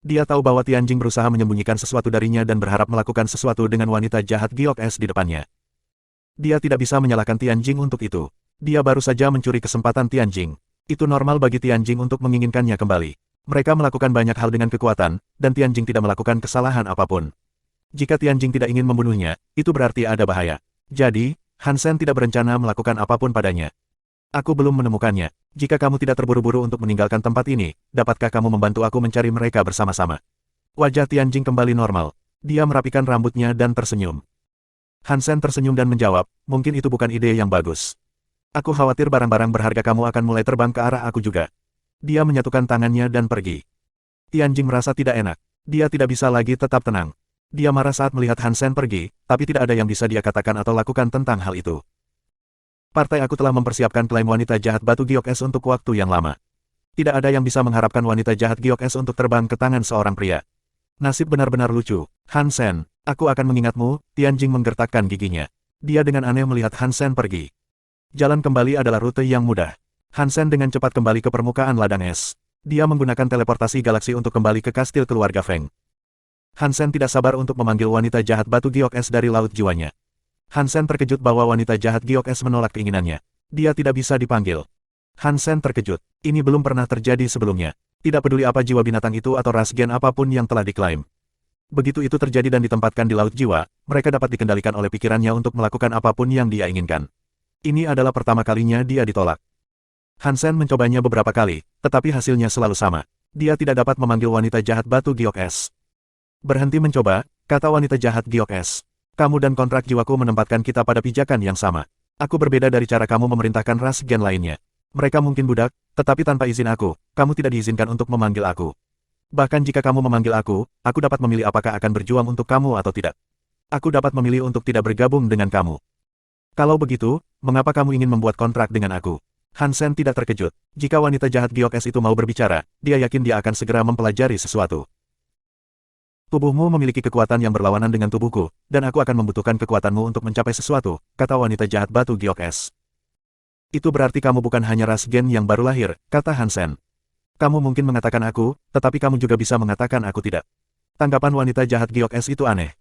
Dia tahu bahwa Tianjing berusaha menyembunyikan sesuatu darinya dan berharap melakukan sesuatu dengan wanita jahat giok es di depannya. Dia tidak bisa menyalahkan Tianjing untuk itu. Dia baru saja mencuri kesempatan Tianjing. Itu normal bagi Tianjing untuk menginginkannya kembali. Mereka melakukan banyak hal dengan kekuatan, dan Tianjing tidak melakukan kesalahan apapun. Jika Tianjing tidak ingin membunuhnya, itu berarti ada bahaya. Jadi, Hansen tidak berencana melakukan apapun padanya. Aku belum menemukannya. Jika kamu tidak terburu-buru untuk meninggalkan tempat ini, dapatkah kamu membantu aku mencari mereka bersama-sama? Wajah Tianjing kembali normal. Dia merapikan rambutnya dan tersenyum. Hansen tersenyum dan menjawab, mungkin itu bukan ide yang bagus. Aku khawatir barang-barang berharga kamu akan mulai terbang ke arah aku juga. Dia menyatukan tangannya dan pergi. Tianjing merasa tidak enak. Dia tidak bisa lagi tetap tenang. Dia marah saat melihat Hansen pergi, tapi tidak ada yang bisa dia katakan atau lakukan tentang hal itu. Partai aku telah mempersiapkan klaim wanita jahat batu giok es untuk waktu yang lama. Tidak ada yang bisa mengharapkan wanita jahat giok es untuk terbang ke tangan seorang pria. Nasib benar-benar lucu. Hansen, aku akan mengingatmu, Tianjing menggertakkan giginya. Dia dengan aneh melihat Hansen pergi. Jalan kembali adalah rute yang mudah. Hansen dengan cepat kembali ke permukaan ladang es. Dia menggunakan teleportasi galaksi untuk kembali ke kastil keluarga Feng. Hansen tidak sabar untuk memanggil wanita jahat batu giok es dari laut jiwanya. Hansen terkejut bahwa wanita jahat giok es menolak keinginannya. Dia tidak bisa dipanggil. Hansen terkejut. Ini belum pernah terjadi sebelumnya. Tidak peduli apa jiwa binatang itu atau ras gen apapun yang telah diklaim. Begitu itu terjadi dan ditempatkan di laut jiwa, mereka dapat dikendalikan oleh pikirannya untuk melakukan apapun yang dia inginkan. Ini adalah pertama kalinya dia ditolak. Hansen mencobanya beberapa kali, tetapi hasilnya selalu sama. Dia tidak dapat memanggil wanita jahat batu giok es. Berhenti mencoba, kata wanita jahat giok es. Kamu dan kontrak jiwaku menempatkan kita pada pijakan yang sama. Aku berbeda dari cara kamu memerintahkan ras gen lainnya. Mereka mungkin budak, tetapi tanpa izin aku, kamu tidak diizinkan untuk memanggil aku. Bahkan jika kamu memanggil aku dapat memilih apakah akan berjuang untuk kamu atau tidak. Aku dapat memilih untuk tidak bergabung dengan kamu. Kalau begitu, mengapa kamu ingin membuat kontrak dengan aku? Hansen tidak terkejut. Jika wanita jahat Giok S itu mau berbicara, dia yakin dia akan segera mempelajari sesuatu. Tubuhmu memiliki kekuatan yang berlawanan dengan tubuhku, dan aku akan membutuhkan kekuatanmu untuk mencapai sesuatu, kata wanita jahat batu Giok S. Itu berarti kamu bukan hanya ras gen yang baru lahir, kata Hansen. Kamu mungkin mengatakan aku, tetapi kamu juga bisa mengatakan aku tidak. Tanggapan wanita jahat Giok S itu aneh.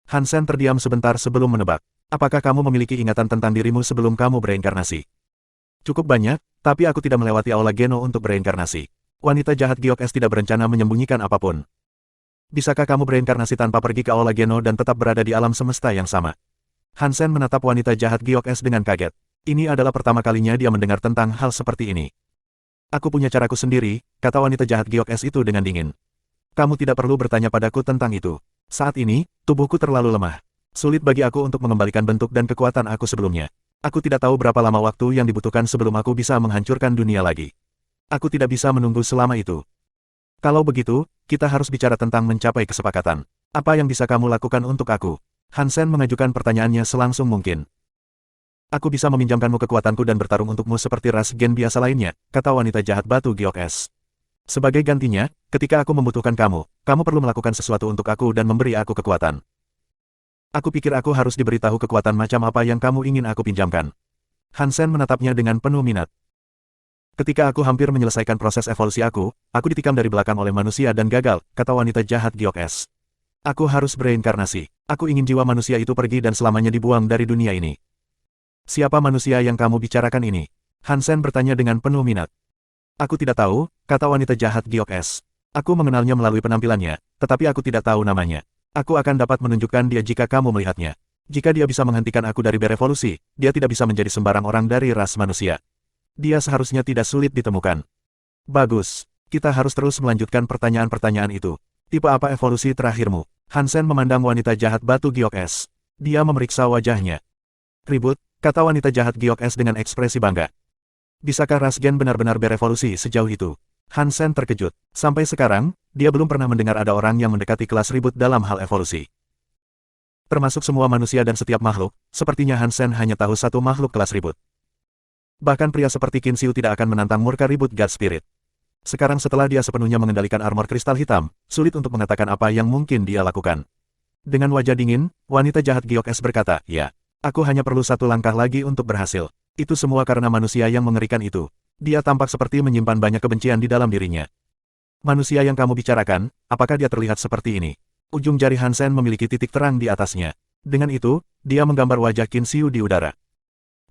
Hansen terdiam sebentar sebelum menebak. Apakah kamu memiliki ingatan tentang dirimu sebelum kamu bereinkarnasi? Cukup banyak, tapi aku tidak melewati aula Geno untuk bereinkarnasi. Wanita jahat Giok S tidak berencana menyembunyikan apapun. Bisakah kamu bereinkarnasi tanpa pergi ke aula Geno dan tetap berada di alam semesta yang sama? Hansen menatap wanita jahat Giok S dengan kaget. Ini adalah pertama kalinya dia mendengar tentang hal seperti ini. Aku punya caraku sendiri, kata wanita jahat Giok S itu dengan dingin. Kamu tidak perlu bertanya padaku tentang itu. Saat ini, tubuhku terlalu lemah. Sulit bagi aku untuk mengembalikan bentuk dan kekuatan aku sebelumnya. Aku tidak tahu berapa lama waktu yang dibutuhkan sebelum aku bisa menghancurkan dunia lagi. Aku tidak bisa menunggu selama itu. Kalau begitu, kita harus bicara tentang mencapai kesepakatan. Apa yang bisa kamu lakukan untuk aku? Hansen mengajukan pertanyaannya selangsung mungkin. Aku bisa meminjamkanmu kekuatanku dan bertarung untukmu seperti ras gen biasa lainnya, kata wanita jahat batu Giok S. Sebagai gantinya, ketika aku membutuhkan kamu, kamu perlu melakukan sesuatu untuk aku dan memberi aku kekuatan. Aku pikir aku harus diberitahu kekuatan macam apa yang kamu ingin aku pinjamkan. Hansen menatapnya dengan penuh minat. Ketika aku hampir menyelesaikan proses evolusi aku ditikam dari belakang oleh manusia dan gagal, kata wanita jahat Giok S. Aku harus bereinkarnasi. Aku ingin jiwa manusia itu pergi dan selamanya dibuang dari dunia ini. Siapa manusia yang kamu bicarakan ini? Hansen bertanya dengan penuh minat. Aku tidak tahu, kata wanita jahat Giok S. Aku mengenalnya melalui penampilannya, tetapi aku tidak tahu namanya. Aku akan dapat menunjukkan dia jika kamu melihatnya. Jika dia bisa menghentikan aku dari berevolusi, dia tidak bisa menjadi sembarang orang dari ras manusia. Dia seharusnya tidak sulit ditemukan. Bagus. Kita harus terus melanjutkan pertanyaan-pertanyaan itu. Tipe apa evolusi terakhirmu? Hansen memandang wanita jahat batu Giok S. Dia memeriksa wajahnya. Ribut, kata wanita jahat Giok S dengan ekspresi bangga. Bisakah ras gen benar-benar berevolusi sejauh itu? Hansen terkejut. Sampai sekarang, dia belum pernah mendengar ada orang yang mendekati kelas ribut dalam hal evolusi. Termasuk semua manusia dan setiap makhluk, sepertinya Hansen hanya tahu satu makhluk kelas ribut. Bahkan pria seperti Qin Xiu tidak akan menantang murka ribut God Spirit. Sekarang setelah dia sepenuhnya mengendalikan armor kristal hitam, sulit untuk mengatakan apa yang mungkin dia lakukan. Dengan wajah dingin, wanita jahat Giok S berkata, ya, aku hanya perlu satu langkah lagi untuk berhasil. Itu semua karena manusia yang mengerikan itu. Dia tampak seperti menyimpan banyak kebencian di dalam dirinya. Manusia yang kamu bicarakan, apakah dia terlihat seperti ini? Ujung jari Hansen memiliki titik terang di atasnya. Dengan itu, dia menggambar wajah Qin Xiu di udara.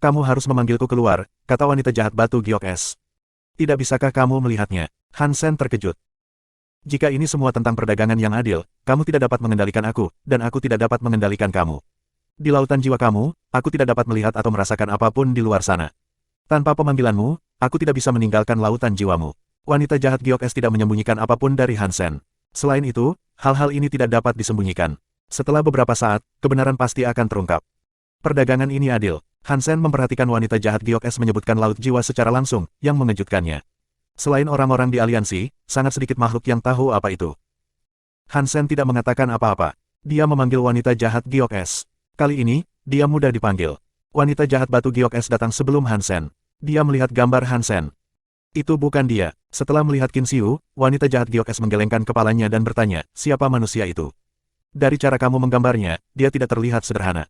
Kamu harus memanggilku keluar, kata wanita jahat batu Giok S. Tidak bisakah kamu melihatnya? Hansen terkejut. Jika ini semua tentang perdagangan yang adil, kamu tidak dapat mengendalikan aku, dan aku tidak dapat mengendalikan kamu. Di lautan jiwa kamu, aku tidak dapat melihat atau merasakan apapun di luar sana. Tanpa pemanggilanmu, aku tidak bisa meninggalkan lautan jiwamu. Wanita jahat Giok S tidak menyembunyikan apapun dari Hansen. Selain itu, hal-hal ini tidak dapat disembunyikan. Setelah beberapa saat, kebenaran pasti akan terungkap. Perdagangan ini adil. Hansen memperhatikan wanita jahat Giok S menyebutkan laut jiwa secara langsung, yang mengejutkannya. Selain orang-orang di aliansi, sangat sedikit makhluk yang tahu apa itu. Hansen tidak mengatakan apa-apa. Dia memanggil wanita jahat Giok S. Kali ini, dia mudah dipanggil. Wanita jahat batu Giok S datang sebelum Hansen. Dia melihat gambar Hansen. Itu bukan dia. Setelah melihat Qin Xiu, wanita jahat Giok S menggelengkan kepalanya dan bertanya, siapa manusia itu? Dari cara kamu menggambarnya, dia tidak terlihat sederhana.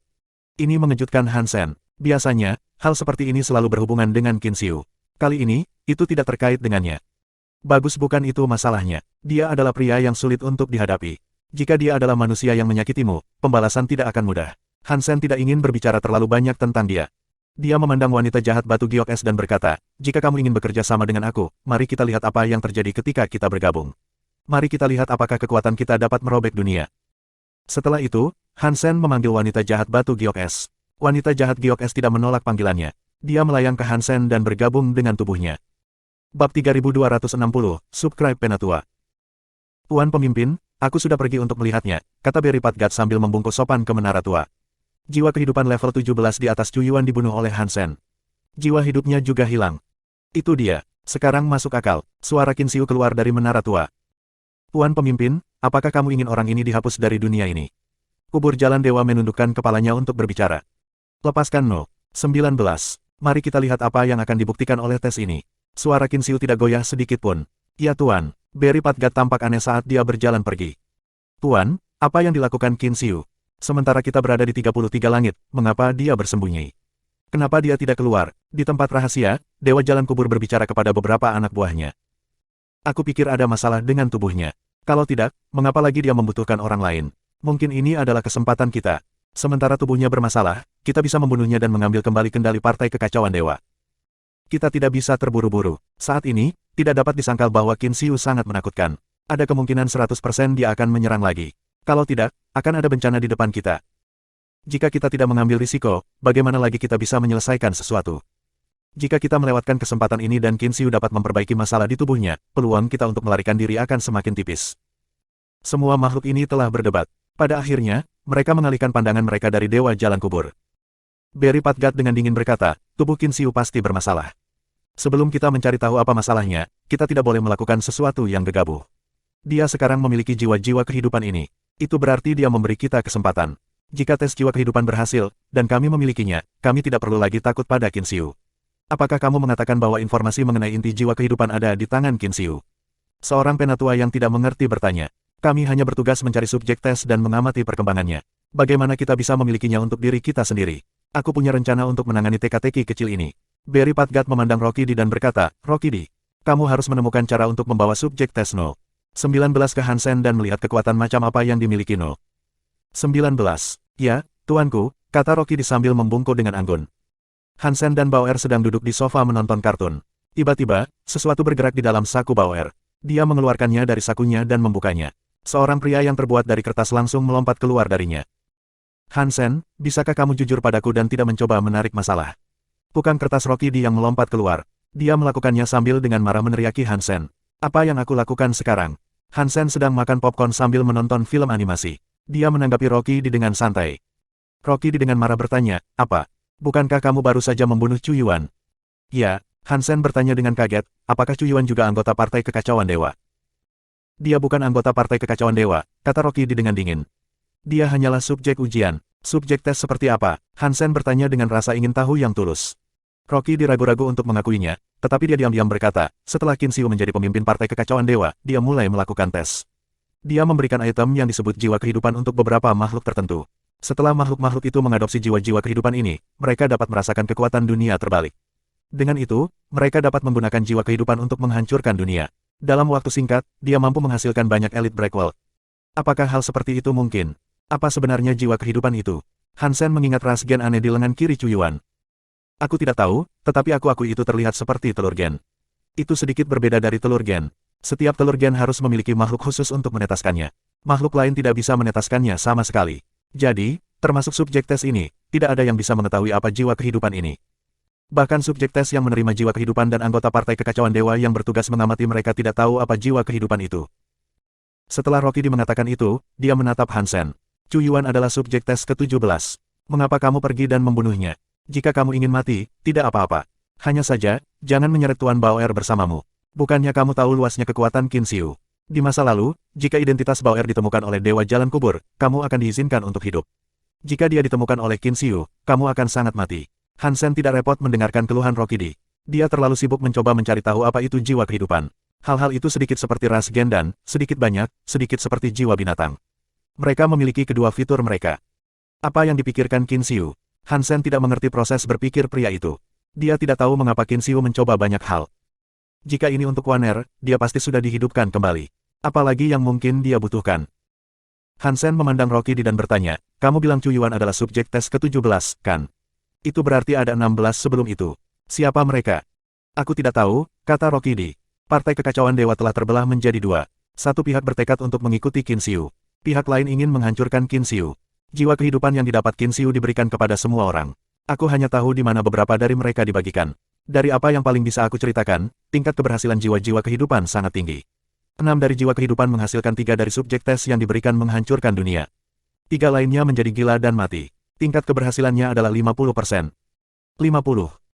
Ini mengejutkan Hansen. Biasanya, hal seperti ini selalu berhubungan dengan Qin Xiu. Kali ini, itu tidak terkait dengannya. Bagus, bukan itu masalahnya. Dia adalah pria yang sulit untuk dihadapi. Jika dia adalah manusia yang menyakitimu, pembalasan tidak akan mudah. Hansen tidak ingin berbicara terlalu banyak tentang dia. Dia memandang wanita jahat batu Giok S dan berkata, jika kamu ingin bekerja sama dengan aku, mari kita lihat apa yang terjadi ketika kita bergabung. Mari kita lihat apakah kekuatan kita dapat merobek dunia. Setelah itu, Hansen memanggil wanita jahat batu Giok S. Wanita jahat Giok S tidak menolak panggilannya. Dia melayang ke Hansen dan bergabung dengan tubuhnya. Bab 3260, Subscribe Penatua. Tuan pemimpin, aku sudah pergi untuk melihatnya, kata Berry Patgat sambil membungkuk sopan ke menara tua. Jiwa kehidupan level 17 di atas Cuyuan dibunuh oleh Hansen. Jiwa hidupnya juga hilang. Itu dia. Sekarang masuk akal. Suara Qin Xiu keluar dari menara tua. Tuan pemimpin, apakah kamu ingin orang ini dihapus dari dunia ini? Kubur Jalan Dewa menundukkan kepalanya untuk berbicara. Lepaskan No. 19. Mari kita lihat apa yang akan dibuktikan oleh tes ini. Suara Qin Xiu tidak goyah sedikit pun. Ya Tuan, Barry Patgat tampak aneh saat dia berjalan pergi. Tuan, apa yang dilakukan Qin Xiu? Sementara kita berada di 33 langit, mengapa dia bersembunyi? Kenapa dia tidak keluar? Di tempat rahasia, Dewa Jalan Kubur berbicara kepada beberapa anak buahnya. Aku pikir ada masalah dengan tubuhnya. Kalau tidak, mengapa lagi dia membutuhkan orang lain? Mungkin ini adalah kesempatan kita. Sementara tubuhnya bermasalah, kita bisa membunuhnya dan mengambil kembali kendali Partai Kekacauan Dewa. Kita tidak bisa terburu-buru. Saat ini, tidak dapat disangkal bahwa Qin Xiu sangat menakutkan. Ada kemungkinan 100% dia akan menyerang lagi. Kalau tidak, akan ada bencana di depan kita. Jika kita tidak mengambil risiko, bagaimana lagi kita bisa menyelesaikan sesuatu? Jika kita melewatkan kesempatan ini dan Qin Xiu dapat memperbaiki masalah di tubuhnya, peluang kita untuk melarikan diri akan semakin tipis. Semua makhluk ini telah berdebat. Pada akhirnya, mereka mengalihkan pandangan mereka dari Dewa Jalan Kubur. Barry Patgat dengan dingin berkata, tubuh Qin Xiu pasti bermasalah. Sebelum kita mencari tahu apa masalahnya, kita tidak boleh melakukan sesuatu yang gegabah. Dia sekarang memiliki jiwa-jiwa kehidupan ini. Itu berarti dia memberi kita kesempatan. Jika tes jiwa kehidupan berhasil, dan kami memilikinya, kami tidak perlu lagi takut pada Qin Xiu. Apakah kamu mengatakan bahwa informasi mengenai inti jiwa kehidupan ada di tangan Qin Xiu? Seorang penatua yang tidak mengerti bertanya. Kami hanya bertugas mencari subjek tes dan mengamati perkembangannya. Bagaimana kita bisa memilikinya untuk diri kita sendiri? Aku punya rencana untuk menangani teka-teki kecil ini. Barry Patgat memandang Rockidi dan berkata, Rockidi, kamu harus menemukan cara untuk membawa subjek tes 19 ke Hansen dan melihat kekuatan macam apa yang dimiliki 19. Ya, tuanku, kata Rockidi sambil membungkuk dengan anggun. Hansen dan Bauer sedang duduk di sofa menonton kartun. Tiba-tiba, sesuatu bergerak di dalam saku Bauer. Dia mengeluarkannya dari sakunya dan membukanya. Seorang pria yang terbuat dari kertas langsung melompat keluar darinya. Hansen, bisakah kamu jujur padaku dan tidak mencoba menarik masalah? Bukan kertas Rockidi yang melompat keluar. Dia melakukannya sambil dengan marah meneriaki Hansen. Apa yang aku lakukan sekarang? Hansen sedang makan popcorn sambil menonton film animasi. Dia menanggapi Rockidi dengan santai. Rockidi dengan marah bertanya, apa? Bukankah kamu baru saja membunuh Chu Yuan? Ya, Hansen bertanya dengan kaget, apakah Chu Yuan juga anggota Partai Kekacauan Dewa? Dia bukan anggota Partai Kekacauan Dewa, kata Rockidi dengan dingin. Dia hanyalah subjek ujian. Subjek tes seperti apa? Hansen bertanya dengan rasa ingin tahu yang tulus. Rockidi ragu-ragu untuk mengakuinya, tetapi dia diam-diam berkata, setelah Qin Xiu menjadi pemimpin Partai Kekacauan Dewa, dia mulai melakukan tes. Dia memberikan item yang disebut jiwa kehidupan untuk beberapa makhluk tertentu. Setelah makhluk-makhluk itu mengadopsi jiwa-jiwa kehidupan ini, mereka dapat merasakan kekuatan dunia terbalik. Dengan itu, mereka dapat menggunakan jiwa kehidupan untuk menghancurkan dunia. Dalam waktu singkat, dia mampu menghasilkan banyak elit Breakwell. Apakah hal seperti itu mungkin? Apa sebenarnya jiwa kehidupan itu? Hansen mengingat ras gen aneh di lengan kiri Chu Yuan. Aku tidak tahu, tetapi aku akui itu terlihat seperti telur gen. Itu sedikit berbeda dari telur gen. Setiap telur gen harus memiliki makhluk khusus untuk menetaskannya. Makhluk lain tidak bisa menetaskannya sama sekali. Jadi, termasuk subjek tes ini, tidak ada yang bisa mengetahui apa jiwa kehidupan ini. Bahkan subjek tes yang menerima jiwa kehidupan dan anggota Partai Kekacauan Dewa yang bertugas mengamati mereka tidak tahu apa jiwa kehidupan itu. Setelah Rockidi mengatakan itu, dia menatap Hansen. Chu Yuan adalah subjek tes ke-17. Mengapa kamu pergi dan membunuhnya? Jika kamu ingin mati, tidak apa-apa. Hanya saja, jangan menyeret Tuan Bauer bersamamu. Bukannya kamu tahu luasnya kekuatan Qin Xiu? Di masa lalu, jika identitas Bauer ditemukan oleh Dewa Jalan Kubur, kamu akan diizinkan untuk hidup. Jika dia ditemukan oleh Qin Xiu, kamu akan sangat mati. Hansen tidak repot mendengarkan keluhan Rockidi. Dia terlalu sibuk mencoba mencari tahu apa itu jiwa kehidupan. Hal-hal itu sedikit seperti ras gen dan, sedikit banyak, sedikit seperti jiwa binatang. Mereka memiliki kedua fitur mereka. Apa yang dipikirkan Qin Xiu? Hansen tidak mengerti proses berpikir pria itu. Dia tidak tahu mengapa Qin Xiu mencoba banyak hal. Jika ini untuk Waner, dia pasti sudah dihidupkan kembali. Apalagi yang mungkin dia butuhkan. Hansen memandang Rockidi dan bertanya, kamu bilang Chu Yuan adalah subjek tes ke-17, kan? Itu berarti ada 16 sebelum itu. Siapa mereka? Aku tidak tahu, kata Rockidi. Partai Kekacauan Dewa telah terbelah menjadi dua. Satu pihak bertekad untuk mengikuti Qin Xiu. Pihak lain ingin menghancurkan Qin Xiu. Jiwa kehidupan yang didapat Qin Xiu diberikan kepada semua orang. Aku hanya tahu di mana beberapa dari mereka dibagikan. Dari apa yang paling bisa aku ceritakan, tingkat keberhasilan jiwa-jiwa kehidupan sangat tinggi. 6 dari jiwa kehidupan menghasilkan 3 dari subjek tes yang diberikan menghancurkan dunia. 3 lainnya menjadi gila dan mati. Tingkat keberhasilannya adalah 50%. 50.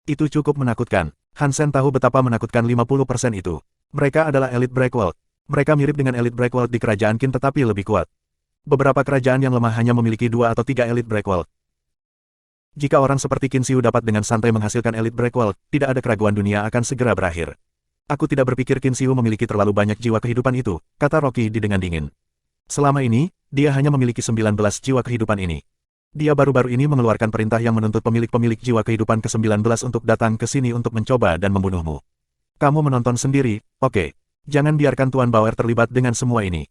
Itu cukup menakutkan. Hansen tahu betapa menakutkan 50% itu. Mereka adalah elit Breakwell. Mereka mirip dengan elit Breakwell di kerajaan Qin tetapi lebih kuat. Beberapa kerajaan yang lemah hanya memiliki 2 atau 3 elit Breakwell. Jika orang seperti Qin Xiu dapat dengan santai menghasilkan Elite Breakwall, tidak ada keraguan dunia akan segera berakhir. Aku tidak berpikir Qin Xiu memiliki terlalu banyak jiwa kehidupan itu, kata Rocky dengan dingin. Selama ini, dia hanya memiliki 19 jiwa kehidupan ini. Dia baru-baru ini mengeluarkan perintah yang menuntut pemilik-pemilik jiwa kehidupan ke-19 untuk datang ke sini untuk mencoba dan membunuhmu. Kamu menonton sendiri, oke. Jangan biarkan Tuan Bauer terlibat dengan semua ini.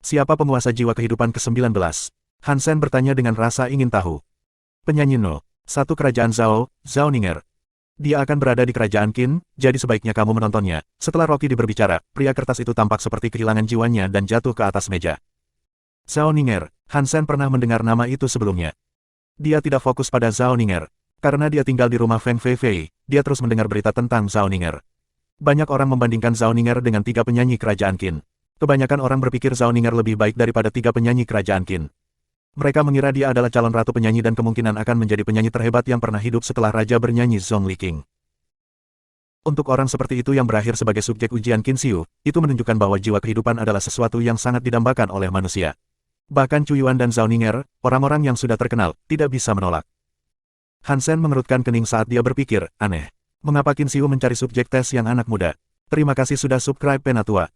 Siapa penguasa jiwa kehidupan ke-19? Han Sen bertanya dengan rasa ingin tahu. Penyanyi No. 1 Kerajaan Zhao, Zhao Ninger. Dia akan berada di kerajaan Qin, jadi sebaiknya kamu menontonnya. Setelah Rocky berbicara, pria kertas itu tampak seperti kehilangan jiwanya dan jatuh ke atas meja. Zhao Ninger, Han Sen pernah mendengar nama itu sebelumnya. Dia tidak fokus pada Zhao Ninger. Karena dia tinggal di rumah Feng Feifei, dia terus mendengar berita tentang Zhao Ninger. Banyak orang membandingkan Zhao Ninger dengan 3 penyanyi kerajaan Qin. Kebanyakan orang berpikir Zhao Ninger lebih baik daripada 3 penyanyi kerajaan Qin. Mereka mengira dia adalah calon ratu penyanyi dan kemungkinan akan menjadi penyanyi terhebat yang pernah hidup setelah raja bernyanyi Zhongli King. Untuk orang seperti itu yang berakhir sebagai subjek ujian Qin Xiu, itu menunjukkan bahwa jiwa kehidupan adalah sesuatu yang sangat didambakan oleh manusia. Bahkan Chu Yuan dan Zhao Ninger, orang-orang yang sudah terkenal, tidak bisa menolak. Han Sen mengerutkan kening saat dia berpikir, aneh. Mengapa Qin Xiu mencari subjek tes yang anak muda? Terima kasih sudah subscribe Penatua.